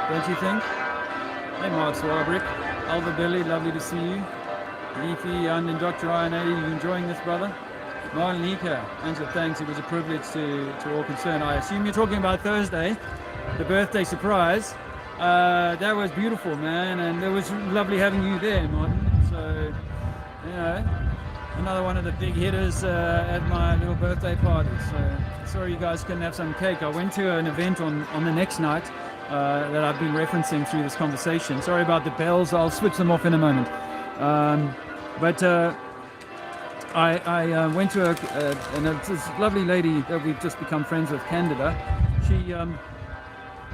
Don't you think? Hey, Mark Swarbrick. Alva Billy, lovely to see you. Leafy and Dr. INA, you enjoying this, brother? Marlene, Angela, thanks. It was a privilege to all concerned. I assume you're talking about Thursday, the birthday surprise. That was beautiful, man, and it was lovely having you there, Martin. So, another one of the big hitters at my little birthday party. So, sorry you guys couldn't have some cake. I went to an event on the next night that I've been referencing through this conversation. Sorry about the bells. I'll switch them off in a moment. I went to this lovely lady that we've just become friends with, Candida.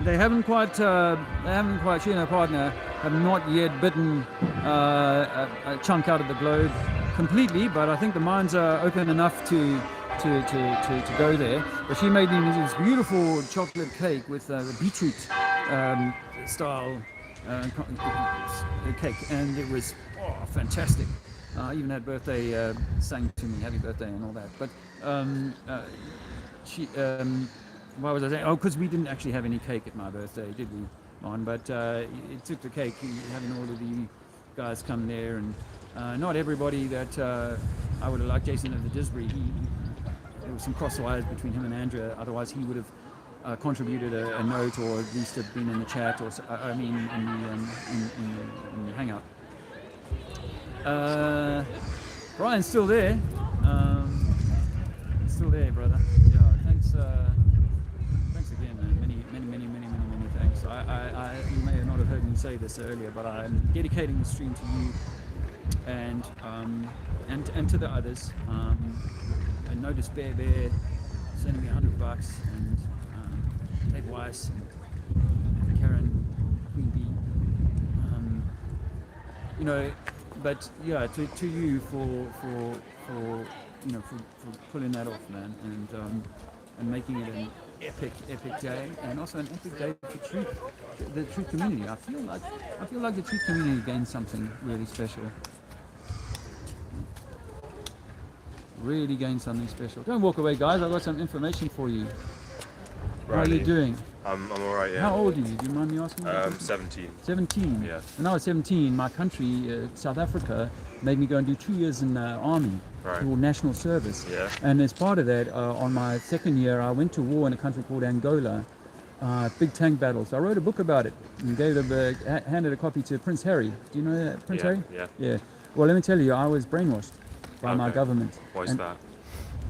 They haven't quite, she and her partner have not yet bitten a chunk out of the globe completely, but I think the minds are open enough to go there. But she made me this beautiful chocolate cake with beetroot style cake, and it was fantastic. I even had birthday sang to me, happy birthday and all that. But why was I saying? Oh, because we didn't actually have any cake at my birthday, did we, Mon? But it took the cake, having all of the guys come there, and not everybody that I would have liked. Jason of the Disbury, there was some cross wires between him and Andrea. Otherwise, he would have contributed a note, or at least have been in the chat, or in the hangout. Brian's still there. Still there, brother. Yeah, thanks again, man. Many thanks. You may not have heard me say this earlier, but I'm dedicating the stream to you and to the others. And No Despair Bear sending me $100, and Dave Weiss and Karen Queen Bee. But yeah, to you for pulling that off, man, and making it an epic day, and also an epic day for the truth community. I feel like the truth community gained something really special. Really gained something special. Don't walk away, guys. I've got some information for you. How are you doing? I'm alright, yeah. How old are you? Do you mind me asking? 17. 17? Yeah. When I was 17, my country, South Africa, made me go and do 2 years in the army, called national service. Yeah. And as part of that, on my second year, I went to war in a country called Angola, big tank battles. I wrote a book about it and handed a copy to Prince Harry. Do you know that, Prince Harry? Yeah. Yeah. Well, let me tell you, I was brainwashed by my government. Why is that?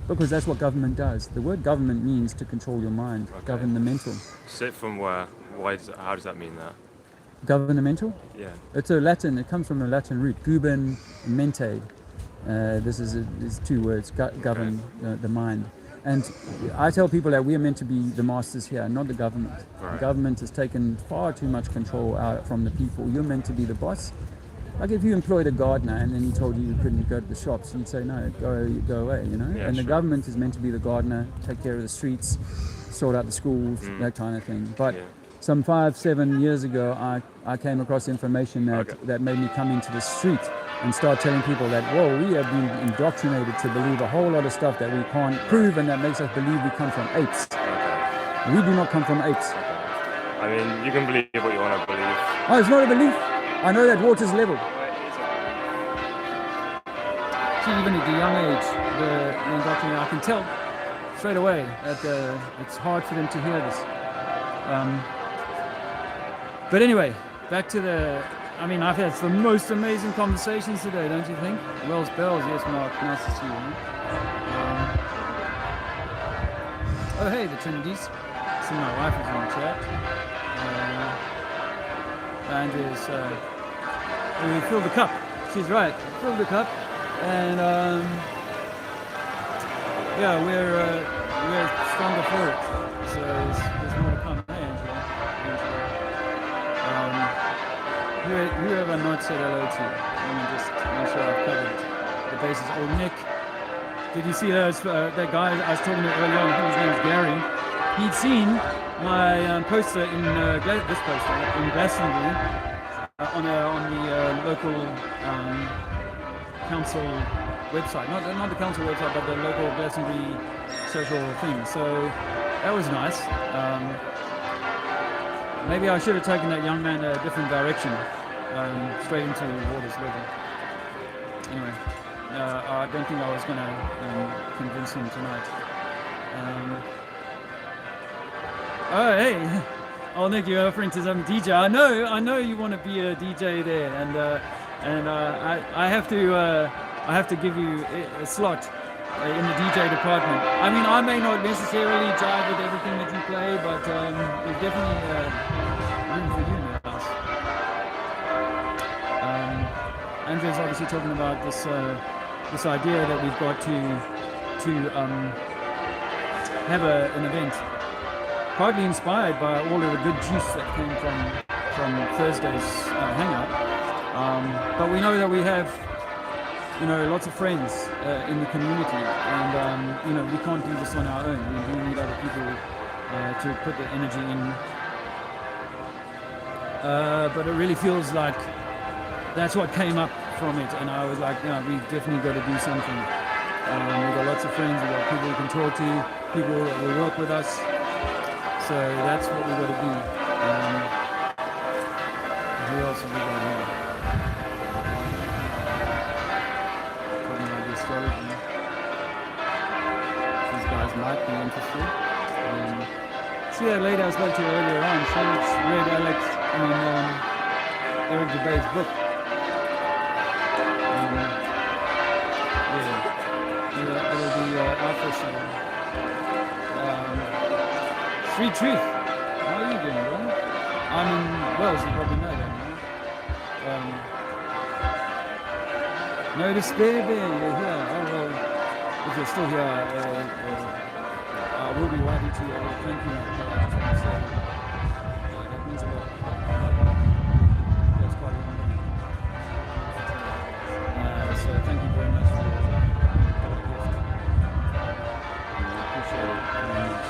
Because that's what government does. The word government means to control your mind, govern the mental. Sit from where? How does that mean that? Governmental? Yeah. It comes from a Latin root, guben mente. There's 2 words, govern the mind. And I tell people that we are meant to be the masters here, not the government. Right. The government has taken far too much control out from the people. You're meant to be the boss, like if you employed a gardener and then he told you couldn't go to the shops, you'd say no, go away, you know. Yeah, and the true. government is meant to be the gardener, take care of the streets, sort out the schools, that kind of thing. But some 5-7 years ago, I came across information that made me come into the street and start telling people that, whoa, we have been indoctrinated to believe a whole lot of stuff that we can't prove, and that makes us believe we come from apes. We do not come from apes. I mean, you can believe what you want to believe. Oh, it's not a belief. I know that water's level. See, even at the young age, the indoctrination, I can tell straight away that it's hard for them to hear this. But anyway, back to I mean, I've had the most amazing conversations today, don't you think? Wells Bells, yes, Mark, nice to see you. Oh, hey, the Trinities. See, my wife is in the chat. Andrew's, we filled the cup. She's right, filled the cup. And, yeah, we're stronger for it. So there's more to come. Hey, Angela. Who have I not said hello to? Let me just make sure I've covered the bases. Oh, Nick. Did you see that guy I was talking to earlier on? I think his name is Gary. He'd seen my poster in this poster in Glastonbury on the local council website. Not the council website, but the local Glastonbury social thing. So that was nice. Maybe I should have taken that young man a different direction, straight into water's level. Anyway, I don't think I was going to convince him tonight. Oh, hey! Oh, Nick, you're offering to some DJ. I know you want to be a DJ there, and I have to give you a slot in the DJ department. I mean, I may not necessarily jive with everything that you play, but there's definitely room for you in the house. Andrew's obviously talking about this idea that we've got to have an event, partly inspired by all of the good juice that came from Thursday's hangout. But we know that we have, lots of friends in the community, and we can't do this on our own. We do need other people to put the energy in. But it really feels like that's what came up from it, and I was like, we've definitely got to do something. We've got lots of friends, we've got people we can talk to, people that will work with us. So that's what we've got to do. Who else have we got here? Talking about the astrology. These guys might be interested. See that lady I spoke to earlier on? She's read Eric Dubay's book. It'll be out for some. Sweet Truth. How are you doing, bro? I'm in Wales, you probably know that, man. No despair, you're here. Oh, well, if you're still here, I will be writing to you. Thank you. I just want to say that means a lot. That's quite a long. So thank you very much for your gift. I appreciate it very much.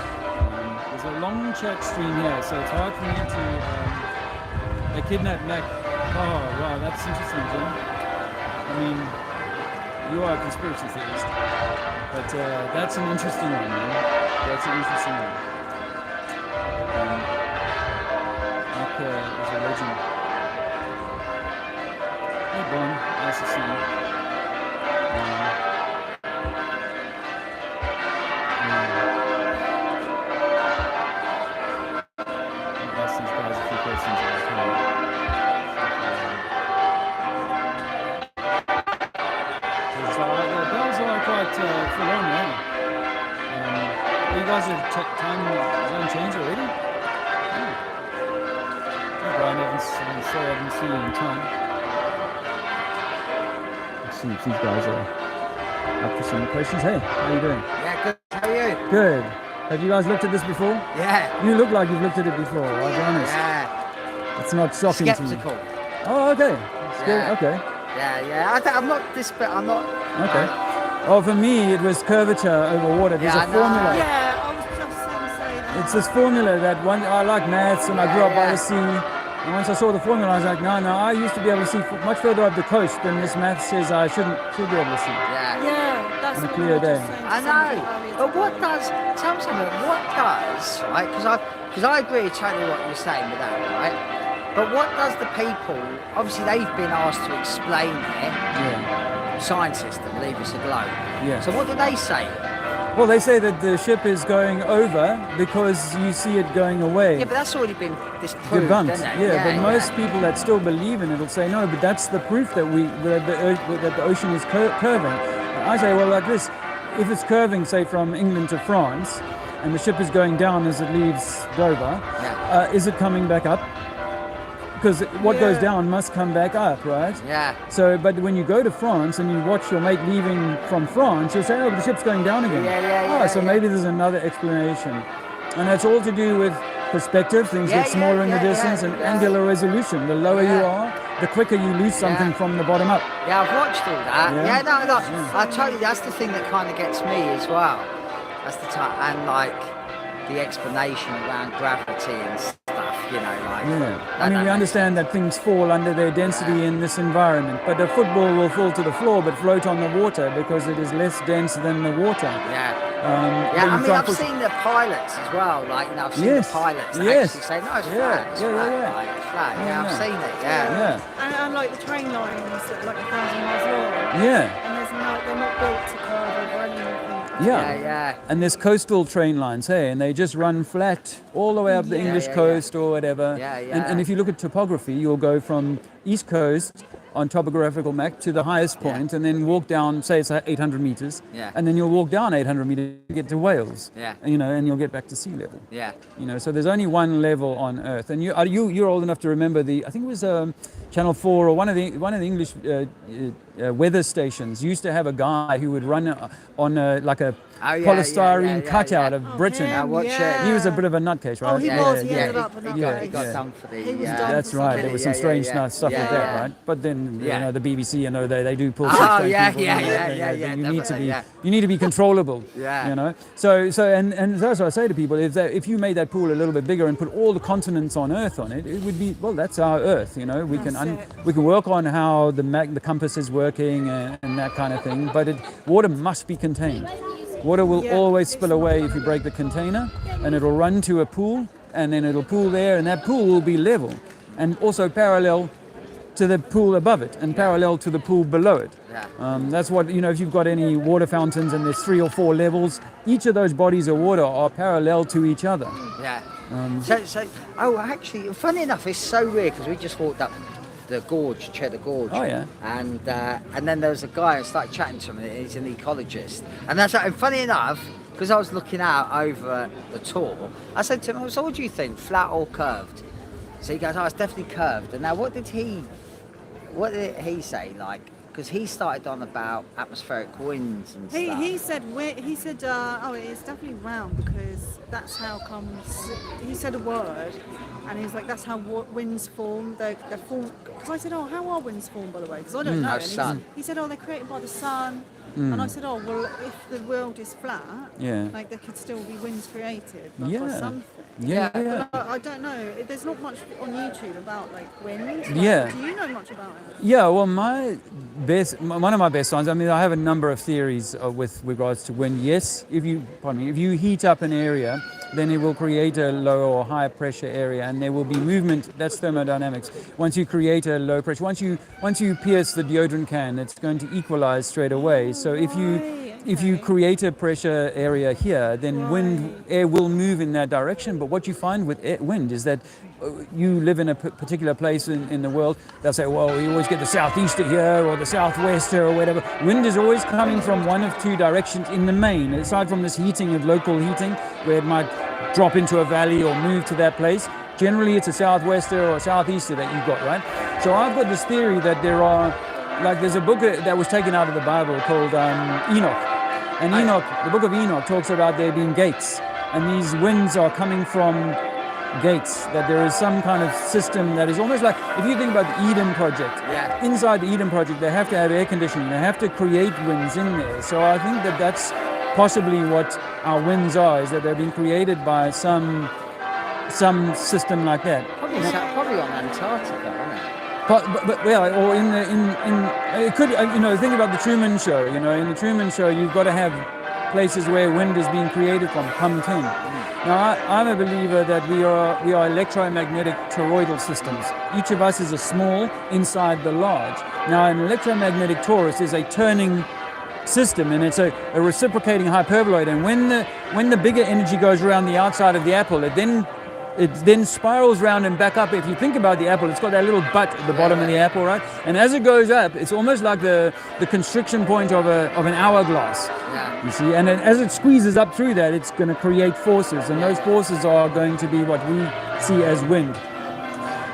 There's a long chat stream here, so it's hard for me to kidnap Mac. Oh, wow, that's interesting, Jim. I mean, you are a conspiracy theorist, but that's an interesting one, man. That's an interesting one. Mac is a legend. Hey, Bon, nice to see you. Time zone change already? Oh. Hey Brian Evans, I'm sorry I haven't seen you in time. Let's see if these guys are up for some questions. Hey, how are you doing? Yeah, good. How are you? Good. Have you guys looked at this before? Yeah. You look like you've looked at it before, I'll be honest. Yeah. It's not shocking Skeptical. to me. Oh, okay. Yeah. Okay. I'm not this, but I'm not. Okay. Oh, for me, it was curvature over water. There's a formula. Yeah, I was just going to say that. It's this formula that I like maths, and I grew up by the sea. And once I saw the formula, I was like, no, I used to be able to see much further up the coast than this math says I should be able to see. Yeah, that's On a what clear we were day. just saying to I somebody know. earlier But today. what does? Tell me something. What does? Right? Because I agree totally what you're saying with that. Right? But what does the people? Obviously, they've been asked to explain it. Yeah. Scientists that leave us alone. Yeah. So what do they say? Well, they say that the ship is going over because you see it going away. Yeah, but that's already been disproved, Debunked. isn't it? Yeah, but most people that still believe in it will say no. But that's the proof that the ocean is curving. I say, well, like this: if it's curving, say from England to France, and the ship is going down as it leaves Dover, is it coming back up? Because what goes down must come back up, right? Yeah. So, but when you go to France and you watch your mate leaving from France, you'll say, oh, the ship's going down again. So maybe there's another explanation. And that's all to do with perspective. Things get smaller in the distance, and angular resolution. The lower you are, the quicker you lose something from the bottom up. Yeah, I've watched all that. Yeah. No. I tell you, that's the thing that kind of gets me as well. That's the time, and like the explanation around gravity and stuff, you know, like. Yeah. I mean, we understand that things fall under their density in this environment, but a football will fall to the floor but float on the water because it is less dense than the water. I mean, I've seen the pilots as well. Like, you know, I've seen the pilots actually say, no, it's flat. It's flat. Like, it's flat. Yeah, I've seen it. And like the train lines that are like 1,000 miles long. Yeah. And they're not built to curve over anything. Yeah. And there's coastal train lines, hey, and they just run flat all the way up the English coast or whatever. And if you look at topography, you'll go from East Coast on topographical map to the highest point, and then walk down, say it's 800 meters, and then you'll walk down 800 meters to get to Wales. You know, and you'll get back to sea level. You know, so there's only one level on Earth, and you're old enough to remember I think it was Channel 4 or one of the English weather stations used to have a guy who would run on like a polystyrene cutout of Britain. He was a bit of a nutcase, right? Oh, he was. He ended up a nutcase. He got done for the. That's right. There was some strange stuff with that, right? But then you know the BBC, you know, they do pull. You need to be controllable. You know. So that's what I say to people: if you made that pool a little bit bigger and put all the continents on Earth on it, it would be, well, that's our Earth. You know, we can work on how the compass is working and that kind of thing. But water must be contained. Water will always spill away if you break the container, and it'll run to a pool, and then it'll pool there, and that pool will be level, and also parallel to the pool above it, and parallel to the pool below it. That's what, you know, if you've got any water fountains and there's 3 or 4 levels, each of those bodies of water are parallel to each other. Actually, funny enough, it's so weird because we just walked up the gorge, Cheddar Gorge. And then there was a guy who started chatting to me. He's an ecologist, and funny enough, because I was looking out over the tour, I said to him, "So what do you think, flat or curved?" So he goes, "Oh, it's definitely curved." And now, what did he say? Like, because he started on about atmospheric winds and stuff. He said, "Oh, it's definitely round because that's how comes." He said a word, and he was like, "That's how winds form. They're formed." Because I said, "Oh, how are winds formed, by the way?" Because I don't know. And he said, "Oh, they're created by the sun." And I said, "Oh, well, if the world is flat, like there could still be winds created by something." But I don't know. There's not much on YouTube about like wind. Do you know much about it? Yeah. Well, one of my best ones. I mean, I have a number of theories with regards to wind. Yes, if you heat up an area, then it will create a low or high pressure area, and there will be movement. That's thermodynamics. Once you create a low pressure, once you pierce the deodorant can, it's going to equalize straight away. So if you create a pressure area here, then air will move in that direction. But what you find with wind is that you live in a particular place in the world, they'll say, well, you always get the southeaster here or the southwester or whatever. Wind is always coming from one of 2 directions in the main, aside from this heating of local heating, where it might drop into a valley or move to that place. Generally, it's a southwester or a southeaster that you've got, right? So I've got this theory that there's a book that was taken out of the Bible called Enoch. And the book of Enoch talks about there being gates. And these winds are coming from gates, that there is some kind of system that is almost like, if you think about the Eden Project, inside the Eden Project, they have to have air conditioning, they have to create winds in there. So I think that that's possibly what our winds are, is that they've been created by some system like that. Probably on Antarctica, isn't it? But well, or in it could, think about the Truman Show. In the Truman Show, you've got to have places where wind is being created from, pumped in. Now, I'm a believer that we are electromagnetic toroidal systems. Each of us is a small inside the large. Now, an electromagnetic torus is a turning system, and it's a reciprocating hyperboloid. And when the bigger energy goes around the outside of the apple, it then spirals round and back up. If you think about the apple, it's got that little butt at the bottom of the apple, right? And as it goes up, it's almost like the constriction point of an hourglass. You see, and then as it squeezes up through that, it's going to create forces, and those forces are going to be what we see as wind.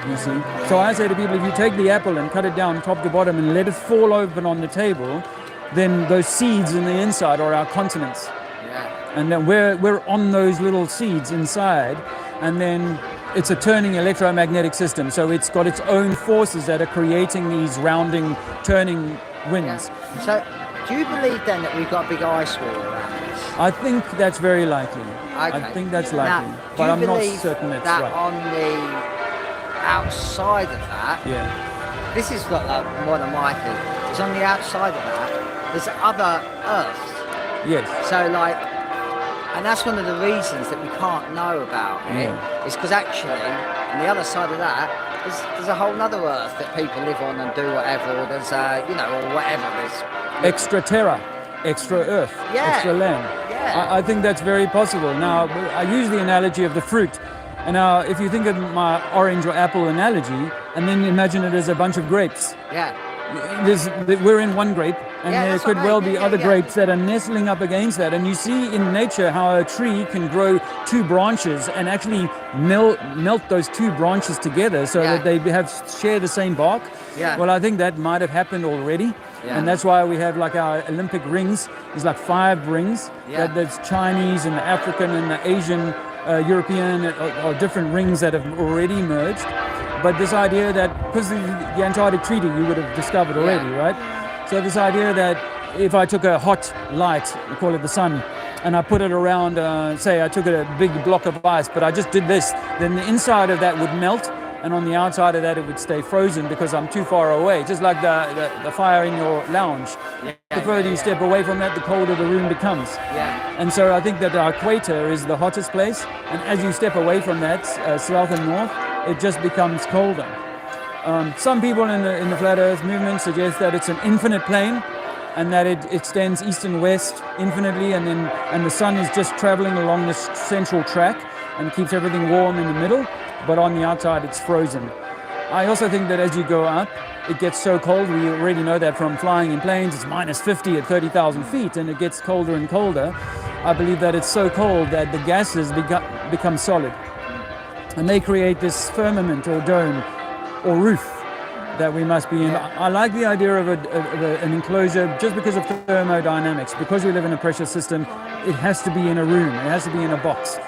You see, so I say to people, if you take the apple and cut it down top to bottom and let it fall open on the table, then those seeds in the inside are our continents. And then we're on those little seeds inside, and then it's a turning electromagnetic system. So it's got its own forces that are creating these rounding, turning winds. So do you believe then that we've got a big ice wall around us? I think that's very likely. Okay. I think that's likely, Now, but I'm not believe certain it's that right. on the outside of that, this is what one of my theories, is on the outside of that, there's other Earths. Yes. So and that's one of the reasons that we can't know about it, is because actually on the other side of that, there's a whole other Earth that people live on and do whatever, or there's or whatever. There's Extra terra, extra Earth, extra land. I think that's very possible. Now, I use the analogy of the fruit. And now, if you think of my orange or apple analogy, and then imagine it as a bunch of grapes. We're in one grape, and there could well be other grapes that are nestling up against that. And you see in nature how a tree can grow two branches and actually melt those two branches together so that they share the same bark. Well, I think that might have happened already. And that's why we have like our Olympic rings. There's like 5 rings. There's Chinese and the African and the Asian, European, or different rings that have already merged. But this idea that, because the Antarctic Treaty you would have discovered already, right? So this idea that if I took a hot light, we call it the sun, and I put it around, say I took a big block of ice, but I just did this, then the inside of that would melt, and on the outside of that it would stay frozen because I'm too far away. Just like the fire in your lounge. The further you step away from that, the colder the room becomes. And so I think that our equator is the hottest place, and as you step away from that, south and north, it just becomes colder. Some people in the flat earth movement suggest that it's an infinite plane, and that it extends east and west infinitely, and the sun is just traveling along this central track and keeps everything warm in the middle, but on the outside it's frozen. I also think that as you go up, it gets so cold. We already know that from flying in planes. It's minus 50 at 30,000 feet, and it gets colder and colder. I believe that it's so cold that the gases become solid. And they create this firmament or dome or roof that we must be in. I like the idea of an enclosure just because of thermodynamics. Because we live in a pressure system, it has to be in a room. It has to be in a box.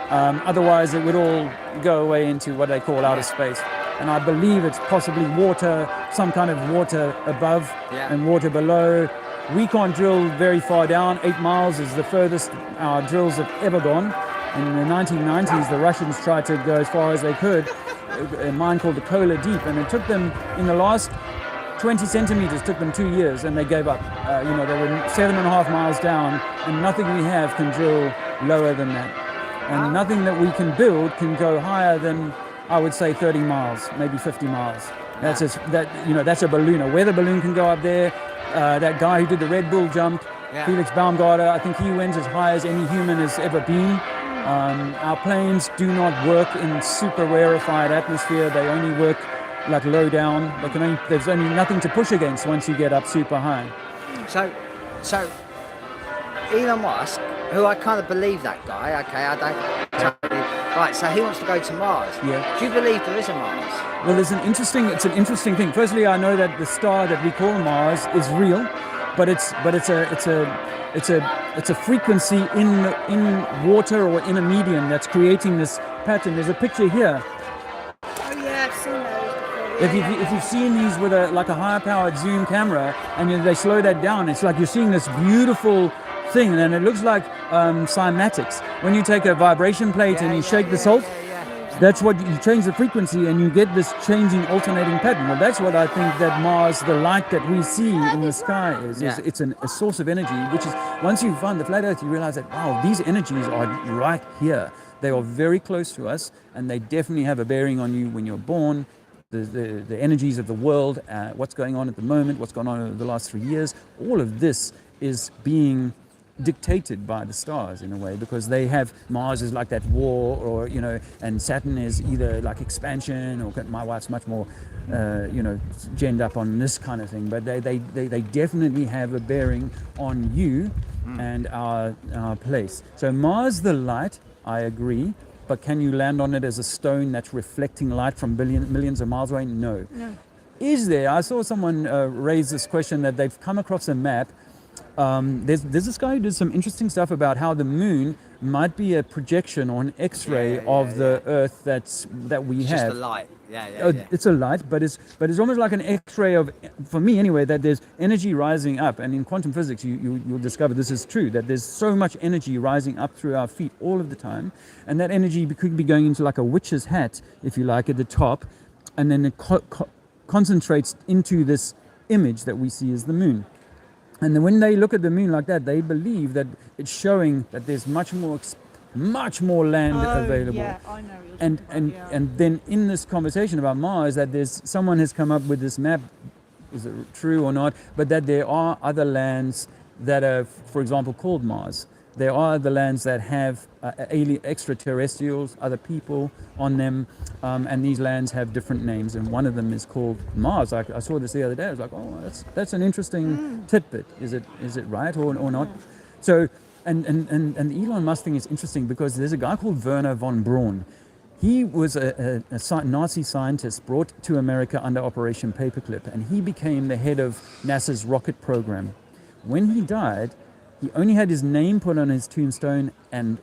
Otherwise, it would all go away into what they call outer space. And I believe it's possibly water, some kind of water above and water below. We can't drill very far down. 8 miles is the furthest our drills have ever gone. In the 1990s, the Russians tried to go as far as they could, a mine called the Kola Deep, and it took them, in the last 20 centimeters, took them 2 years, and they gave up. They were 7.5 miles down, and nothing we have can drill lower than that. And nothing that we can build can go higher than, I would say, 30 miles, maybe 50 miles. That's a balloon. A weather balloon can go up there. That guy who did the Red Bull jump, Felix Baumgartner, I think he went as high as any human has ever been. Our planes do not work in super rarefied atmosphere. They only work like low down. There's only nothing to push against once you get up super high. So Elon Musk, who I kind of believe that guy, I don't totally. Right, so he wants to go to Mars. Do you believe there is a Mars? Well, it's an interesting thing. Firstly, I know that the star that we call Mars is real, but it's a it's a frequency in water or in a medium that's creating this pattern. There's a picture here. Oh yeah, I've seen those before. If you've seen these with a higher powered zoom camera and they slow that down, it's like you're seeing this beautiful thing, and it looks like cymatics. When you take a vibration plate and you shake the salt, that's what you change the frequency and you get this changing alternating pattern. Well, that's what I think that Mars, the light that we see in the sky is it's a source of energy, which is, once you find the flat earth, you realize that, wow, these energies are right here. They are very close to us, and they definitely have a bearing on you when you're born. The energies of the world, what's going on at the moment, what's gone on over the last 3 years, all of this is being dictated by the stars in a way, because they have, Mars is like that war, or and Saturn is either like expansion, or my wife's much more genned up on this kind of thing, but they definitely have a bearing on you and our place. So Mars, the light, I agree, but can you land on it as a stone that's reflecting light from millions of miles away? No. Is there, I saw someone raise this question, that they've come across a map. There's this guy who did some interesting stuff about how the moon might be a projection or an X-ray of the Earth that we have. Just a light. It's a light, but it's almost like an X-ray of, for me anyway, that there's energy rising up. And in quantum physics, you'll discover this is true, that there's so much energy rising up through our feet all of the time, and that energy could be going into like a witch's hat, if you like, at the top, and then it concentrates into this image that we see as the moon. And then when they look at the moon like that, they believe that it's showing that there's much more land available. Yeah, I know. And then in this conversation about Mars, that someone has come up with this map, is it true or not, but that there are other lands that are, for example, called Mars. There are other lands that have alien extraterrestrials, other people on them, and these lands have different names, and one of them is called Mars. I saw this the other day. I was like, oh, that's an interesting tidbit. Is it right or not? So, and the Elon Musk thing is interesting, because there's a guy called Werner von Braun. He was a Nazi scientist brought to America under Operation Paperclip, and he became the head of NASA's rocket program. When he died, he only had his name put on his tombstone and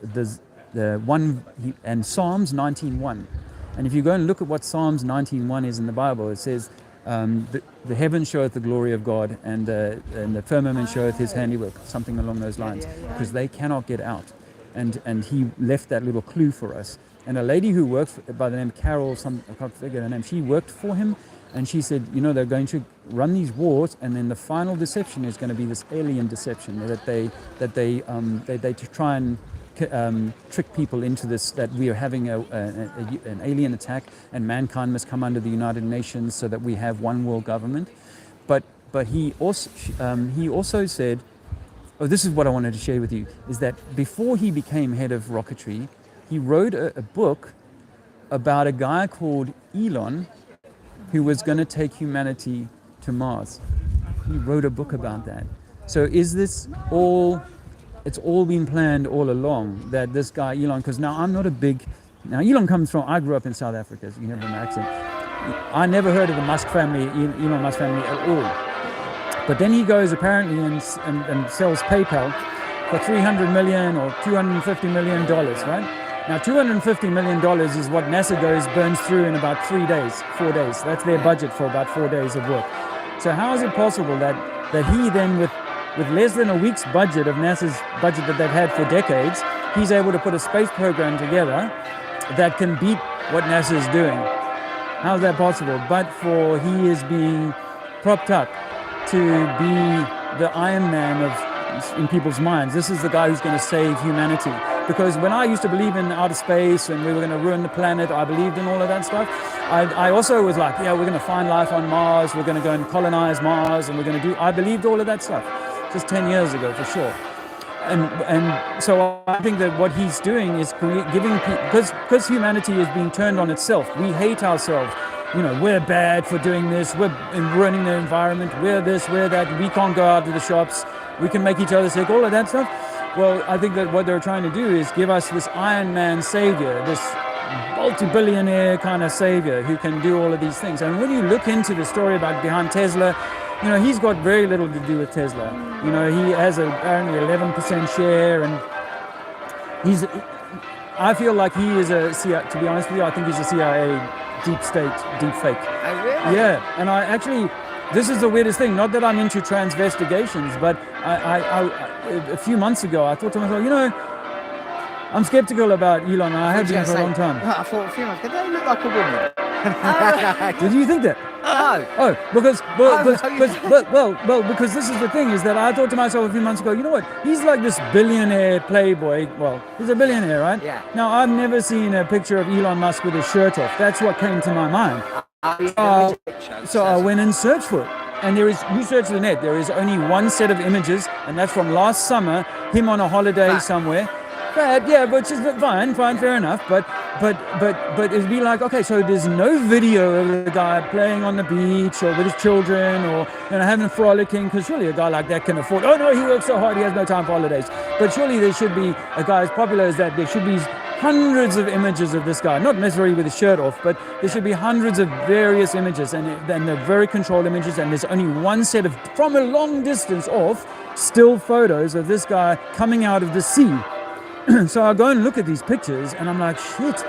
Psalms 19:1. And if you go and look at what Psalms 19:1 is in the Bible, it says, the heaven showeth the glory of God, and the firmament showeth his handiwork, something along those lines, because they cannot get out. And he left that little clue for us. And a lady who worked by the name Carol, I can't figure her name, she worked for him, and she said, they're going to run these wars, and then the final deception is going to be this alien deception, that they try and trick people into this, that we are having an alien attack, and mankind must come under the United Nations so that we have one world government. But he also said, this is what I wanted to share with you, is that before he became head of rocketry, he wrote a book about a guy called Elon, who was going to take humanity to Mars. He wrote a book about that. So is this all, it's all been planned all along, that this guy Elon, because now Elon comes from, I grew up in South Africa, so you have an accent. I never heard of the Musk family, Elon Musk family at all. But then he goes apparently and sells PayPal for $300 million or $250 million, right? Now, $250 million is what NASA burns through in about 4 days. That's their budget for about 4 days of work. So how is it possible that he then, with less than a week's budget of NASA's budget that they've had for decades, he's able to put a space program together that can beat what NASA is doing? How is that possible? But for he is being propped up to be the Iron Man in people's minds. This is the guy who's going to save humanity. Because when I used to believe in outer space and we were going to ruin the planet, I believed in all of that stuff. I also was like, we're going to find life on Mars, we're going to go and colonize Mars, and I believed all of that stuff just 10 years ago for sure. And so I think that what he's doing is giving people, because humanity is being turned on itself, we hate ourselves. We're bad for doing this, we're ruining the environment, we're this, we're that, we can't go out to the shops, we can make each other sick, all of that stuff. Well, I think that what they're trying to do is give us this Iron Man savior, this multi-billionaire kind of savior who can do all of these things. And when you look into the story behind Tesla, you know, he's got very little to do with Tesla. You know, he has apparently 11% share, and I feel like he is to be honest with you, I think he's a CIA deep state, deep fake. Oh, really? Yeah, and I actually, this is the weirdest thing, not that I'm into transvestigations, but I a few months ago, I thought to myself, you know, I'm skeptical about Elon, and I have been for a long time. I thought a few months ago, they look like a woman. Did you think that? No. Oh, because this is the thing, is that I thought to myself a few months ago, you know what? He's like this billionaire playboy. Well, he's a billionaire, right? Yeah. Now, I've never seen a picture of Elon Musk with his shirt off. That's what came to my mind. So I went and searched for it. And you search the net, there is only one set of images, and that's from last summer, him on a holiday somewhere. Bad, yeah, which is fine, fair enough. But it'd be like, okay, so there's no video of the guy playing on the beach or with his children or, you know, having a frolicking, because surely a guy like that can afford, oh no, he works so hard, he has no time for holidays. But surely there should be, a guy as popular as that, there should be hundreds of images of this guy, not necessarily with his shirt off, but there should be hundreds of various images, and they're very controlled images, and there's only one set of, from a long distance off, still photos of this guy coming out of the sea. So I go and look at these pictures, and I'm like, shit.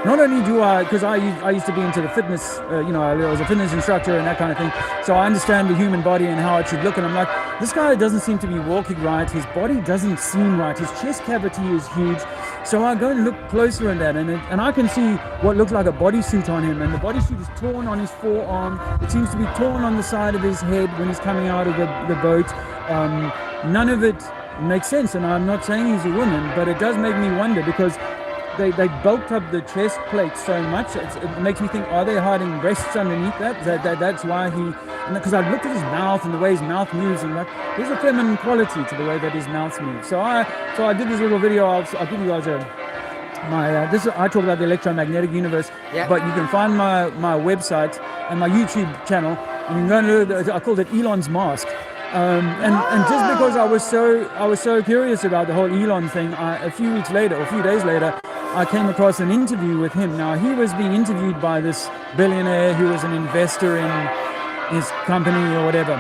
Not only do I, because I used to be into the fitness, you know, I was a fitness instructor and that kind of thing, so I understand the human body and how it should look, and I'm like, this guy doesn't seem to be walking right, his body doesn't seem right, his chest cavity is huge. So I go and look closer at that, and I can see what looked like a bodysuit on him, and the bodysuit is torn on his forearm, it seems to be torn on the side of his head when he's coming out of the boat. None of it makes sense, and I'm not saying he's a woman, but it does make me wonder, because they bulked up the chest plate so much, it makes me think, are they hiding breasts underneath that? That's why because I looked at his mouth and the way his mouth moves, and like, there's a feminine quality to the way that his mouth moves. So I did this little video. I'll give you guys I talk about the electromagnetic universe, but you can find my website and my YouTube channel, and you can go to I called it Elon's Mask. And just because I was so curious about the whole Elon thing, a few days later, I came across an interview with him. Now, he was being interviewed by this billionaire who was an investor in his company or whatever.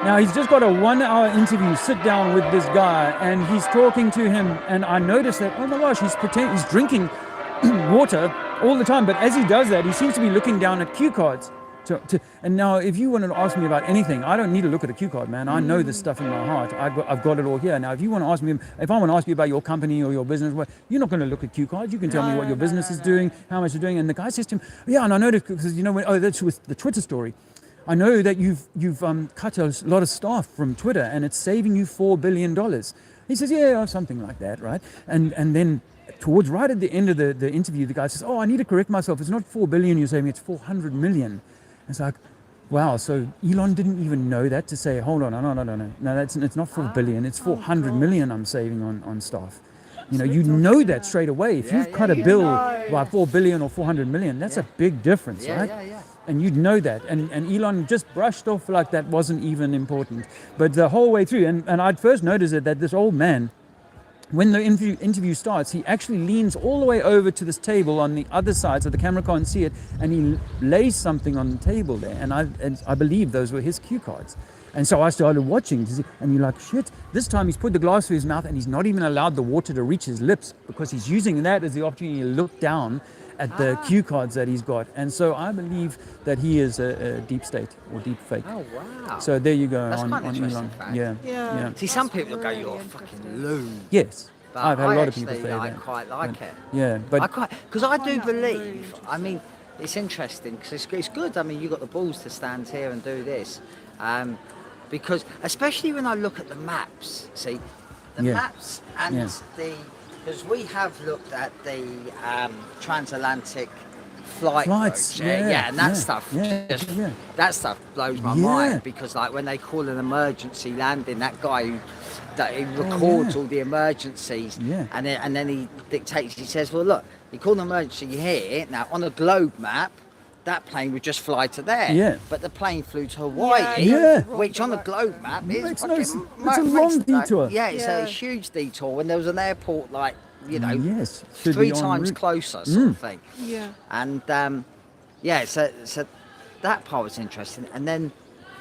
Now, he's just got a 1-hour interview, sit down with this guy, and he's talking to him, and I noticed that, oh my gosh, he's drinking water all the time, but as he does that, he seems to be looking down at cue cards. And now, if you want to ask me about anything, I don't need to look at a cue card, man. I know this stuff in my heart. I've got it all here. Now, if you want to ask me, if I want to ask you about your company or your business, well, you're not going to look at cue cards. You can tell me what your business is doing, how much you're doing. And the guy says to him, yeah, and I noticed, because, you know, that's with the Twitter story. I know that you've cut a lot of staff from Twitter, and it's saving you $4 billion. He says, yeah, something like that, right? And then towards right at the end of the interview, the guy says, oh, I need to correct myself. It's not 4 billion you're saving, it's 400 million. It's like, wow, so Elon didn't even know that to say, hold on, no, it's not 4 billion, it's 400 million I'm saving on staff. You know that straight away. If you've cut a bill by 4 billion or 400 million, that's a big difference, right? Yeah. And you'd know that. And Elon just brushed off like that wasn't even important. But the whole way through, and I'd first noticed it, that this old man, when the interview starts, he actually leans all the way over to this table on the other side so the camera can't see it, and he lays something on the table there. And I believe those were his cue cards. And so I started watching to see, and you're like, shit, this time he's put the glass to his mouth and he's not even allowed the water to reach his lips, because he's using that as the opportunity to look down at the cue cards that he's got. And so I believe that he is a deep state or deep fake. Oh, wow. So there you go. That's on quite an interesting Elon. fact. Yeah. See, some people go, you're a fucking loon. Yes. But I've had a lot of people say that. I quite like it. Yeah, but because I do believe, I mean, it's interesting, because it's good. I mean, you've got the balls to stand here and do this. Because, especially when I look at the maps, see, the maps and because we have looked at the transatlantic flights, and that stuff that stuff blows my mind, because like when they call an emergency landing, that guy who records all the emergencies, and then he dictates, he says, well look, you call an emergency here, now on a globe map that plane would just fly to there, but the plane flew to Hawaii, which on the globe map is it's a long detour. It's a huge detour, when there was an airport like, you know, 3 3 times closer, sort of thing. And so that part was interesting. And then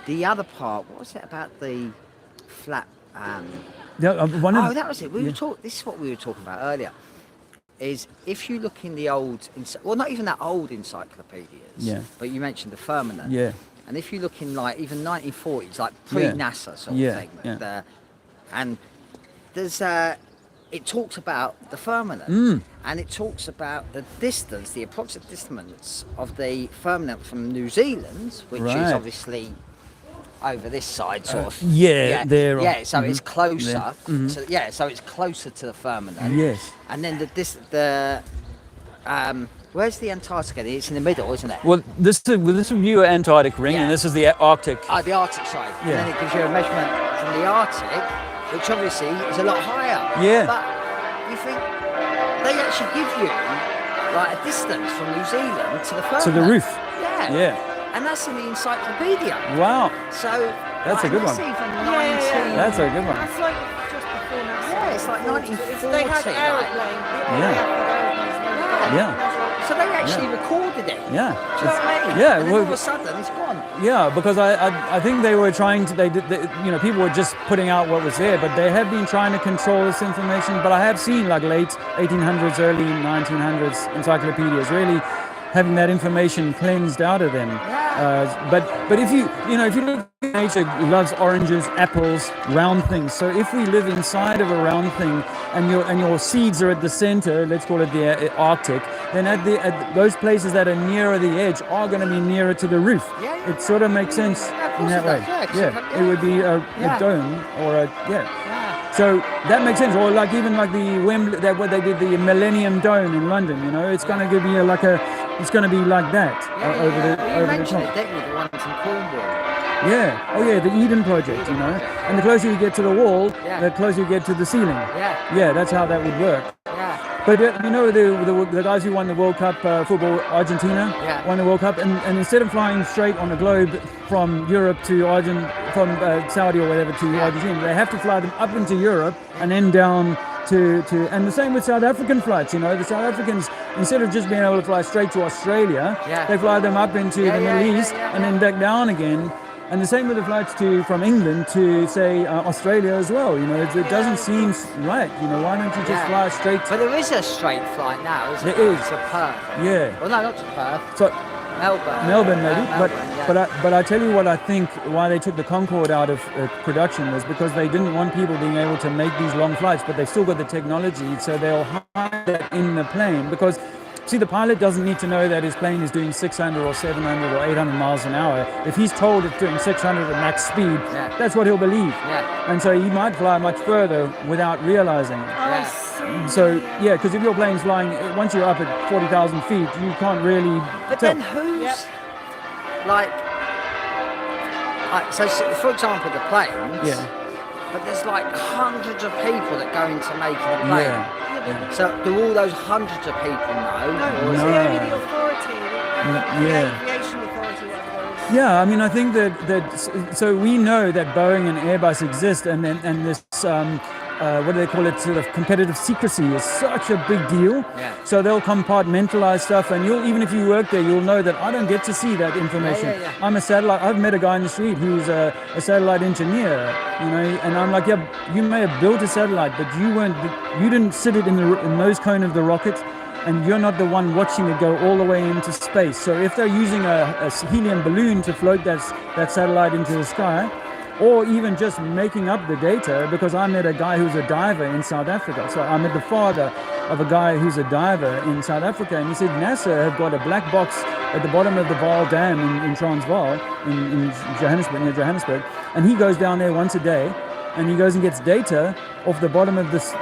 the other part, what was it about the flat? That was it. This is what we were talking about earlier. Is if you look in the old, not even that old encyclopedias, but you mentioned the firmament. Yeah. And if you look in like even 1940s, like pre-NASA sort of thing, and there's it talks about the firmament, and it talks about the distance, the approximate distance of the firmament from New Zealand, which is obviously over this side, sort of. There. Yeah, so it's closer. So it's closer to the firmament. Yes. And then where's the Antarctica? It's in the middle, isn't it? Well, this is your Antarctic ring, and this is the Arctic. The Arctic side. Yeah. And then it gives you a measurement from the Arctic, which obviously is a lot higher. Yeah. But you think they actually give you like a distance from New Zealand to the firmament. To the roof. Yeah. Yeah. And that's in the encyclopedia. Wow. So that's a good one. That's a good one. That's like just before NASA. Yeah, it's like 1940. They had aeroplanes. So they actually recorded it. Yeah. Do you know what I mean? Yeah. And then all of a sudden it's gone. Yeah, because I think they were trying to, people were just putting out what was there, but they have been trying to control this information. But I have seen like late 1800s, early 1900s encyclopedias really having that information cleansed out of them. But if you look at nature, loves oranges, apples, round things. So if we live inside of a round thing and your seeds are at the center, let's call it the Arctic, then at those places that are nearer the edge are going to be nearer to the roof. It sort of makes sense in that way. It would be a dome or So that makes sense. Or like even like the Wembley, what they did, the Millennium Dome in London. It's going to give you it's going to be like that over the top. You mentioned it, didn't you? The ones in Cornwall. Yeah. Oh yeah, the Eden Project. And the closer you get to the wall, the closer you get to the ceiling. Yeah, that's how that would work. But the guys who won the World Cup football, Argentina won the World Cup, and instead of flying straight on the globe from Europe to from Saudi or whatever to Argentina, they have to fly them up into Europe and then down to and the same with South African flights. The South Africans, instead of just being able to fly straight to Australia, they fly them up into the Middle East and then back down again. And the same with the flights from England to, say, Australia as well. It doesn't seem right. Why don't you just fly straight? But there is a straight flight now, isn't there? There is. To Perth. Yeah. Well, no, not to Perth. So, Melbourne maybe. But I tell you what, I think why they took the Concorde out of production was because they didn't want people being able to make these long flights, but they still got the technology, so they'll hide that in the plane because. See, the pilot doesn't need to know that his plane is doing 600 or 700 or 800 miles an hour. If he's told it's doing 600 at max speed, that's what he'll believe. And so he might fly much further without realizing it. So, because if your plane's flying, once you're up at 40,000 feet, you can't really But tell. then who's, so for example, the planes, but there's like hundreds of people that go into making a plane. So do all those hundreds of people know? No, it's only the authority, the aviation authority. Yeah, I mean, I think that so we know that Boeing and Airbus exist, and this what do they call it? Sort of competitive secrecy is such a big deal. So they'll compartmentalize stuff, and even if you work there, you'll know that I don't get to see that information. I'm a satellite. I've met a guy in the street who's a satellite engineer, and I'm like, you may have built a satellite, but you didn't sit it in the nose cone of the rocket. And you're not the one watching it go all the way into space. So if they're using a helium balloon to float that satellite into the sky, or even just making up the data, because I met a guy who's a diver in South Africa. So I met the father of a guy who's a diver in South Africa, and he said NASA have got a black box at the bottom of the Vaal Dam in Transvaal, in Johannesburg, near Johannesburg, and he goes down there once a day, and he goes and gets data off the bottom of this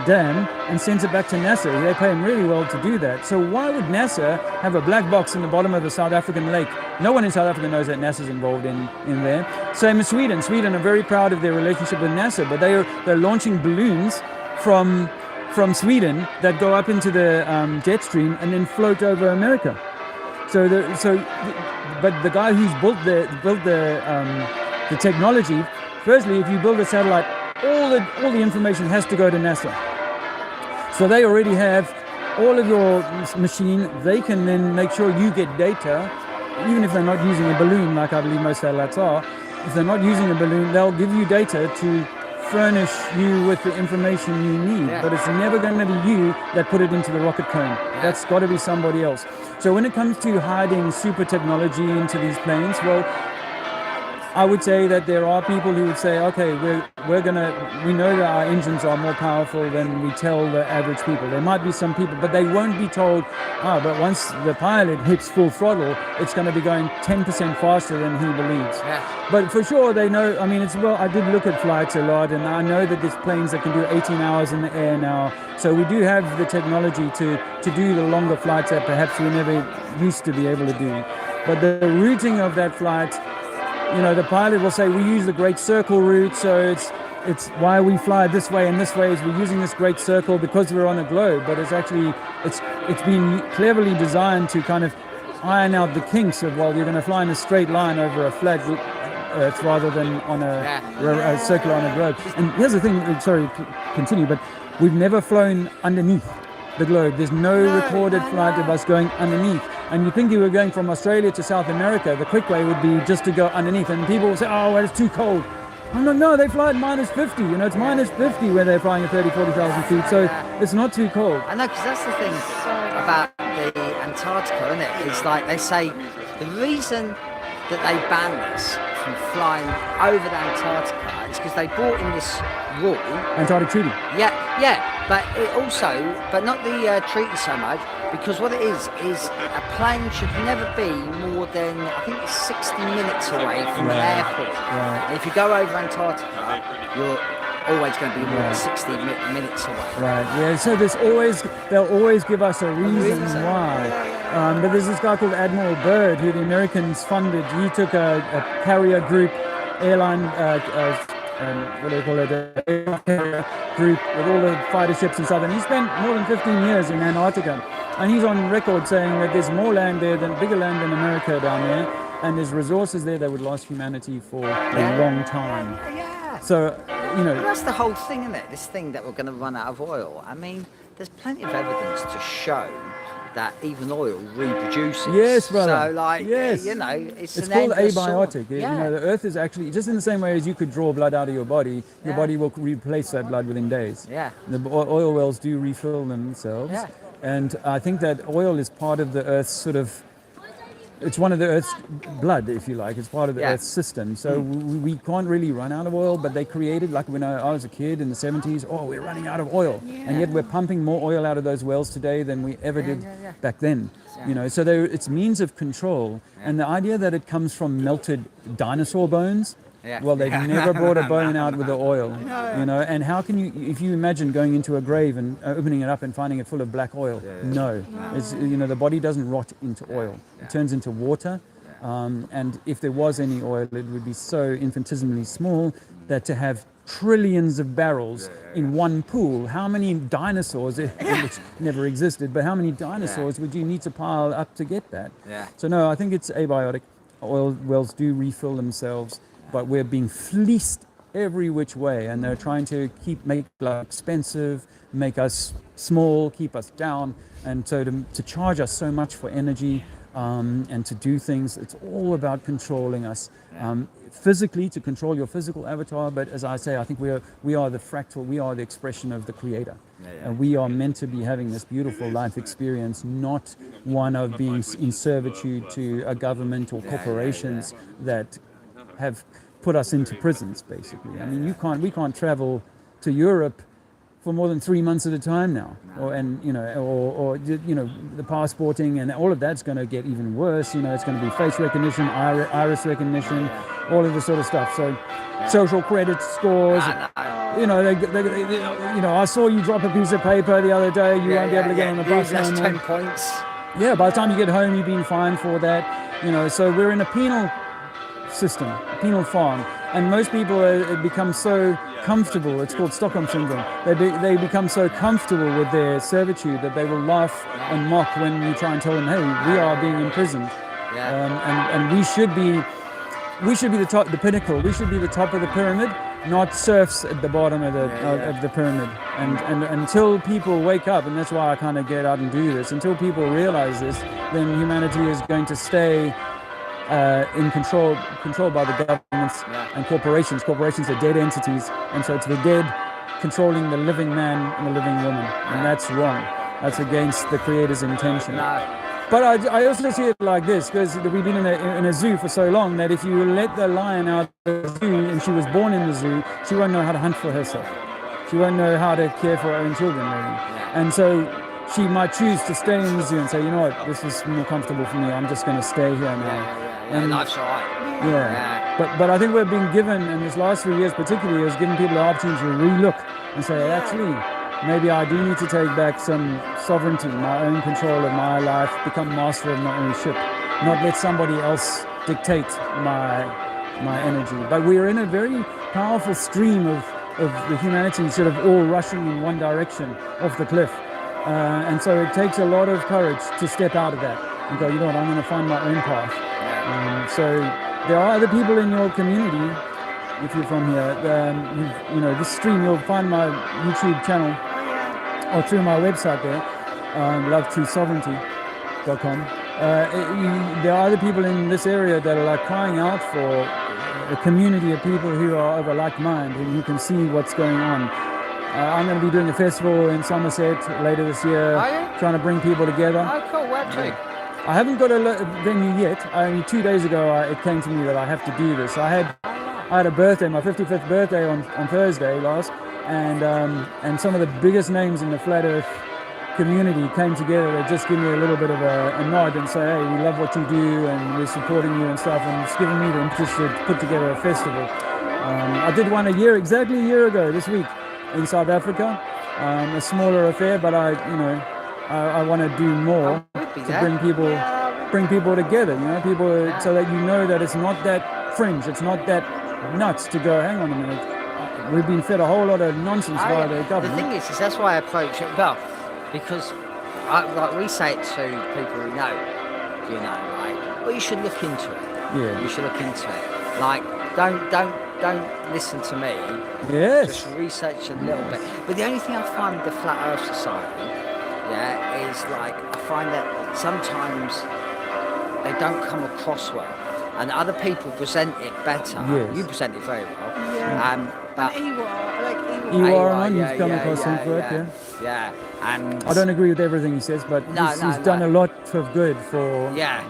dam and sends it back to NASA. They pay him really well to do that. So why would NASA have a black box in the bottom of a South African lake? No one in South Africa knows that NASA's involved in there. Same as Sweden. Sweden are very proud of their relationship with NASA, but they're launching balloons from Sweden that go up into the jet stream and then float over America. But the guy who's built the technology. Firstly, if you build a satellite, all the information has to go to NASA. So they already have all of your machine. They can then make sure you get data even if they're not using a balloon, like I believe most satellites are, if they're not using a balloon, they'll give you data to furnish you with the information you need. But it's never going to be you that put it into the rocket cone. That's got to be somebody else. So when it comes to hiding super technology into these planes, well, I would say that there are people who would say, okay, we know that our engines are more powerful than we tell the average people. There might be some people, but they won't be told, but once the pilot hits full throttle, it's going to be going 10% faster than he believes. But for sure, they know, I mean, I did look at flights a lot, and I know that there's planes that can do 18 hours in the air now. So we do have the technology to do the longer flights that perhaps we never used to be able to do. But the routing of that flight, the pilot will say, we use the Great Circle route, so it's why we fly this way and this way is we're using this Great Circle because we're on a globe. But it's actually, it's been cleverly designed to kind of iron out the kinks of, well, you're going to fly in a straight line over a flat Earth rather than on a circle on a globe. And here's the thing, sorry, continue, but we've never flown underneath the globe. There's no recorded flight of us going underneath. And you think you were going from Australia to South America, the quick way would be just to go underneath. And people will say, oh, well, it's too cold. I'm like, no, they fly at minus 50. It's minus 50 where they're flying at 30, 40,000 feet. So it's not too cold. I know, because that's the thing about the Antarctica, isn't it? It's like they say the reason that they banned us from flying over the Antarctica is because they brought in this rule. Antarctic Treaty. But not the treaty so much, because what it is a plane should never be more than, I think it's 60 minutes away from an airport. And if you go over Antarctica, you're always going to be more than 60 minutes away. Right, yeah, so they'll always give us a reason why. But there's this guy called Admiral Byrd who the Americans funded. He took a carrier group, airline, what do they call it, a carrier group with all the fighter ships and stuff, and he spent more than 15 years in Antarctica. And he's on record saying that there's more land there, bigger land than America down there, and there's resources there that would last humanity for a long time. So, that's the whole thing, isn't it? This thing that we're going to run out of oil. I mean, there's plenty of evidence to show that even oil reproduces. Yes, brother. So, it's called abiotic. The Earth is actually, just in the same way as you could draw blood out of your body body will replace that blood within days. The oil wells do refill themselves. And I think that oil is part of the Earth's sort of, it's one of the Earth's blood, if you like. It's part of the Earth's system. So we can't really run out of oil, but they created, like when I was a kid in the 70s, we're running out of oil. And yet we're pumping more oil out of those wells today than we ever did back then. So it's means of control. And the idea that it comes from melted dinosaur bones, well, they've never brought a bone out with the oil, and how can you, if you imagine going into a grave and opening it up and finding it full of black oil? No. It's, the body doesn't rot into oil. It turns into water, and if there was any oil, it would be so infinitesimally small that to have trillions of barrels in one pool, how many dinosaurs, which never existed, but how many dinosaurs would you need to pile up to get that? So no, I think it's abiotic. Oil wells do refill themselves, but we're being fleeced every which way, and they're trying to make life expensive, make us small, keep us down, and so to charge us so much for energy and to do things. It's all about controlling us physically, to control your physical avatar. But as I say, I think we are the fractal, we are the expression of the Creator. And we are meant to be having this beautiful life experience, not one of being in servitude to a government or corporations that have put us into prisons, basically. I mean, we can't travel to Europe for more than 3 months at a time now, or the passporting and all of that's going to get even worse. It's going to be face recognition, iris recognition, all of this sort of stuff. So, social credit scores. I saw you drop a piece of paper the other day. You won't be able to get on the bus no more. 10 points. Yeah, by the time you get home, you've been fined for that. So we're in a penal system, a penal farm, and most people become so comfortable. It's called Stockholm syndrome. They become so comfortable with their servitude that they will laugh and mock when you try and tell them, "Hey, we are being imprisoned," and we should be the pinnacle. We should be the top of the pyramid, not serfs at the bottom of the pyramid. And until people wake up, and that's why I kind of get out and do this. Until people realize this, then humanity is going to stay controlled by the governments and corporations. Corporations are dead entities, and so it's the dead controlling the living man and the living woman, and that's wrong. That's against the Creator's intention. But I also see it like this, because we've been in a zoo for so long that if you let the lion out of the zoo and she was born in the zoo, she won't know how to hunt for herself. She won't know how to care for her own children, maybe. And so she might choose to stay in the zoo and say, you know what, this is more comfortable for me. I'm just going to stay here now. And life's all right. But I think we're being given, in this last 3 years particularly, is giving people the opportunity to re-look and say, actually, maybe I do need to take back some sovereignty, my own control of my life, become master of my own ship, not let somebody else dictate my energy. But we are in a very powerful stream of the humanity sort of all rushing in one direction off the cliff. And so it takes a lot of courage to step out of that and go, you know what, I'm going to find my own path. So there are other people in your community, if you're from here, this stream, you'll find my YouTube channel or through my website there, lovetruthsovereignty.com. There are other people in this area that are like crying out for a community of people who are of a like mind and who can see what's going on. I'm going to be doing a festival in Somerset later this year, trying to bring people together. Oh, cool. Where to? I haven't got a venue yet. Only 2 days ago it came to me that I have to do this. I had a birthday, my 55th birthday on Thursday last, and some of the biggest names in the Flat Earth community came together to just give me a little bit of a nod and say, hey, we love what you do and we're supporting you and stuff, and it's given me the interest to put together a festival. I did one exactly a year ago this week in South Africa, a smaller affair, but I want to do more to bring people together, people, so that you know that it's not that fringe, it's not that nuts to go, hang on a minute, we've been fed a whole lot of nonsense by the government. The thing is that's why I approach it, because we say it to people we know, well, you should look into it. Yeah. You should look into it. Like, don't listen to me. Yes. Just research a little bit. But the only thing I find with the Flat Earth Society, is like, I find that sometimes they don't come across well. And other people present it better. Yes. You present it very well. But You are, you've come across him for it, Yeah. And I don't agree with everything he says, but he's done a lot of good for... Yeah.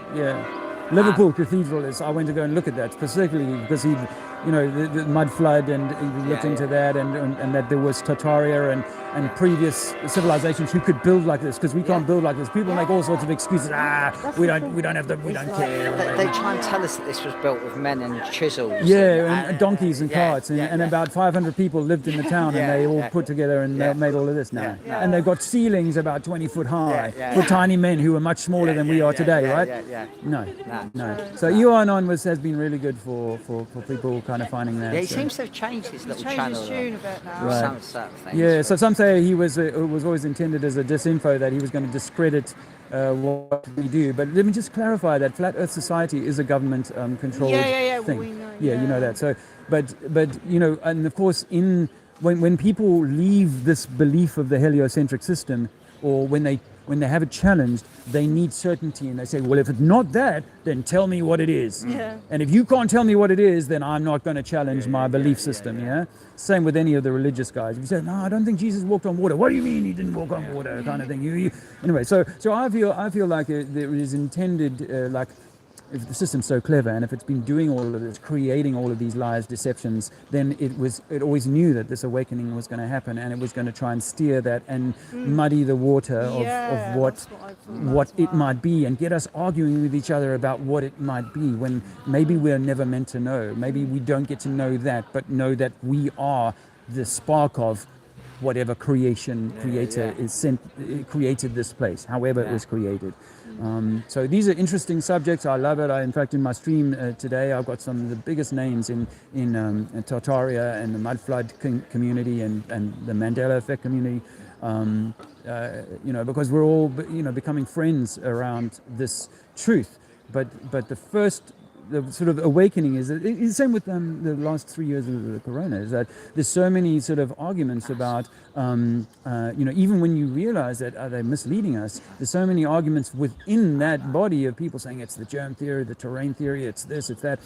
Liverpool Cathedral I went to go and look at that, specifically because the mud flood, and he looked into that, and that there was Tartaria and previous civilizations who could build like this, because we can't build like this. People make all sorts of excuses. We don't care. They try and tell us that this was built with men and chisels. And donkeys and carts, and about 500 people lived in the town, and they all put together and made all of this now. And they've got ceilings about 20 foot high for tiny men who are much smaller than we are today, right? No. So Ioannon has been really good for people kind of finding that. Yeah, he seems to have changed his little channel. Changed his tune a bit now. Right. Some certain things. Yeah, so some say it was always intended as a disinfo, that he was going to discredit what we do. But let me just clarify that Flat Earth Society is a government controlled thing. Well, we know, you know that. So, but and of course, when people leave this belief of the heliocentric system, or when they have it challenged, they need certainty, and they say, well, if it's not that, then tell me what it is. And if you can't tell me what it is, then I'm not going to challenge my belief system. Same with any of the religious guys. If you say, no, I don't think Jesus walked on water. What do you mean he didn't walk on water? Kind of thing. Anyway, so I feel like there is intended if the system's so clever, and if it's been doing all of this, creating all of these lies, deceptions, then it always knew that this awakening was going to happen, and it was going to try and steer that and muddy the water of what it might be, and get us arguing with each other about what it might be, when maybe we're never meant to know. Maybe we don't get to know that, but know that we are the spark of whatever creator is sent, created this place, however it was created. So these are interesting subjects. I love it. In fact, in my stream today, I've got some of the biggest names in Tartaria and the mud flood community and the Mandela effect community. Because we're all becoming friends around this truth. But the first the sort of awakening is that it's the same with the last 3 years of the corona, is that there's so many sort of arguments about, even when you realize that they're misleading us, there's so many arguments within that body of people saying it's the germ theory, the terrain theory, it's this, it's that.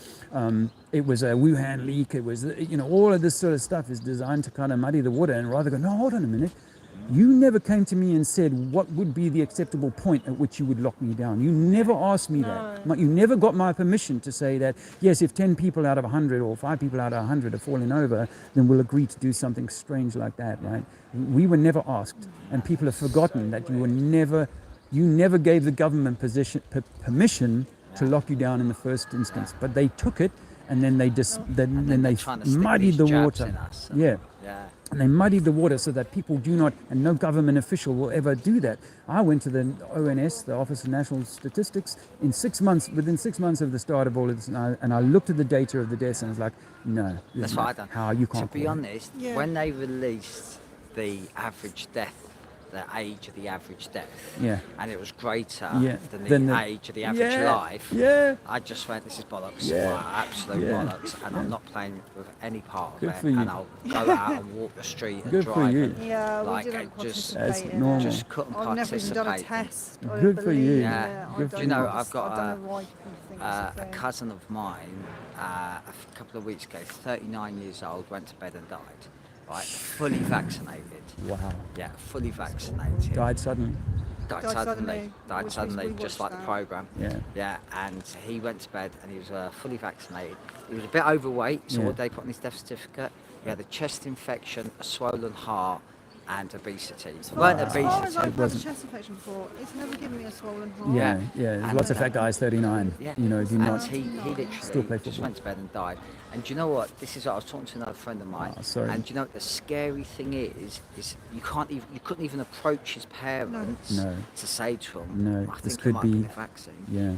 It was a Wuhan leak. It was, all of this sort of stuff is designed to kind of muddy the water and rather go, no, hold on a minute. You never came to me and said what would be the acceptable point at which you would lock me down. You never asked me that. You never got my permission to say that, yes, if 10 people out of 100 or 5 people out of 100 are falling over, then we'll agree to do something strange like that, right? We were never asked. And people have forgotten that you never gave the government permission to lock you down in the first instance. But they took it and then they muddied the water. Yeah. And they muddied the water so that people do not, and no government official will ever do that. I went to the ONS, the Office of National Statistics, within 6 months of the start of all of this, and I looked at the data of the deaths and I was like, no. That's what I done. How you can't. To be honest, when they released the average death, the age of the average death, and it was greater than the age of the average life, I just went, this is bollocks, absolute bollocks, and I'm not playing with any part of it, and I'll go out and walk the street and drive. We didn't participate in it. Just couldn't I've never even done a participate. test. Good for you. Do you know, I've got a cousin of mine, a couple of weeks ago, 39 years old, went to bed and died. Right, fully vaccinated. Wow. Yeah, fully vaccinated. Died suddenly. Died suddenly, just like the programme. Yeah, and he went to bed and he was fully vaccinated. He was a bit overweight, so what they put on his death certificate, he had a chest infection, a swollen heart, and obesity. It weren't obesity. I've had a chest infection before. It's never given me a swollen heart. Yeah. Lots of fat guys, 39. Yeah. Do not he literally still play just football. went to bed and died. And do you know what? This is what I was talking to another friend of mine. And do you know what the scary thing is you couldn't even approach his parents to say to them, I this think could you might be get the vaccine. Yeah.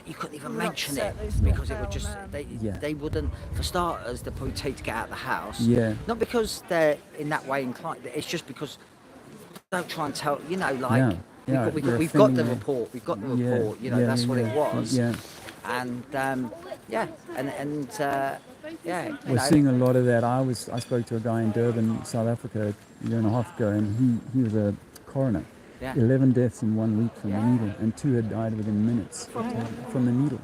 You couldn't even mention it because it would just they wouldn't. For starters, they'd probably take to get out of the house. Yeah. Not because they're in that way inclined. It's just because don't try and tell. We've got the report. We've got the report. That's what it was. Yeah. And We're seeing a lot of that. I spoke to a guy in Durban, South Africa, a year and a half ago, and he was a coroner. 11 deaths in 1 week from the needle, and 2 had died within minutes from the needle.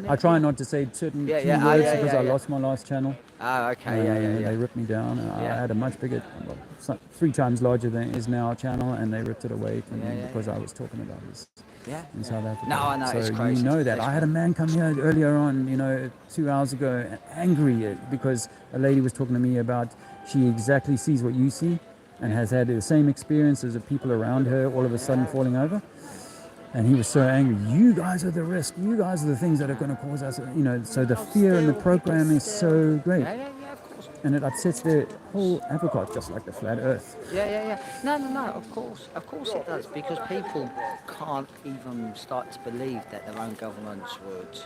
I try not to say certain keywords because I lost my last channel. Oh, okay, They ripped me down. I had a much bigger, 3 times larger than it is now channel, and they ripped it away from me because I was talking about this in South Africa. No, I know, so it's crazy. You know that. I had a man come here earlier on, 2 hours ago, angry because a lady was talking to me about she exactly sees what you see and has had the same experience as the people around her all of a sudden falling over. And he was so angry. You guys are the risk. You guys are the things that are going to cause us, So the fear in the program is so great. Yeah, of course. And it upsets the whole apple cart, just like the flat earth. Yeah. No, of course it does, because people can't even start to believe that their own governments would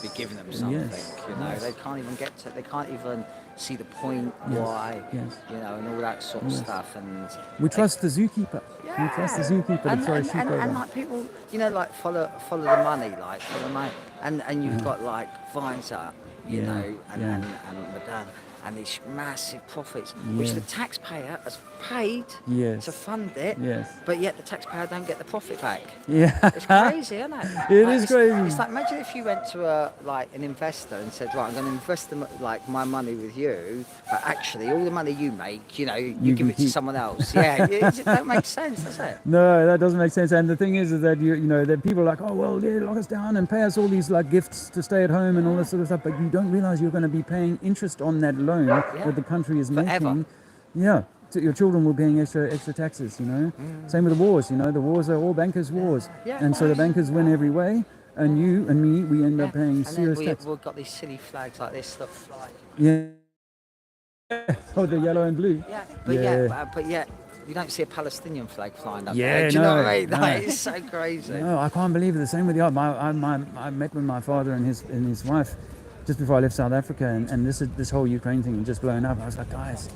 be giving them something. They can't even they can't even see the point why, and all that sort of stuff. And we trust the zookeeper. We trust the zookeeper to throw sheep over. And like people, follow the money, and you've got like Pfizer, and Moderna, and these massive profits, which the taxpayer has paid to fund it, but yet the taxpayer don't get the profit back. It's crazy, isn't it? It is crazy. It's like, imagine if you went to an investor and said, right, I'm going to invest my money with you, but actually all the money you make, you give it to someone else. It don't make sense, does it? No, that doesn't make sense. And the thing is that that people are like, oh well, lock us down and pay us all these gifts to stay at home and all this sort of stuff, but you don't realize you're going to be paying interest on that loan that the country is making. So your children will be paying extra taxes. Same with the wars. The wars are all bankers' wars, and so the bankers win every way, and you and me, we end up paying serious tax. We've got these silly flags like this that fly. Oh, the yellow and blue. But yet you don't see a Palestinian flag flying up there. Do you know what I mean? That is so crazy. No, I can't believe it. The same with the art. I met with my father and his wife just before I left South Africa, and this whole Ukraine thing had just blown up. I was like, guys,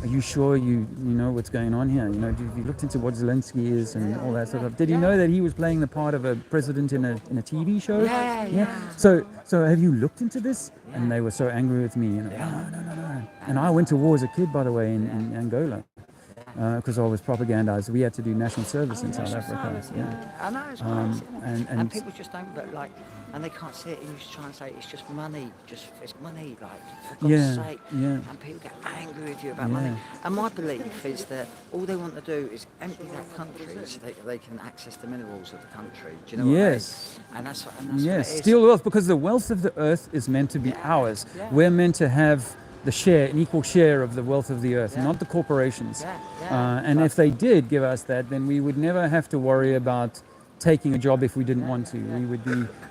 are you sure you know what's going on here? You know, have you looked into what Zelensky is and all that sort of? Did you know that he was playing the part of a president in a TV show? Yeah. So have you looked into this? And they were so angry with me. No. And I went to war as a kid, by the way, in Angola. Because I was propagandized. We had to do national service in South Africa. I know, it's crazy. And people just don't look like, and they can't see it, and you just try and say it's just money, it's money, like, for God's sake. And people get angry with you about money. And my belief is that all they want to do is empty that country so they can access the minerals of the country. Do you know what I mean? And that's what it is. Steal wealth, because the wealth of the earth is meant to be ours. We're meant to have an equal share of the wealth of the earth, not the corporations. And if they did give us that, then we would never have to worry about taking a job if we didn't want to.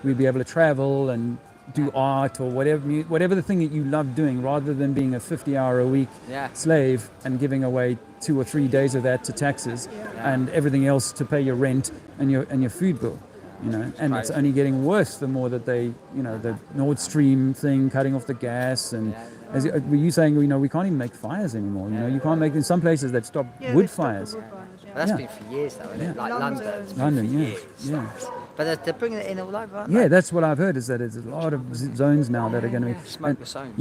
We'd be able to travel and do art or whatever the thing that you love doing, rather than being a 50-hour-a-week slave and giving away 2 or 3 days of that to taxes and everything else to pay your rent and your food bill. You know, and it's only getting worse the more that they, the Nord Stream thing, cutting off the gas, and as were you saying, we can't even make fires anymore. You can't make, in some places that stop wood fires. That's been for years though, isn't it? Like London. London, But they're bringing it in all over, aren't they? Yeah, that's what I've heard, is that there's a lot of zones now that are going to be smokeless zones.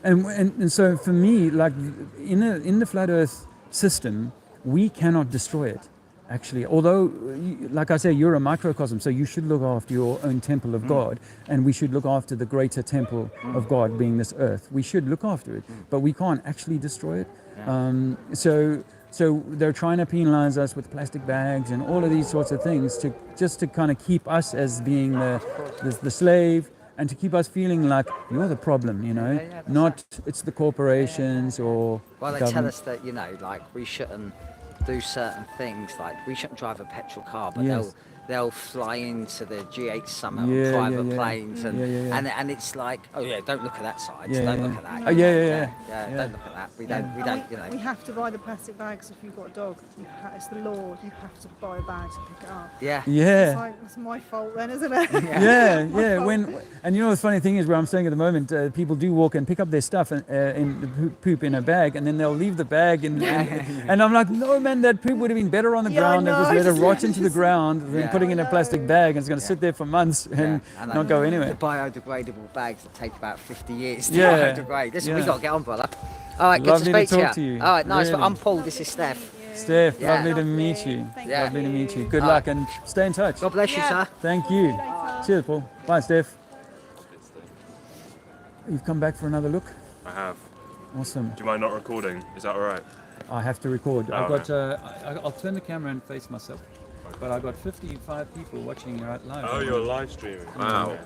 And so for me, like in the flat Earth system, we cannot destroy it. Actually, although, like I say, you're a microcosm, so you should look after your own temple of God, and we should look after the greater temple of God, being this earth. We should look after it, but we can't actually destroy it. So they're trying to penalize us with plastic bags and all of these sorts of things to kind of keep us as being the slave, and to keep us feeling like you're the problem, not it's the corporations or. Well, they tell us that like we shouldn't do certain things, like we shouldn't drive a petrol car, but they'll fly into the G8 summit on private planes, and it's like, oh yeah, don't look at that side, don't look at that. Don't look at that. We don't. We have to buy the plastic bags if you've got a dog. It's the law. You have to buy a bag to pick it up. It's like, it's my fault then, isn't it? And the funny thing is, where I'm staying at the moment, people do walk and pick up their stuff and poop in a bag, and then they'll leave the bag, and I'm like, no man, that poop would have been better on the ground and just let it rot into the ground than putting in a plastic bag, and it's going to sit there for months and not go anywhere. The biodegradable bags that take about 50 years to biodegrade. Listen, we got to get on, brother. All right, good to speak to you. All right, nice. Really. I'm Paul. This is Steph. Steph, lovely to meet you. Lovely to meet you. Good luck and stay in touch. God bless you, sir. Thank you. Cheers, Paul. Bye, Steph. You've come back for another look? I have. Awesome. Do you mind not recording? Is that all right? I have to record. I've got. I'll turn the camera and face myself. But I've got 55 people watching right live. Oh, you're live streaming. Wow.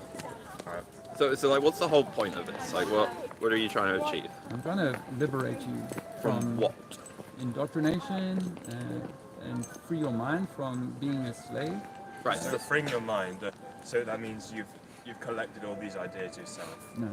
Alright. So like, what's the whole point of this? Like, what are you trying to achieve? I'm trying to liberate you from what? Indoctrination and free your mind from being a slave. Right. So freeing your mind. So that means you've collected all these ideas yourself. No.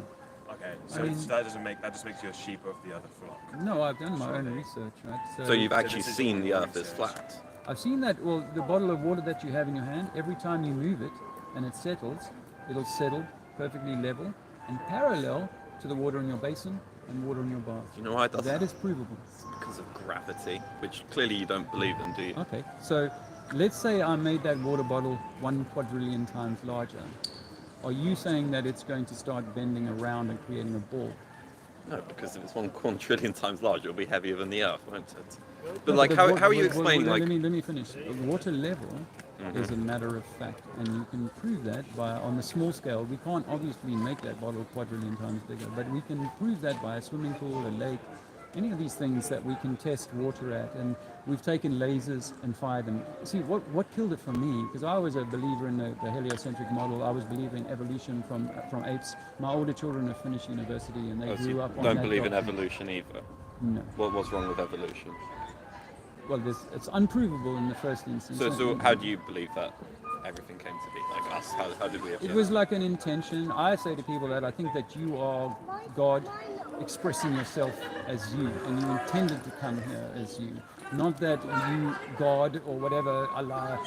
Okay. So that just makes you a sheep of the other flock. No, I've done my own research, right? So you've actually seen the Earth is flat. I've seen that. Well, the bottle of water that you have in your hand, every time you move it and it settles, it'll settle perfectly level and parallel to the water in your basin and water in your bath. You know why it does that? Is provable. It's because of gravity, which clearly you don't believe in, do you? Okay, so let's say I made that water bottle 1 quadrillion times larger. Are you saying that it's going to start bending around and creating a ball? No, because if it's 1 quadrillion times larger, it'll be heavier than the Earth, won't it? But like, how are you explaining, like... Let me finish. The water level is a matter of fact, and you can prove that on the small scale. We can't obviously make that bottle quadrillion times bigger, but we can prove that by a swimming pool, a lake, any of these things that we can test water at. And we've taken lasers and fired them. See, what killed it for me, because I was a believer in the heliocentric model. I was believing evolution from apes. My older children have finished university, and they grew up on that. Don't believe in evolution either? No. What's wrong with evolution? Well, it's unprovable in the first instance. So how do you believe that everything came to be? Like us, how did we... It was like an intention. I say to people that I think that you are God expressing yourself as you, and you intended to come here as you. Not that you, God, or whatever, Allah,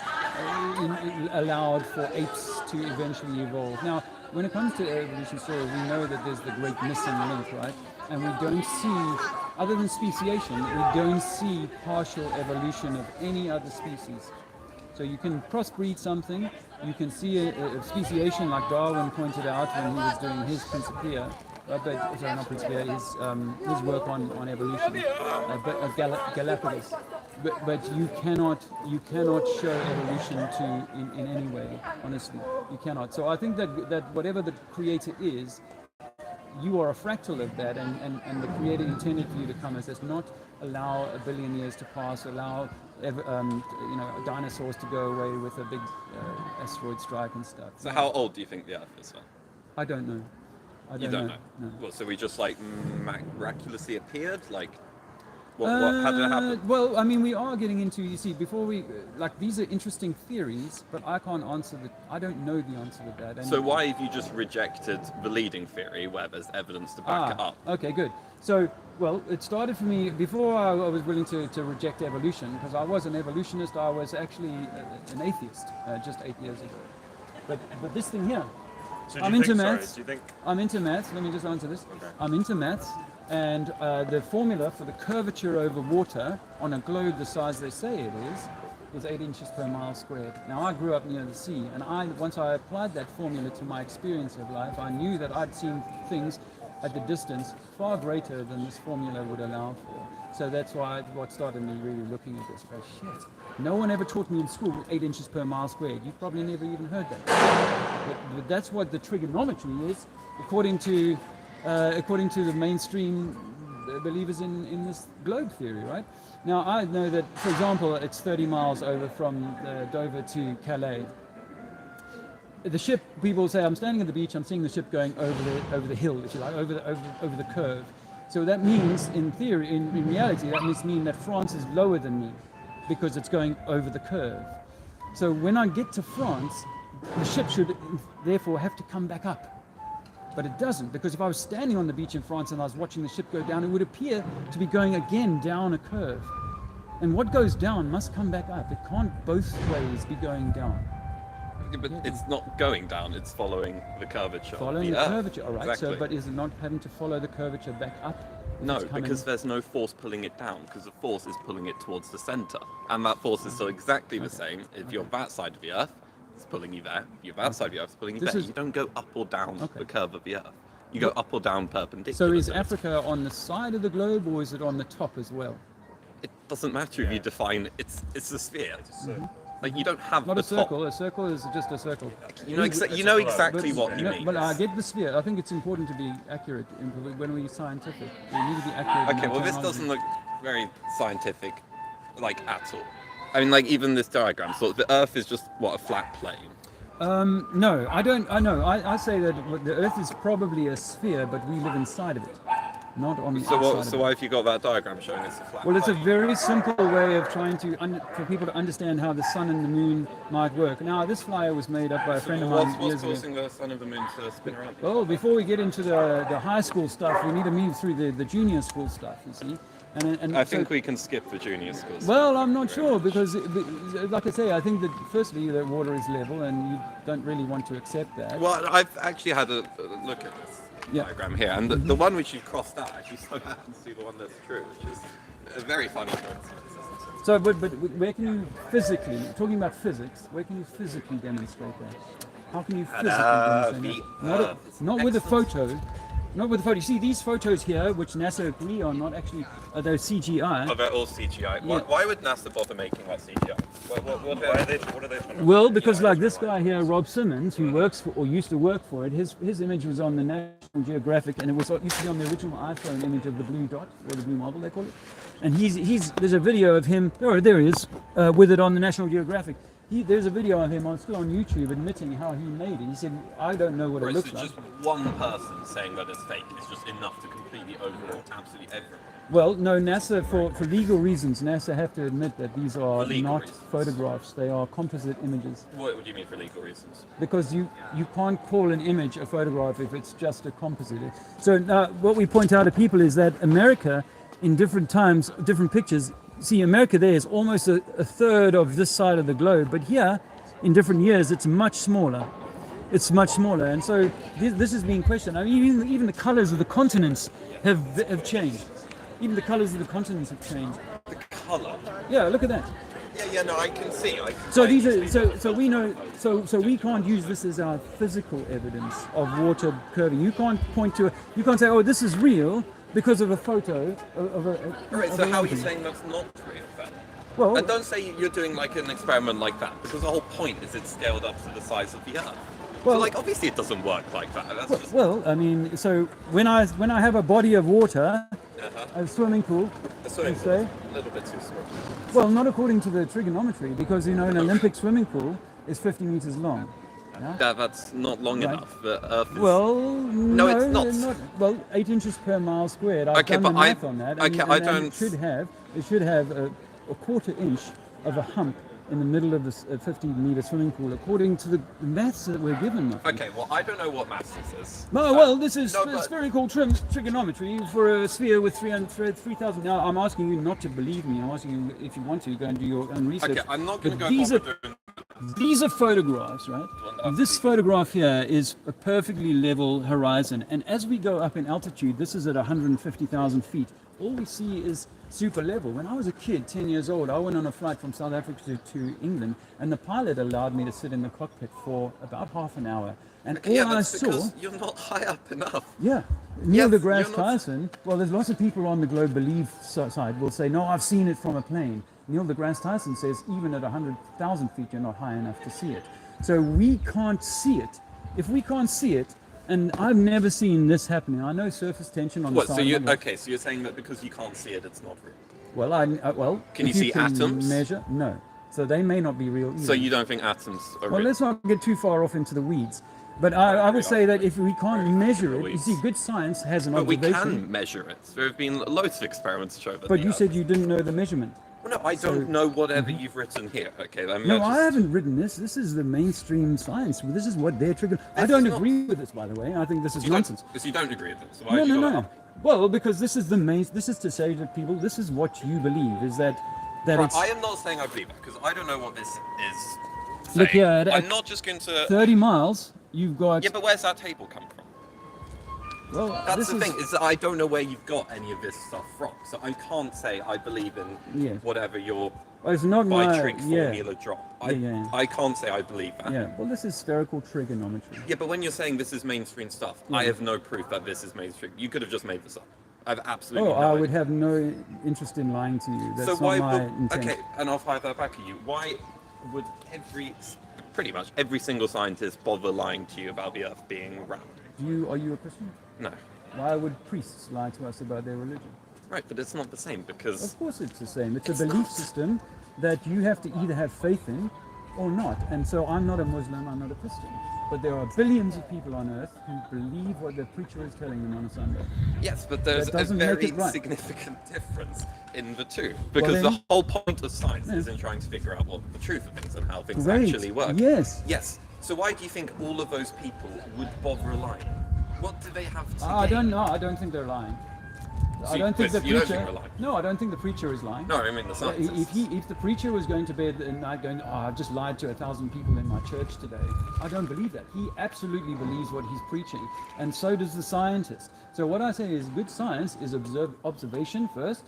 allowed for apes to eventually evolve. Now, when it comes to evolution story, we know that there's the great missing link, right? And we don't see other than speciation, we don't see partial evolution of any other species. So you can crossbreed something, you can see a speciation like Darwin pointed out when he was doing his Principia, his work on evolution, Galapagos. But you cannot show evolution in any way, honestly. You cannot. So I think that whatever the creator is, you are a fractal of that, and the creator intended for you to come as this, not allow a billion years to pass, allow dinosaurs to go away with a big asteroid strike and stuff. So how old do you think the Earth is? I don't know. You don't know? No. Well, so we just like miraculously appeared? Like, how did it happen? Well, I mean, we are getting into, you see, before we, these are interesting theories, but I can't answer I don't know the answer to that. And so why have you just rejected the leading theory where there's evidence to back it up? Okay, good. So, well, it started for me, before I was willing to reject evolution, because I was an evolutionist, I was actually an atheist just 8 years ago. But this thing here, So I'm into maths. Sorry, do you think... I'm into maths. Let me just answer this. Okay. I'm into maths, and the formula for the curvature over water on a globe the size they say it is 8 inches per mile squared. Now, I grew up near the sea, and once I applied that formula to my experience of life, I knew that I'd seen things at the distance far greater than this formula would allow for. So that's what started me really looking at this. Oh, shit. No one ever taught me in school 8 inches per mile squared. You've probably never even heard that. But that's what the trigonometry is, according to the mainstream believers in this globe theory, right? Now, I know that, for example, it's 30 miles over from Dover to Calais. The ship, people say, I'm standing at the beach, I'm seeing the ship going over the hill, if you like, over the curve. So that means, in theory, in reality, that must mean that France is lower than me, because it's going over the curve. So when I get to France, the ship should therefore have to come back up. But it doesn't, because if I was standing on the beach in France and I was watching the ship go down, it would appear to be going again down a curve. And what goes down must come back up. It can't both ways be going down. Yeah, but it's not going down, it's following the curvature. Following the curvature, all right. Exactly. So, but is it not having to follow the curvature back up? No, because there's no force pulling it down, because the force is pulling it towards the center. And that force is still exactly the same if you're that side of the Earth. It's pulling you there. If you're that side of the Earth, it's pulling you there. You don't go up or down the curve of the Earth. You go up or down perpendicular. So is Africa on the side of the globe, or is it on the top as well? It doesn't matter if you define it's a sphere. Like, you don't have not the a circle. top. A circle is just a circle. You know exactly what he means. But I get the sphere. I think it's important to be accurate when we're scientific. We need to be accurate. Okay, well, this doesn't look very scientific, like, at all. I mean, like, even this diagram, so the Earth is just, a flat plane? No, I don't. I know. I say that the Earth is probably a sphere, but we live inside of it, not on the outside. So why have you got that diagram showing us a flat Well, it's a plane? very simple way of trying to for people to understand how the sun and the moon might work. Now, this flyer was made up by a friend of mine What's years ago. causing the sun and the moon to spin around? Well, before we get into the high school stuff, we need to move through the junior school stuff. You see. And I think we can skip the junior schools. Well, I'm not sure, because, like I say, I think that firstly the water is level, and you don't really want to accept that. Well, I've actually had a look at this diagram here, and the one which you've crossed out actually so happens to be the one that's true, which is a very funny coincidence. So, but where can you physically, talking about physics, where can you physically demonstrate that? How can you physically demonstrate that? Not with a photo. Not with the photo. You see, these photos here, which NASA agree are not actually, they're CGI. Oh, they're all CGI. Yeah. Why would NASA bother making that CGI? What are they trying to Well, because like this guy here, Rob Simmons, who works for, or used to work for it, his image was on the National Geographic, and it was used to be on the original iPhone image of the blue dot, or the blue marble they call it. And there's a video of him, there he is, with it on the National Geographic. There's a video of him still on YouTube admitting how he made it. He said, I don't know what it looks like. Just one person saying that it's fake is just enough to completely overlook absolutely everyone. Well, no, NASA, for legal reasons, NASA have to admit that these are not photographs. They are composite images. What do you mean for legal reasons? Because you can't call an image a photograph if it's just a composite. So what we point out to people is that America, in different times, different pictures, see, America there is almost a third of this side of the globe, but here, in different years, it's much smaller. It's much smaller, and so this is being questioned. I mean, even the colors of the continents have changed. Even the colours of the continents have changed. The colour. Yeah, look at that. Yeah, no, I can see. So these are so we know so we can't use this as our physical evidence of water curving. You can't point to you can't say, oh, this is real because of a photo of a. Alright, so how are you saying that's not real then? Well, and don't say you're doing like an experiment like that, because the whole point is it's scaled up to the size of the Earth. Well, so like obviously it doesn't work like that. That's well, I mean, so when I have a body of water, a swimming pool, a little bit too small. Well, not according to the trigonometry, because you know an Olympic swimming pool is 50 meters long. Yeah? That's not long enough. The Earth is... Well, no, it's not. Well, 8 inches per mile squared. I've done the math on that. And it should have a quarter inch of a hump in the middle of this 50-meter swimming pool, according to the maths that we're given. Okay, well, I don't know what maths this is. No, well, this is spherical trigonometry for a sphere with 3,000. Now, I'm asking you not to believe me. I'm asking you, if you want to, go and do your own research. Okay, I'm not going to go doing... These are photographs, right? This photograph here is a perfectly level horizon. And as we go up in altitude, this is at 150,000 feet. All we see is super level. When I was a kid, 10 years old, I went on a flight from South Africa to England, and the pilot allowed me to sit in the cockpit for about half an hour. And all I saw... because you're not high up enough. Yeah. Neil deGrasse Tyson, well, there's lots of people on the globe believe side will say, no, I've seen it from a plane. Neil deGrasse Tyson says even at 100,000 feet, you're not high enough to see it. So we can't see it. If we can't see it, and I've never seen this happening. I know surface tension on the side. So you're saying that because you can't see it, it's not real? Well, can you see atoms? Measure? No. So they may not be real either. So you don't think atoms are real? Well, let's not get too far off into the weeds. But I would say that if we can't measure it, you see, good science has an observation. But we can measure it. There have been loads of experiments to show that. But you said you didn't know the measurement. Well, no, I don't know whatever you've written here. Okay, no, I haven't written this. This is the mainstream science. This is what they're triggering. I don't agree with this, by the way. I think this is nonsense. So you don't agree with this? So No. Well, because this is this is to say to people, this is what you believe, is that it's... I am not saying I believe it, because I don't know what this is saying. Look here, I'm not just going to... 30 miles, you've got... Yeah, but where's that table come from? Well, that's the thing, is that I don't know where you've got any of this stuff from, so I can't say I believe in whatever your by-trick formula drop. I can't say I believe that. Yeah, well, this is spherical trigonometry. Yeah, but when you're saying this is mainstream stuff, I have no proof that this is mainstream. You could have just made this up. I have absolutely no idea. I would have no interest in lying to you. That's not my intent. Okay, and I'll fire that back at you. Why would pretty much every single scientist bother lying to you about the Earth being round? Are you a Christian? No. Why would priests lie to us about their religion? Right, but it's not the same because... Of course it's the same. It's a belief system that you have to either have faith in or not. And so I'm not a Muslim, I'm not a Christian. But there are billions of people on Earth who believe what the preacher is telling them on a Sunday. Yes, but there's a very significant difference in the two. Because the whole point of science is in trying to figure out what the truth of things and how things actually work. Yes. Yes. So why do you think all of those people would bother lying? What do they have to I don't know. I don't think they're lying. I don't think the preacher. You don't think they're lying? No, I don't think the preacher is lying. No, I mean the scientists. If the preacher was going to bed at night going, I've just lied to 1,000 people in my church today, I don't believe that. He absolutely believes what he's preaching, and so does the scientist. So what I say is good science is observation first,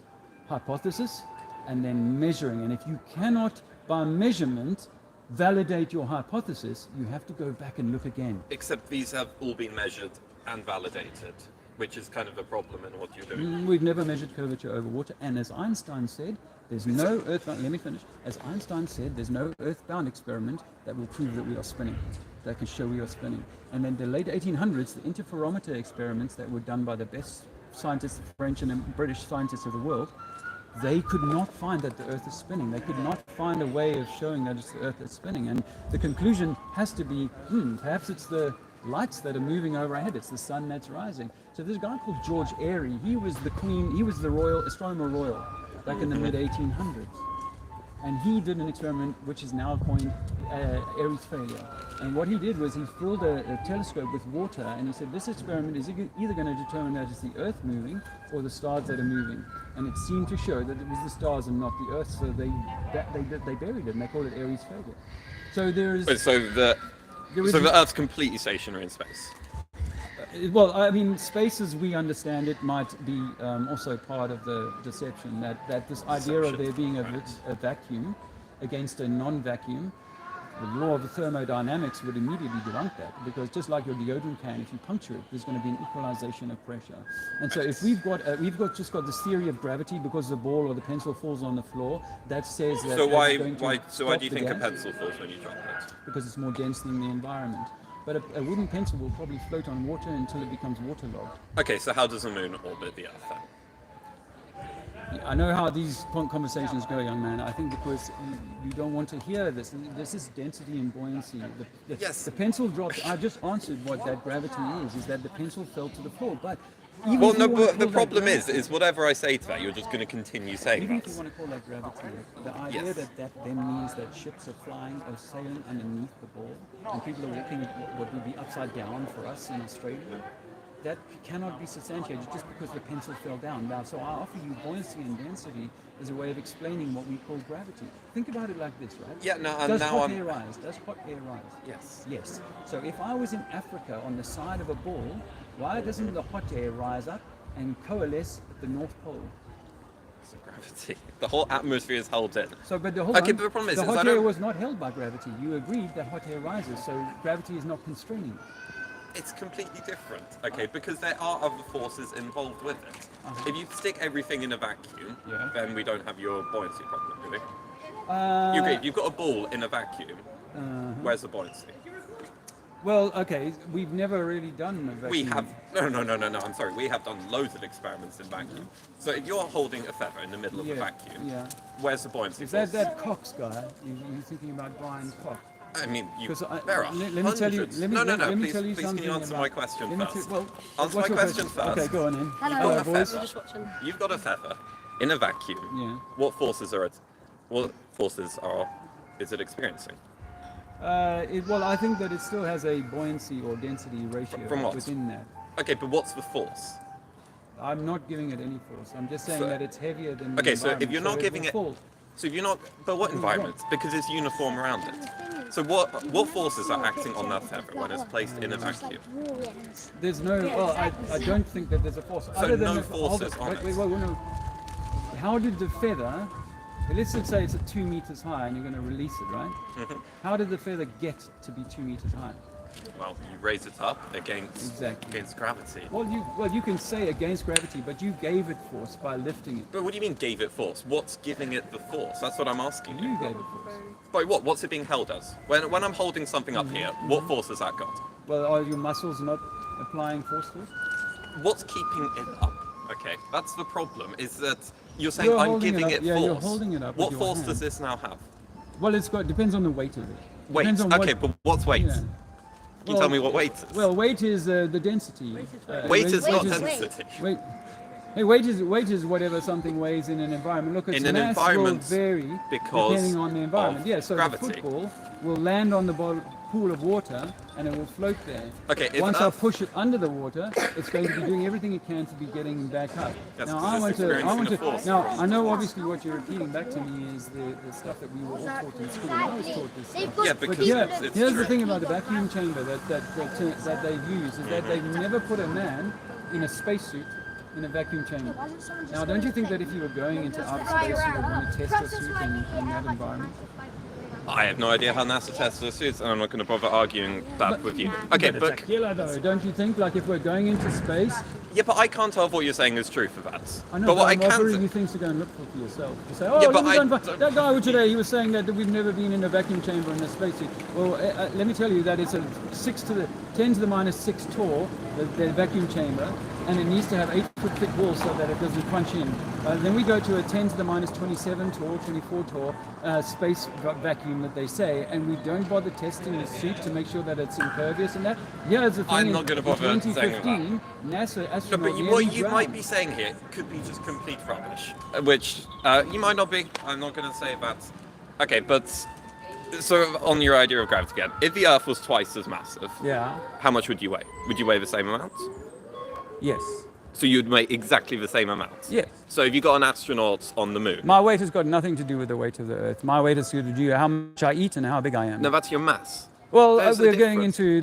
hypothesis, and then measuring. And if you cannot, by measurement, validate your hypothesis, you have to go back and look again. Except these have all been measured and validated, which is kind of a problem in what you're doing. We've never measured curvature over water, and as Einstein said, there's no earthbound, let me finish, as Einstein said, there's no earthbound experiment that will prove that we are spinning, that can show we are spinning. And in the late 1800s, the interferometer experiments that were done by the best scientists, French and British scientists of the world, they could not find that the Earth is spinning. They could not find a way of showing that it's the Earth that's spinning. And the conclusion has to be, perhaps it's the lights that are moving overhead, it's the sun that's rising. So there's a guy called George Airy. He was the royal astronomer royal back in the mid-1800s. And he did an experiment which is now coined Airy's failure. And what he did was he filled a telescope with water, and he said this experiment is either going to determine that it's the Earth moving or the stars that are moving. And it seemed to show that it was the stars and not the Earth, so they buried it, and they called it Airy's failure. So there's... So the Earth's completely stationary in space? Well, I mean, space as we understand it might be also part of the deception, that this idea of there being a vacuum against a non-vacuum, the law of the thermodynamics would immediately debunk that, because just like your deodorant can, if you puncture it, there's going to be an equalization of pressure. And so if we've got this theory of gravity because the ball or the pencil falls on the floor, that says that. So why do you think a pencil falls when you drop it? Because it's more dense than the environment. But a wooden pencil will probably float on water until it becomes waterlogged. Okay, so how does the moon orbit the Earth then? I know how these conversations go, young man. I think because you don't want to hear this. This is density and buoyancy. Yes. The pencil dropped. I just answered what that gravity is that the pencil fell to the floor. But but the problem is whatever I say to that, you're just going to continue saying even that. if you want to call that gravity, the idea that then means that ships are flying or sailing underneath the ball, and people are walking what would be upside down for us in Australia, that cannot be substantiated just because the pencil fell down. Now, so I offer you buoyancy and density as a way of explaining what we call gravity. Think about it like this, right? Yeah, no, Does now hot I'm... air rise? Does hot air rise? Yes. Yes. So if I was in Africa on the side of a ball, why doesn't the hot air rise up and coalesce at the North Pole? It's gravity. The whole atmosphere is held in. So, but the whole but the problem is, the hot air was not held by gravity. You agreed that hot air rises, so gravity is not constraining it. It's completely different, okay, because there are other forces involved with it. If you stick everything in a vacuum, then we don't have your buoyancy problem, do we? You agree, you've got a ball in a vacuum, where's the buoyancy? Well, okay, we've never really done a vacuum. We have, no, I'm sorry, we have done loads of experiments in vacuum. So if you're holding a feather in the middle of a vacuum, where's the buoyancy Is that Cox guy? You're thinking about Brian Cox? I mean, there are let me tell you. please, can you answer my question first? Answer my question first. Okay, go on then. Hello, boys. You've got a feather in a vacuum. Yeah. What forces is it experiencing? Well, I think that it still has a buoyancy or density ratio From what? within that. Okay, but what's the force? I'm not giving it any force. I'm just saying that it's heavier than. Okay, the so if you're not giving it, so if you're not, but what environment? Because it's uniform around it. So what forces are acting on that feather when it's placed in a vacuum? There's no. Well, I don't think that there's a force. So other than no forces on it. Wait, no. How did the feather? Let's say it's at 2 meters high and you're going to release it, right? How did the feather get to be 2 meters high? Well, you raise it up against gravity. Well, you can say against gravity, but you gave it force by lifting it. But what do you mean gave it force? What's giving it the force? That's what I'm asking you. You gave it force. By what? What's it being held as? When I'm holding something up here, what force has that got? Well, are your muscles not applying force to it? What's keeping it up? Okay, that's the problem, is that you're saying I'm giving it force. Yeah, you're holding it up. What force does this now have? Well, depends on the weight of it. Weight, okay, but what's weight? Yeah. Can you tell me what weight is? Well, weight is the density. Weight is not density. Weight is whatever something weighs in an environment. Look, its mass will vary depending on the environment. Yeah, so gravity. The football will land on the pool of water and it will float there. Okay. Once I push it under the water, it's going to be doing everything it can to be getting back up. Now I want to. Now I know obviously what you're repeating back to me is the stuff that we were all taught in school. I was taught this stuff. Yeah, because here's the thing about the vacuum chamber that they've used is that they've never put a man in a spacesuit in a vacuum chamber. Now, don't you think that if you were going into outer space, you would want to test your suit in that environment? I have no idea how NASA tests their suits, and I'm not going to bother arguing that with you. Okay, but it's a killer, though. Don't you think? Like, if we're going into space. Yeah, but I can't tell if what you're saying is true for that. I know, but what I'm I can offering you things to go and look for yourself. You say, oh, yeah, but that guy today, he was saying that we've never been in a vacuum chamber in a spacesuit. Well, let me tell you that it's a 10 to the minus 6 tall, the vacuum chamber, and it needs to have 8-foot thick walls so that it doesn't crunch in. Then we go to a 10 to the minus 27 tall, 24 tall space vacuum that they say, and we don't bother testing the suit to make sure that it's impervious and that. Yeah, it's a thing. I'm not going to bother saying that. 2015, NASA astronaut. No, but what you might be saying here could be just complete rubbish, which you might not be. I'm not going to say that. Okay, but so on your idea of gravity again, if the Earth was twice as massive, how much would you weigh? Would you weigh the same amount? Yes. So you'd weigh exactly the same amount? Yes. So if you got an astronaut on the moon? My weight has got nothing to do with the weight of the Earth. My weight has to do with how much I eat and how big I am. No, that's your mass. Well, we're getting into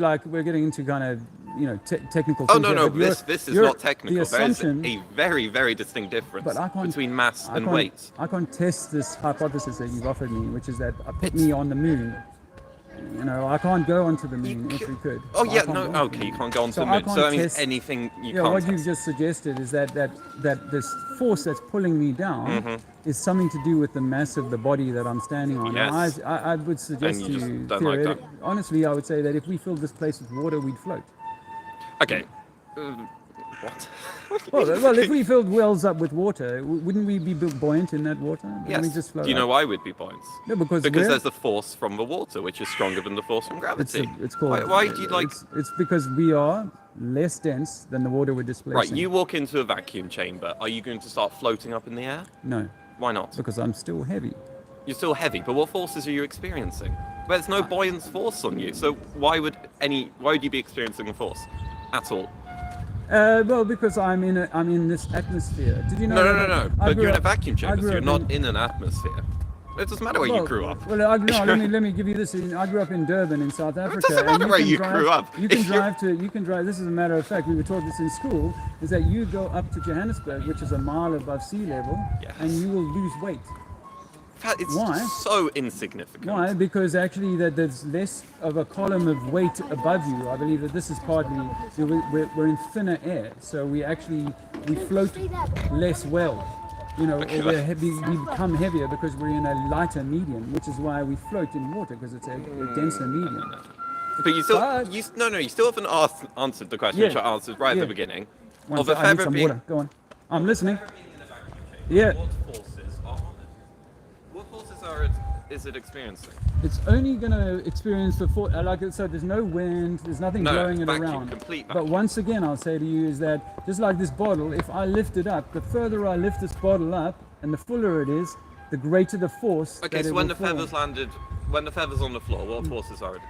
kind of technical. Oh things no, here, no, but this is not technical. The There is assumption, a very, very distinct difference between mass and weight. I can't test this hypothesis that you've offered me, which is that put me on the moon. I can't go onto the moon if we could. Oh yeah, no, okay, you can't go onto the moon. So that means anything you can't what test. you've just suggested is that this force that's pulling me down is something to do with the mass of the body that I'm standing on. Yes. I would suggest And to you you, just don't like that. honestly, I would say that if we filled this place with water, we'd float. Okay. What? well, if we filled wells up with water, wouldn't we be buoyant in that water? Yes. We just float Do you know up? why we'd be buoyant? No, because there's the force from the water, which is stronger than the force from gravity. It's called. Why do you like? It's because we are less dense than the water we're displacing. Right. You walk into a vacuum chamber. Are you going to start floating up in the air? No. Why not? Because I'm still heavy. You're still heavy, but what forces are you experiencing? There's no buoyant force on you, so why would you be experiencing a force at all? Well, because I'm in this atmosphere. Did you know? No. But you're in a vacuum chamber, so you're not in an atmosphere. It doesn't matter where you grew up. Well, let me give you this. I grew up in Durban in South Africa. It doesn't matter where you grew up. You can drive. This is a matter of fact. We were taught this in school. Is that you go up to Johannesburg, which is a mile above sea level, and you will lose weight. It's Why? So insignificant. Why? Because actually there's less of a column of weight above you. I believe that this is partly, we're in thinner air, so we float less well. We become heavier because we're in a lighter medium, which is why we float in water, because it's a denser medium. But you still haven't answered the question which I answered right at the beginning. I need some water. Go on. I'm listening. Yeah. What forces is it experiencing? It's only going to experience the force. Like I said, there's no wind, there's nothing blowing it around. Complete vacuum. But once again, I'll say to you is that just like this bottle, if I lift it up, the further I lift this bottle up, and the fuller it is, the greater the force. Okay, so when the feathers landed, when the feathers on the floor, what forces are it?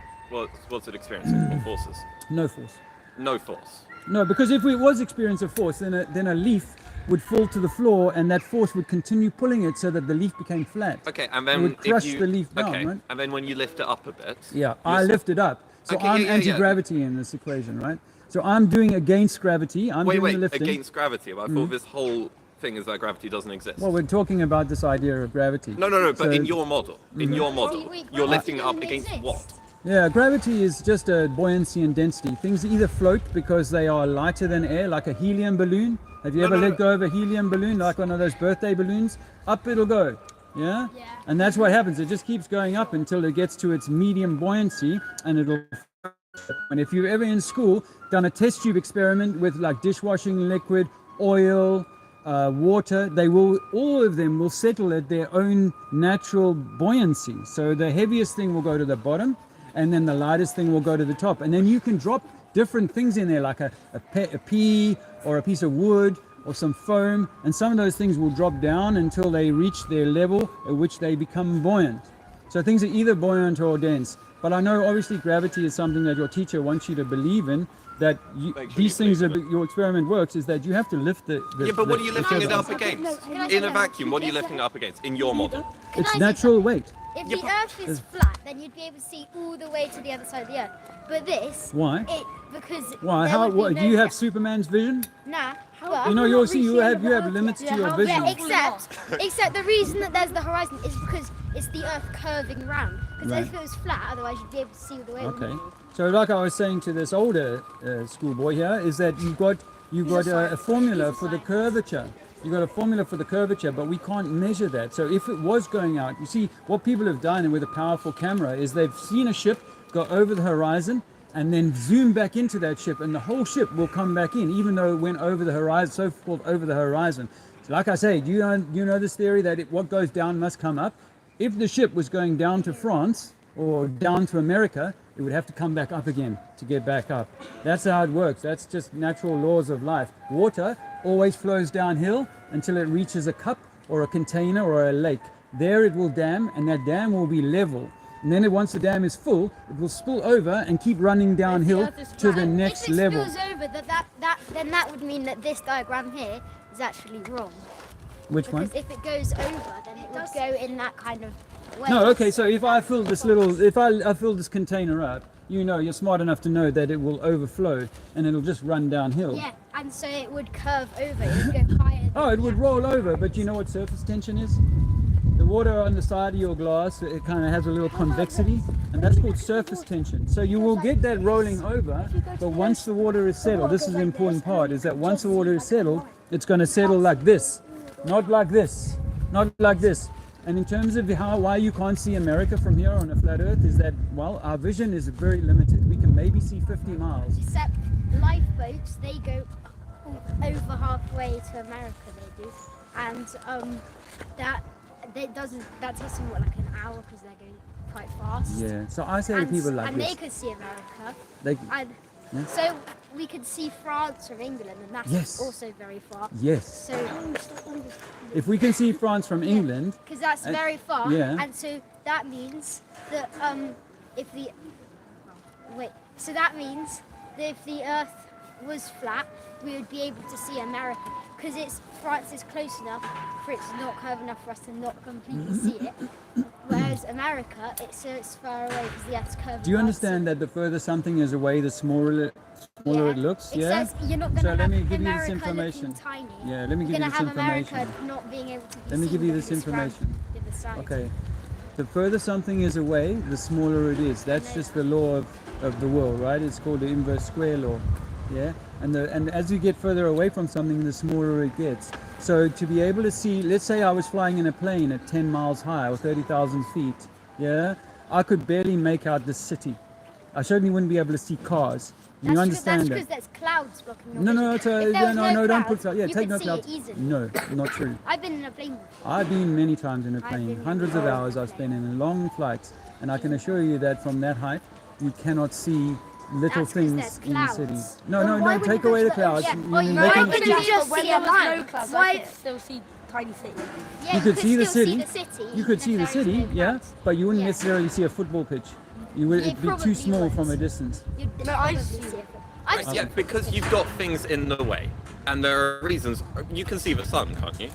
What's it experiencing? What forces? No force. No force. No, because if it was experiencing a force, then a leaf would fall to the floor, and that force would continue pulling it so that the leaf became flat. Okay, and then it would crush the leaf down, okay, right? and then when you lift it up a bit. Yeah, I lift it up. So I'm anti-gravity in this equation, right? So I'm doing against gravity. I'm doing the lifting. Against gravity. I thought this whole thing is that gravity doesn't exist. Well, we're talking about this idea of gravity. No, but in your model, you're lifting it up against what? Yeah, gravity is just a buoyancy and density. Things either float because they are lighter than air, like a helium balloon. Have you ever let go of a helium balloon, like one of those birthday balloons? Up it'll go, yeah? And that's what happens. It just keeps going up until it gets to its medium buoyancy, and it'll... And if you've ever in school done a test tube experiment with like dishwashing liquid, oil, water, all of them will settle at their own natural buoyancy. So the heaviest thing will go to the bottom, and then the lightest thing will go to the top. And then you can drop different things in there, like a pea or a piece of wood or some foam, and some of those things will drop down until they reach their level at which they become buoyant. So things are either buoyant or dense. But I know obviously gravity is something that your teacher wants you to believe in, that these things, your experiment works, is that you have to lift the but what are you lifting it up against? In a vacuum, what are you lifting up against in your model? It's natural weight. If the Earth is flat, then you'd be able to see all the way to the other side of the Earth. But this, why? Because why? How? What? Do you have Superman's vision? Nah. You have limits to your vision. Yeah, except the reason that there's the horizon is because it's the Earth curving round. Because if it was flat, otherwise you'd be able to see all the way. Okay. So like I was saying to this older schoolboy here, is that you've got a formula for the curvature. You've got a formula for the curvature, but we can't measure that. So if it was going out, you see, what people have done with a powerful camera is they've seen a ship go over the horizon and then zoom back into that ship, and the whole ship will come back in, even though it went over the horizon, so-called over the horizon. So like I say, do you know this theory that what goes down must come up? If the ship was going down to France or down to America, it would have to come back up again to get back up. That's how it works. That's just natural laws of life. Water always flows downhill until it reaches a cup or a container or a lake. There it will dam, and that dam will be level. And then once the dam is full, it will spill over and keep running downhill to the next level. If it spills over, then that would mean that this diagram here is actually wrong. Which one? Because if it goes over, then it would go in that kind of ways. No, okay, so if I fill this I fill this container up, you're smart enough to know that it will overflow and it'll just run downhill. Yeah, and so it would curve over, it would go higher. Oh, it would roll over, but you know what surface tension is? The water on the side of your glass, it kind of has a little convexity, and that's called surface tension. So you will get that rolling over, but once the water is settled, this is the important part, is that once the water is settled, it's going to settle like this, not like this, not like this. And in terms of why you can't see America from here on a flat earth is that, well, our vision is very limited. We can maybe see 50 miles. Except lifeboats, they go over halfway to America, they do. And that takes them like an hour because they're going quite fast. Yeah, so I say to people like and this. they could see America. So we could see France from England, and that's also very far. Yes. So if we can see France from England, because that's very far, and so that means that if the Earth was flat, we would be able to see America because France is close enough for it to not curve enough for us to not completely see it. Whereas America, it's far away because the Earth's curved. Do you understand that the further something is away, the smaller it looks? It says you're not going to have America looking tiny. Yeah, let me give you this information. America not being able to be Let me give you this information. Okay. The further something is away, the smaller it is. That's just the law of the world, right? It's called the inverse square law. Yeah? And as you get further away from something, the smaller it gets. So to be able to see, let's say I was flying in a plane at 10 miles high or 30,000 feet, yeah, I could barely make out the city. I certainly wouldn't be able to see cars. You understand that? That's because there's clouds blocking your No, vision. don't put clouds. Yeah, you take no see clouds. it easily. No, not true. I've been in a plane before. I've been many times in a plane. Hundreds of hours I've spent in long flights. And I can assure you that from that height, you cannot see little things in the city. No, take away the clouds. Why couldn't you just see a line? Why still see tiny cities? Yeah, you could see the city. You could in see the very city, small yeah, clouds. but you wouldn't necessarily see a football pitch. It'd be too small from a distance. I see it. Yeah, because you've got things in the way, and there are reasons. You can see the sun, can't you?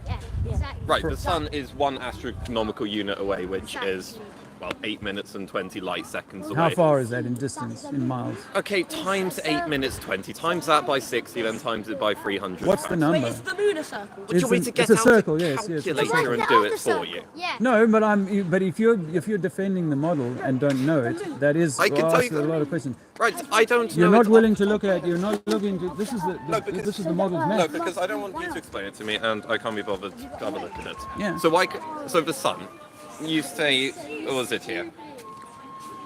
Yeah, exactly. Right, the sun is one astronomical unit away, which is, well, 8 minutes and 20 light seconds away. How far is that in distance, in miles? Okay, times 8 minutes 20, times that by 60, then times it by 300. What's the number? Is the moon a circle? Would you want me to get it's a out circle, a yes, calculator and do it for you? Yeah. No, but if you're defending the model and don't know it, that is I can tell ask you a lot of questions. Right, I don't You're know. not willing to look at. You're not looking to. This is the model's No, map. because I don't want you to explain it to me, and I can't be bothered to have a look at it. Yeah. So the sun, you say, what was it here?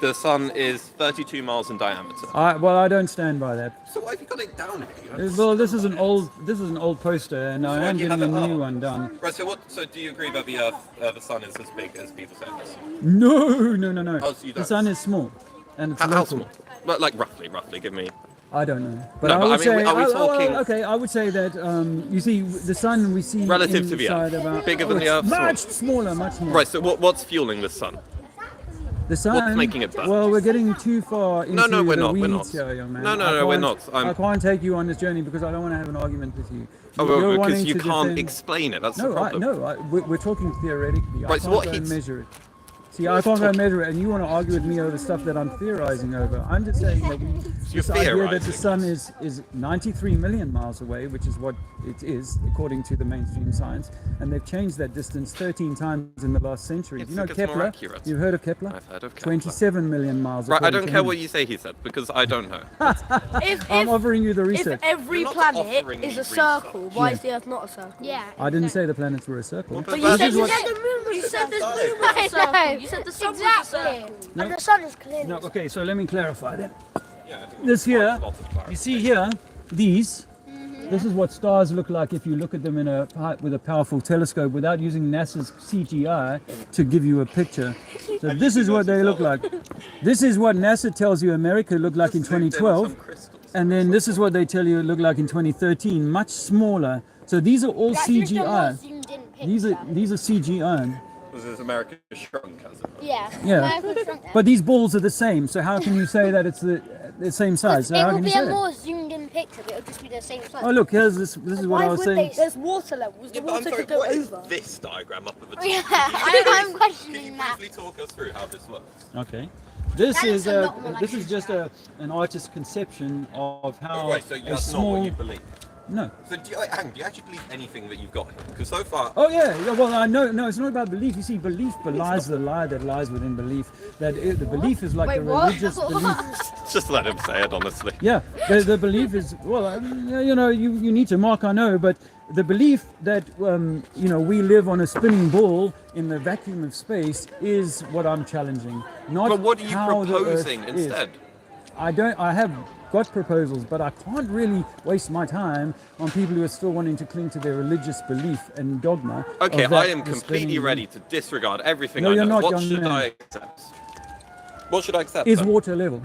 The sun is 32 miles in diameter. I don't stand by that. So why have you got it down here? Well, this is an old poster, and I am getting a new one done. Right. So do you agree that the sun is as big as people say it is? No. Oh, so you The don't? sun is small, and it's How local. small? Well, like roughly, give me. I don't know, but No, I but would I mean, say. are we talking- Okay, I would say that you see the sun we see Relative to the inside Earth. about Bigger than the Earth, much smaller, much smaller. Right. So what's fueling the sun? The sun. What's making it burn? Well, we're getting too far into No, we're the not, weeds we're not. here, young man. No, I we're can't- not. I can't take you on this journey because I don't want to have an argument with you. Oh, well, You're because wanting you to can't defend- explain it. That's the problem. We're talking theoretically. I Right, so can't what go and he's- measure it. See, I can't go and measure it, and you want to argue with me over stuff that I'm theorizing over. I'm just saying that You're this idea that the theorizing. sun is 93 million miles away, which is what it is according to the mainstream science, and they've changed that distance 13 times in the last century. It's- You know it gets more Kepler? accurate. You've heard of Kepler? I've heard of Kepler. 27 million miles. Right, I according don't to care him. what you say he said, because I don't know. I'm offering you the If research. every You're not planet offering is me a circle, research. why Yeah. is the Earth not a circle? Yeah. I didn't say the planets were a circle. But But you you said said, what- the moon was a circle. I know. You said the sun was a Exactly. circle. No. And the sun is clear. No, okay, so let me clarify that. Yeah, This here, lots of clarity. you see here, these, this is what stars look like if you look at them with a powerful telescope without using NASA's CGI to give you a picture. So this is what they look like. This is what NASA tells you America looked like in 2012, and then this is what they tell you it looked like in 2013, much smaller. So these are all CGI. These are CGI. Was this America shrunk, has it? Yeah. Yeah. But these balls are the same, so how can you say that it's the same size? So It how will can be you say a that? more zoomed in picture, but it'll just be the same size. Oh look, here's this. This is what I was saying. There's water levels. The water could go what is over. this diagram up at the top? Yeah, I'm Can questioning you that. briefly talk us through how this works? Okay. This That is looks a lot more like this is a just an artist's conception of how Right, so a that's not small. what you believe. No. So do you actually believe anything that you've got here? Because so far, Oh yeah. Well, I know. No, it's not about belief. You see, belief belies the lie that lies within belief. The belief is like Wait, the what? religious belief. just let him say it honestly. Yeah, the belief is, well, you know, you need to mark, I know, but the belief that, you know, we live on a spinning ball in the vacuum of space is what I'm challenging. Not But what are you how the Earth proposing is. instead? I have got proposals, but I can't really waste my time on people who are still wanting to cling to their religious belief and dogma. Okay, of that I am the completely spinning- ready to disregard everything No, I you're know. not, What young should man. I accept? What should I accept? Is then? water level?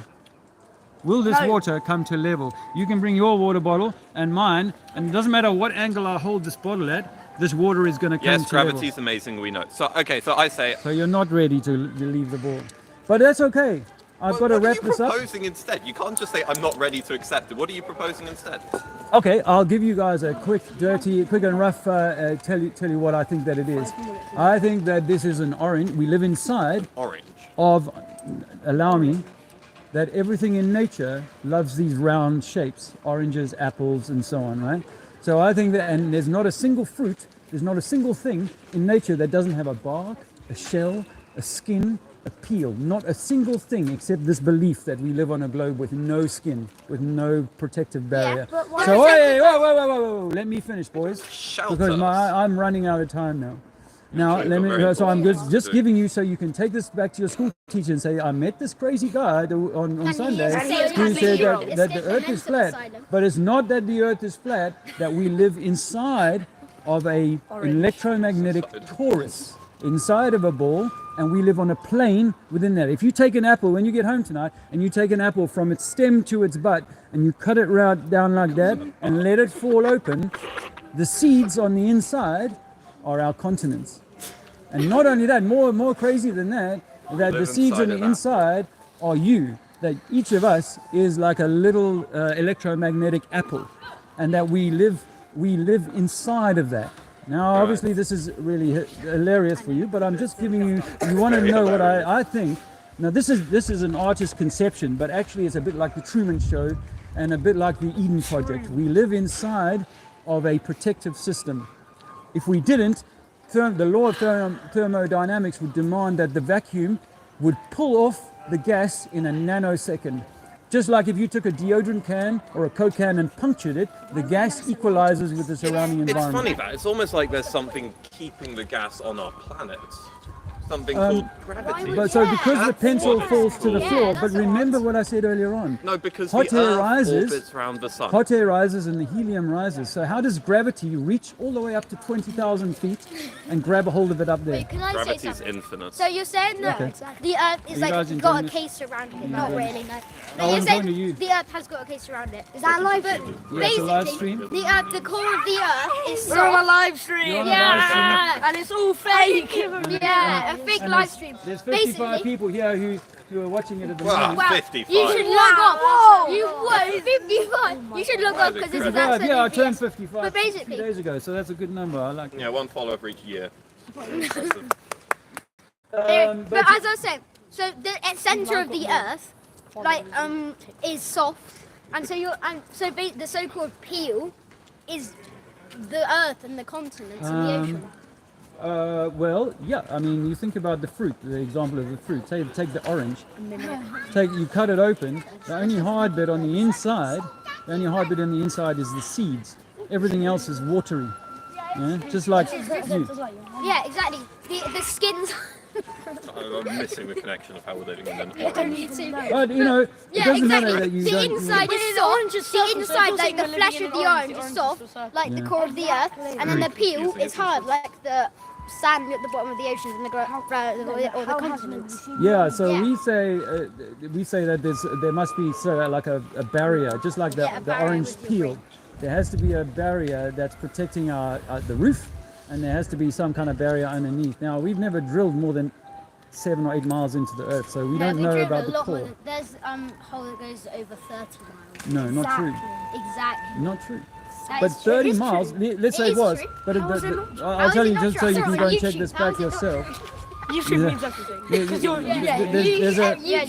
Will this water come to level? You can bring your water bottle and mine, and it doesn't matter what angle I hold this bottle at, this water is going to come Yes, to level. gravity's amazing, we know. So, okay, so I say... So you're not ready to leave the ball. But that's okay. I've got to wrap this What are up. you proposing instead? You can't just say, I'm not ready to accept it. What are you proposing instead? Okay, I'll give you guys a quick and rough tell you what I think that it is. I think that this is an orange. We live inside Orange. of, allow me, that everything in nature loves these round shapes, oranges, apples, and so on, right? So I think that, and there's not a single fruit, there's not a single thing in nature that doesn't have a bark, a shell, a skin, a peel. Not a single thing except this belief that we live on a globe with no skin, with no protective barrier. but why So, is hey, that whoa, let me finish, boys. Because I'm running out of time now. Now, let me. So I'm just giving you so you can take this back to your school teacher and say, I met this crazy guy on Sunday who said that the Earth is flat, but it's not that the Earth is flat. That we live inside of a electromagnetic torus, inside of a ball, and we live on a plane within that. If you take an apple when you get home tonight, and you take an apple from its stem to its butt, and you cut it down like that, and let it fall open, the seeds on the inside are our continents. And not only that, more crazy than that, that the seeds on the inside are you. That each of us is like a little electromagnetic apple, and that we live inside of that. Now, obviously, this is really hilarious for you, but I'm just giving you. You want to know what I think. Now, this is an artist's conception, but actually, it's a bit like the Truman Show, and a bit like the Eden Project. We live inside of a protective system. If we didn't, the law of thermodynamics would demand that the vacuum would pull off the gas in a nanosecond. Just like if you took a deodorant can or a Coke can and punctured it, the gas equalizes with the surrounding environment. It's funny that it's almost like there's something keeping the gas on our planet. Something called gravity. But so because the pencil falls to the floor, but remember what I said earlier on. No, because hot the air Earth rises, orbits around the sun. hot air rises and the helium rises. So how does gravity reach all the way up to 20,000 feet and grab a hold of it up there? Wait, can I say Gravity's something? infinite. So you're saying that the Earth is You guys like got a enjoying this? case around it? Not really, no. Oh, You're I'm saying talking to you. the Earth has got a case around it. Is that a live stream? Yeah, it's a live stream. The Earth, the core of the Earth is We're on a soft. live stream. You're on a live Yeah, And it's all fake. yeah, a fake And live stream. There's 55 Basically, people here who are watching it at the Well, moment. well, 55. you should log off. You would 55. You should log off because it's 55, yeah, I turned 55. 55 But basically- 2 days ago, so that's a good number. I like it. Yeah, one follower for each year. But as I was saying, so the center of the Earth, like is soft, and so the so-called peel is the Earth and the continents and the ocean. Well, yeah. I mean, you think about the fruit. The example of the fruit. Take the orange. You cut it open. The only hard bit on the inside. The only hard bit on the inside is the seeds. Everything else is watery. Yeah, just like you. Yeah, exactly. The skins. I'm missing the connection of how we're living in an I don't need to. But you know, it Yeah, doesn't exactly. matter that you The don't. inside is soft. The inside, like the flesh of the orange, is soft, like the core of the Earth, and then the peel is hard, like the sand at the bottom of the oceans and or the continents. Yeah, so Yeah. we say that there must be like a barrier, just like Yeah, a the barrier orange with your peel. There has to be a barrier that's protecting the roof, and there has to be some kind of barrier underneath. Now, we've never drilled more than 7 or 8 miles into the Earth, so we don't know about the core. There's hole that goes over 30 miles. No, not true. Exactly. Not true. That But is true. 30 miles, let's say it was. True. But How is it not true? I'll How tell is you it just not so true? you can Sorry, go and YouTube. check this How back is it not yourself. YouTube means everything. Because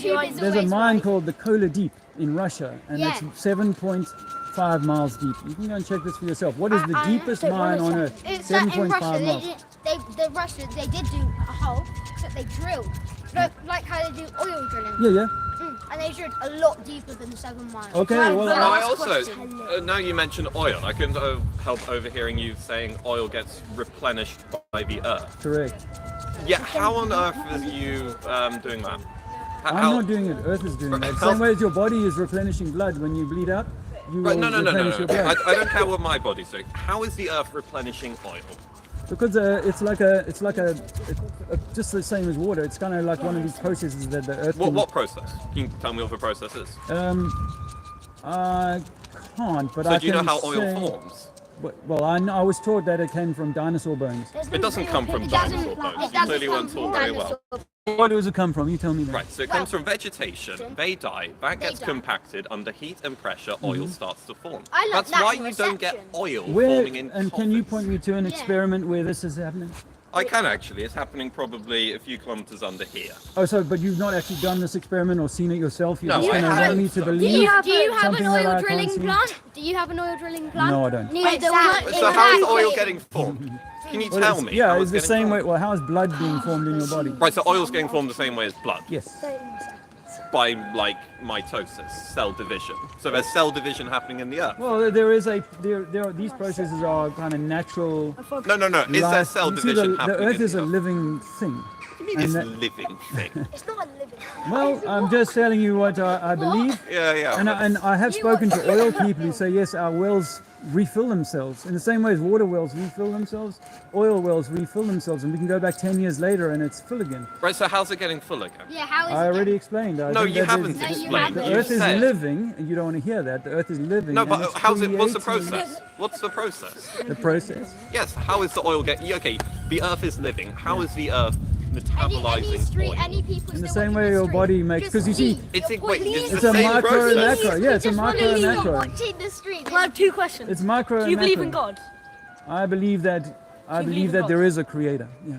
you're There's a mine called the Kola Deep in Russia, and it's 7.5 miles deep. You can go and check this for yourself. What is the deepest mine on Earth? It's that in 7.5 Russia, miles. the Russians, they did do a hole that they drilled. Like how they do oil drilling. Yeah. And they drilled a lot deeper than 7 miles. Okay, well, I also, now you mentioned oil, I couldn't help overhearing you saying oil gets replenished by the Earth. Correct. Yeah, how on earth are you doing that? I'm not doing it. Earth is doing it. Same way as your body is replenishing blood when you bleed out. You will replenish your blood. I don't care what my body's doing. How is the Earth replenishing oil? Because it's just the same as water. It's kind of like one of these processes that the Earth. What process? Can you tell me what the process is? I can't, but so I do you can know how say, oil forms? Well, I was taught that it came from dinosaur bones. It doesn't come from dinosaur bones. You clearly weren't taught very well. Where does it come from? You tell me that. Right, so it comes from vegetation. They die. That gets compacted under heat and pressure. Oil starts to form. That's why you don't get oil forming in. And can you point me to an experiment where this is happening? I can actually. It's happening probably a few kilometers under here. Oh, so but you've not actually done this experiment or seen it yourself? You're No, just going to want me to believe Do you have something an that oil I drilling can't see? plant? Do you have an oil drilling plant? No, I don't. Exactly. So how is the oil getting formed? Can you tell me? Yeah, how it's the getting same way. formed? Well, how is blood being formed in your body? Right, so oil's getting formed the same way as blood. Yes. By like mitosis, cell division. So there's cell division happening in the Earth. Well, these processes are kind of natural. No. Is there cell division happening? The Earth in is the a Earth? living thing. What do you mean it's a living thing? It's not a living. Well, I'm just telling you what I believe. Yeah. And I have spoken to oil people who say yes, our wells refill themselves in the same way as water wells refill themselves. Oil wells refill themselves, and we can go back 10 years later and it's full again. Right. So how's it getting full again? Yeah, how is I it? already explained. No, you haven't explained. The You Earth is said. living, and you don't want to hear that. The Earth is living. No, and but it's how's it? What's the creating- process? What's the process? The process. Yes. How is the oil getting? Okay. The Earth is living. How is the Earth metabolizing oil? Any people In the same way your body makes, because you see, It's it's a same micro and process. macro. Yeah, it's a micro and macro. watching the street. I have 2 questions. It's micro Do and you believe in macro. God? I believe that. you believe in God? there is a creator. Yeah.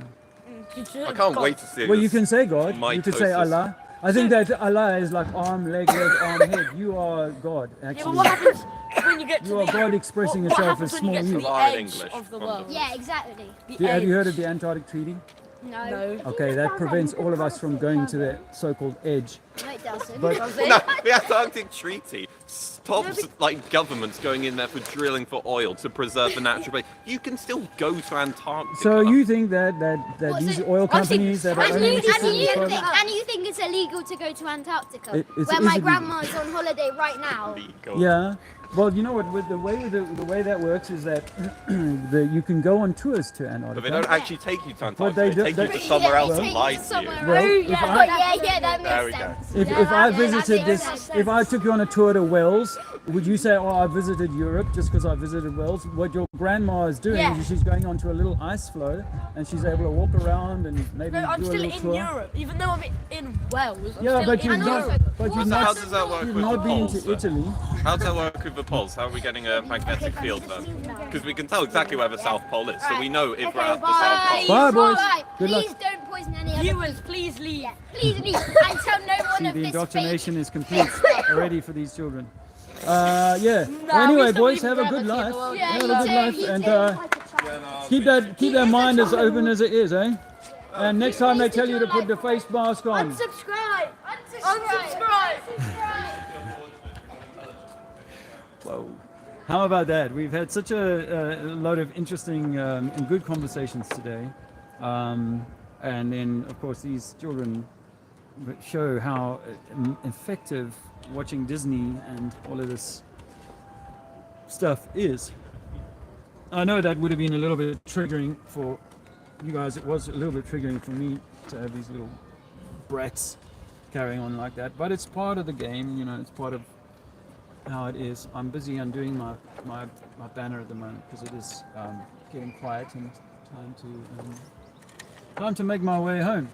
I can't wait to see. Well, you this can say God. You could say mitosis. Allah. I think that Allah is like arm, leg, arm, head. You are God, Yeah, but actually. what happens when you get to You are the God expressing what yourself happens as when you small get to you. the Are in edge English, of the from world? Yeah, exactly. Have you heard of the Antarctic Treaty? No. Okay, that prevents all of us from going to the so-called edge. No, it doesn't. But- No, the Antarctic Treaty stops like governments going in there for drilling for oil to preserve the natural place. You can still go to Antarctica. So you think that these oil companies that are And only you, interested in profit- and you think it's illegal to go to Antarctica, It's where my illegal. grandma's on holiday right now? Yeah. Well, you know what? With the way that works is that you can go on tours to Antarctica. But they don't actually take you to But Antarctica. They take you to somewhere else and lie to you. Well, if I- that There we makes go. sense. If I that visited makes this, sense. if I took you on a tour to Wales, would you say, "Oh, I visited Europe just because I visited Wales"? What your grandma is doing is she's going onto a little ice floe, and she's able to walk around and maybe No, I'm do a still little in tour. Europe, even though I'm in Wales. I'm Yeah, still but in you've not, Europe. but you've So how not, does that work you've with not the been poles, to then? Italy. How does that work with the poles? How are we getting a magnetic field then? Because we can tell exactly where the South Pole is, so we know if we're at the South Pole. Bye, boys. Good Please luck. don't poison any other. Viewers, please leave. Please leave and tell no one See, of the this indoctrination fake. is complete already for these children. Yeah. Nah, Anyway, we still boys, believe have a in good gravity in life. the world. Yeah, Have a you good too, life, you and too. keep that mind as open as it is, eh? And next time they tell you to put the face mask on. Unsubscribe. Unsubscribe. Whoa. How about that? We've had such a lot of interesting and good conversations today. And then, of course, these children show how effective watching Disney and all of this stuff is. I know that would have been a little bit triggering for you guys. It was a little bit triggering for me to have these little brats carrying on like that. But it's part of the game, you know, it's part of how it is. I'm busy undoing my banner at the moment because it is getting quiet and time to make my way home.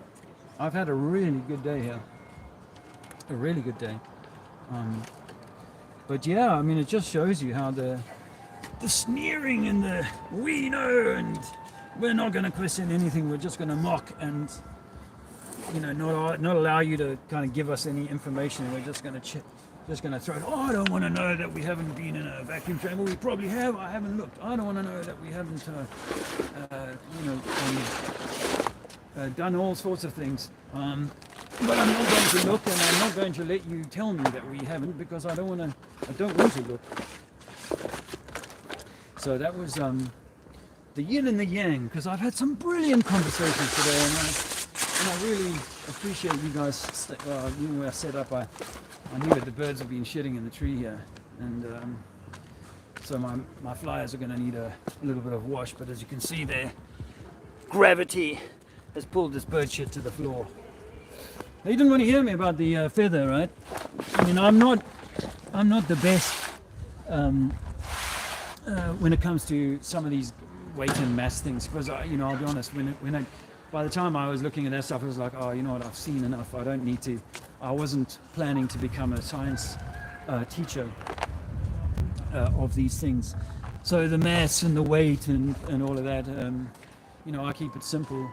I've had a really good day here. A really good day. But yeah, I mean, it just shows you how the sneering and the we know and we're not going to question anything. We're just going to mock and not allow you to kind of give us any information. We're just going to throw it. Oh, I don't want to know that we haven't been in a vacuum chamber. We probably have. I haven't looked. I don't want to know that we haven't, done all sorts of things. But I'm not going to look, and I'm not going to let you tell me that we haven't, because I don't want to look. So that was the yin and the yang, because I've had some brilliant conversations today, and I really appreciate you guys. Where I set up, I knew that the birds have been shitting in the tree here, and so my flyers are going to need a little bit of wash. But as you can see there, gravity has pulled this bird shit to the floor. Now, you didn't want to hear me about the feather, right? I mean, I'm not the best when it comes to some of these weight and mass things, because I'll be honest, by the time I was looking at that stuff, I was like, oh, you know what, I've seen enough. I don't need to. I wasn't planning to become a science teacher of these things. So the mass and the weight and all of that, I keep it simple.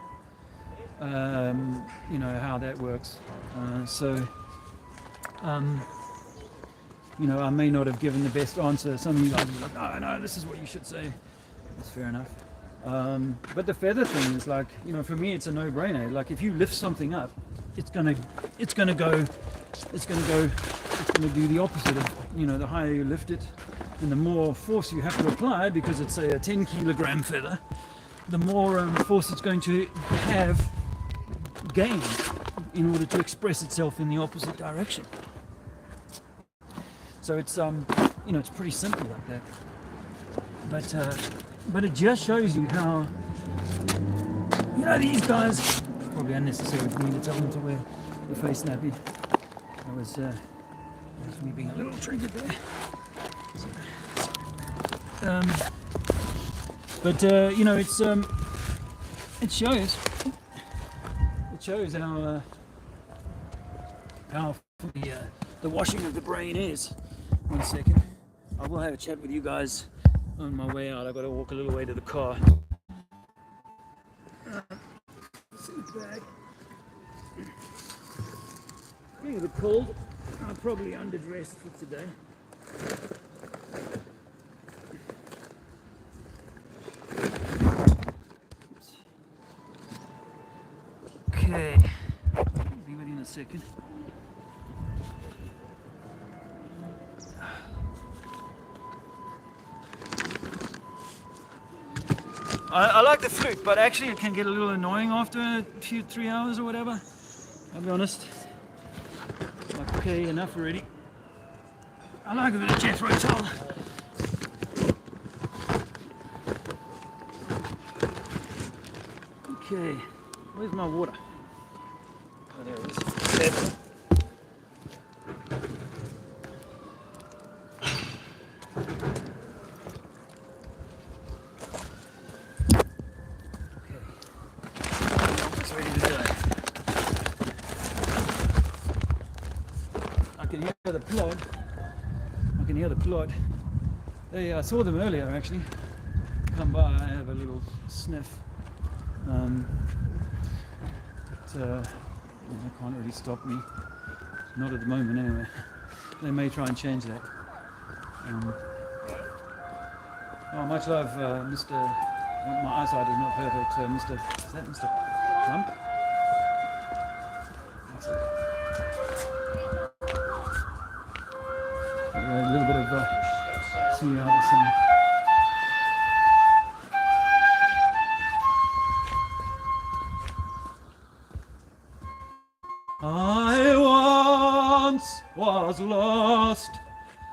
How that works. I may not have given the best answer. Some of you guys are like, no, this is what you should say. That's fair enough. But the feather thing is like, for me, it's a no-brainer. Like, if you lift something up, it's gonna do the opposite of, the higher you lift it, and the more force you have to apply, because it's a 10 kilogram feather, the more force it's going to have gained in order to express itself in the opposite direction. So it's it's pretty simple like that. But it just shows you how these guys, probably unnecessary for me to tell them to wear the face nappy. That was me being a little triggered there. It shows how the washing of the brain is. 1 second. I will have a chat with you guys on my way out. I've got to walk a little way to the car. Sit back. Getting a bit cold. I'm probably underdressed for today. Okay. Be with you in a second. I like the flute, but actually it can get a little annoying after 3 hours or whatever. I'll be honest. Like, okay, enough already. I like a bit of Jethro Tull. Okay, where's my water? Oh, there it is. I can hear the plot. I saw them earlier actually. Come by, I have a little sniff. They can't really stop me. Not at the moment anyway. They may try and change that. Much love, Mr. My eyesight is not perfect. Is that Mr. Trump? A little bit of see out I once was lost,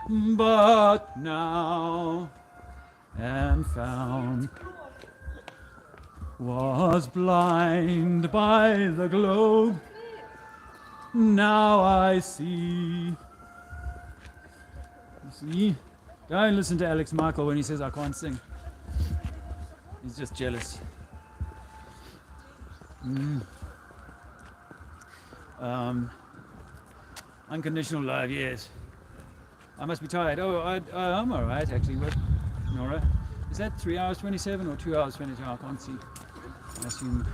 but now am found. Was blind by the globe, now I see. See? Don't listen to Alex Michael when he says I can't sing. He's just jealous. Unconditional love, yes. I must be tired. Oh, I'm all right, actually. What, Nora? Is that 3 hours 27 or 2 hours 22? I can't see. I assume.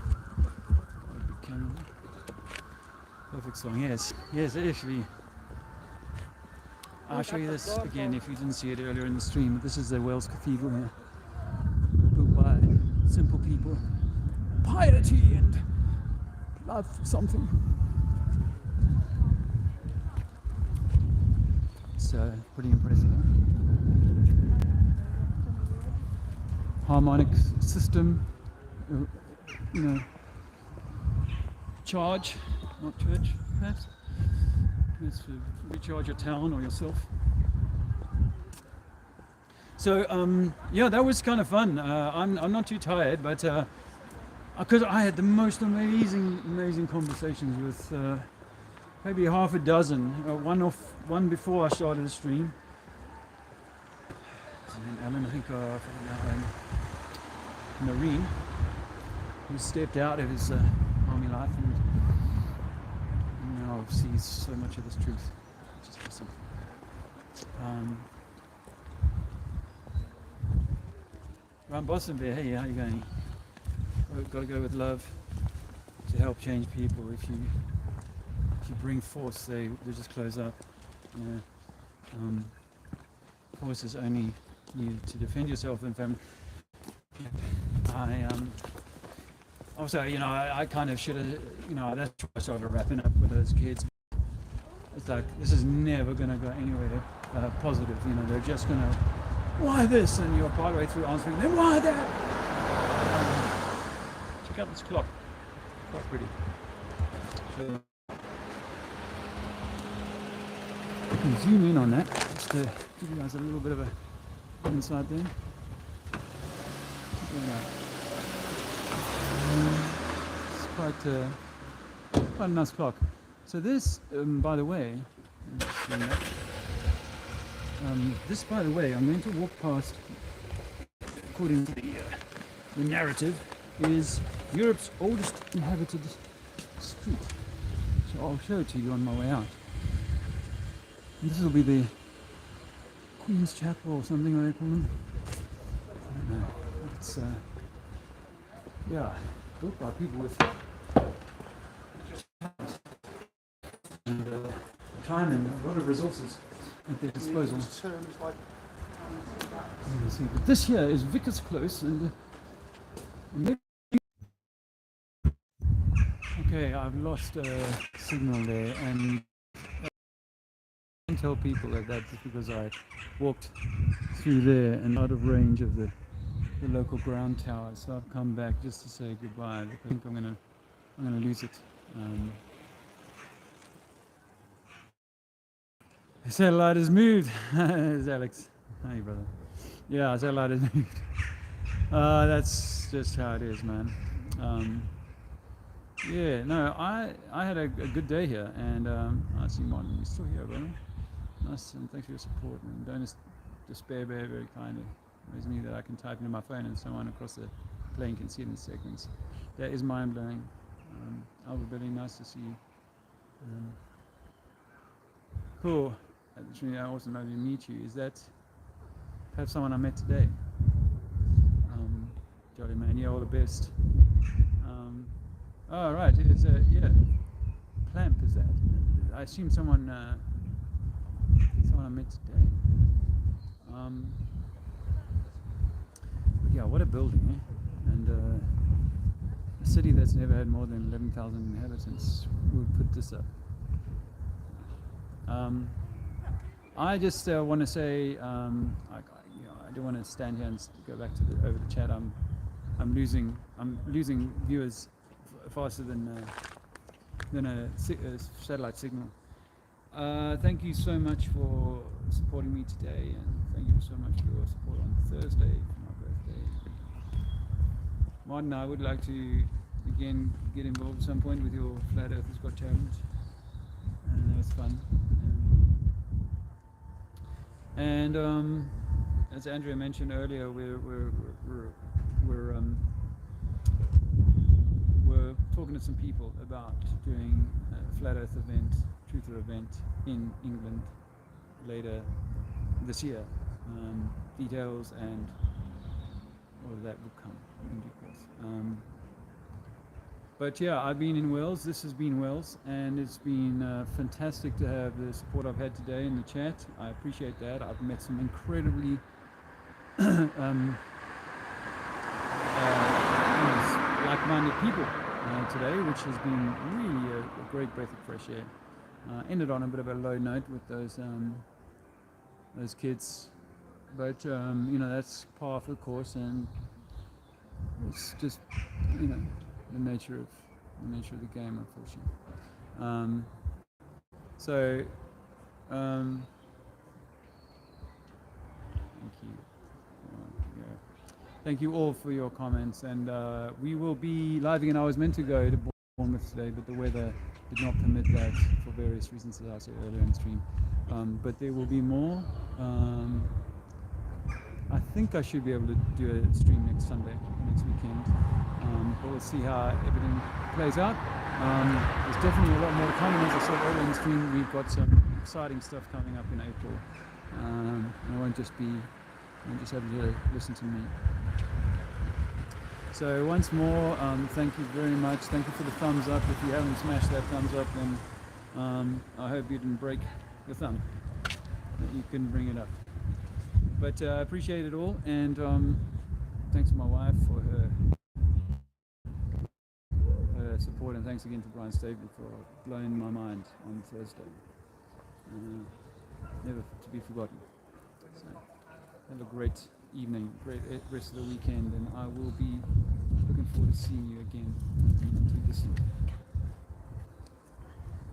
Perfect song, yes. Yes, actually. I'll show you this again if you didn't see it earlier in the stream. This is the Wales Cathedral here. Built by simple people. Piety and love for something. It's pretty impressive. Harmonic system, charge, not church, perhaps. It's to recharge your town or yourself. So yeah, that was kind of fun. I'm not too tired, but because I had the most amazing conversations with maybe half a dozen. One before I started the stream. And Alan, I think Marine, who stepped out of his army life and now sees so much of this truth, which is awesome. Ron Bostonbeer, hey, how you going? Got to go with love to help change people. If you bring force, they just close up. Force is only needed to defend yourself and family. Also, I kind of should have, that's why I started wrapping up with those kids. It's like, this is never going to go anywhere positive. They're just going to, why this? And you're partway through answering, then why that? Check out this clock. Quite pretty. So, I can zoom in on that just to give you guys a little bit of a insight there. It's quite a nice clock. So this, by the way, I'm going to walk past, according to the narrative, is Europe's oldest inhabited street. So I'll show it to you on my way out. And this will be the Queen's Chapel or something like they call them. I don't know. It's built by people with and time and a lot of resources at their disposal. But this here is Vickers Close, and okay, I've lost signal there, and I can tell people that that's because I walked through there and out of range of the local ground tower, so I've come back just to say goodbye. I think I'm gonna lose it. The satellite has moved. There's Alex. Hey, brother. Yeah, satellite has moved. That's just how it is, man. Yeah, no, I had a good day here, and I see Martin, you're still here, brother. Nice, and thanks for your support, and don't despair very kindly. It amazes me that I can type into my phone and someone across the plane can see it in seconds. That is mind-blowing. Albert Billy, nice to see you. Cool. Actually, I also love to meet you. Is that perhaps someone I met today? Jolly man, yeah, all the best. Oh, right, it's Clamp is that? I assume someone I met today. Yeah, what a building, eh? And a city that's never had more than 11,000 inhabitants would put this up. I just want to say, I don't want to stand here and go back to over the chat. I'm losing viewers faster than a satellite signal. Thank you so much for supporting me today, and thank you so much for your support on Thursday for my birthday. Martin, I would like to again get involved at some point with your Flat Earthers Got Challenge. That was fun. And as Andrea mentioned earlier, we're we're talking to some people about doing a Flat Earth event, Truther event in England later this year. Details and all of that will come in due course. But yeah, I've been in Wales. This has been Wales, and it's been fantastic to have the support I've had today in the chat. I appreciate that. I've met some incredibly like-minded people today, which has been really a great breath of fresh air. Ended on a bit of a low note with those kids, but that's par for the course, and it's just the nature of the game, unfortunately. Thank you. Thank you all for your comments, and we will be live again. I was meant to go to Bournemouth today, but the weather did not permit that for various reasons, as I said earlier in the stream. But there will be more. I think I should be able to do a stream next Sunday, next weekend. But we'll see how everything plays out. There's definitely a lot more to come, and as I said earlier in the stream, we've got some exciting stuff coming up in April. I won't just have to listen to me. So once more, thank you very much. Thank you for the thumbs up. If you haven't smashed that thumbs up, then I hope you didn't break your thumb, that you couldn't bring it up. But I appreciate it all, and thanks to my wife for her support, and thanks again to Brian Staveley for blowing my mind on Thursday. Never to be forgotten. So have a great evening, great rest of the weekend, and I will be looking forward to seeing you again in the distant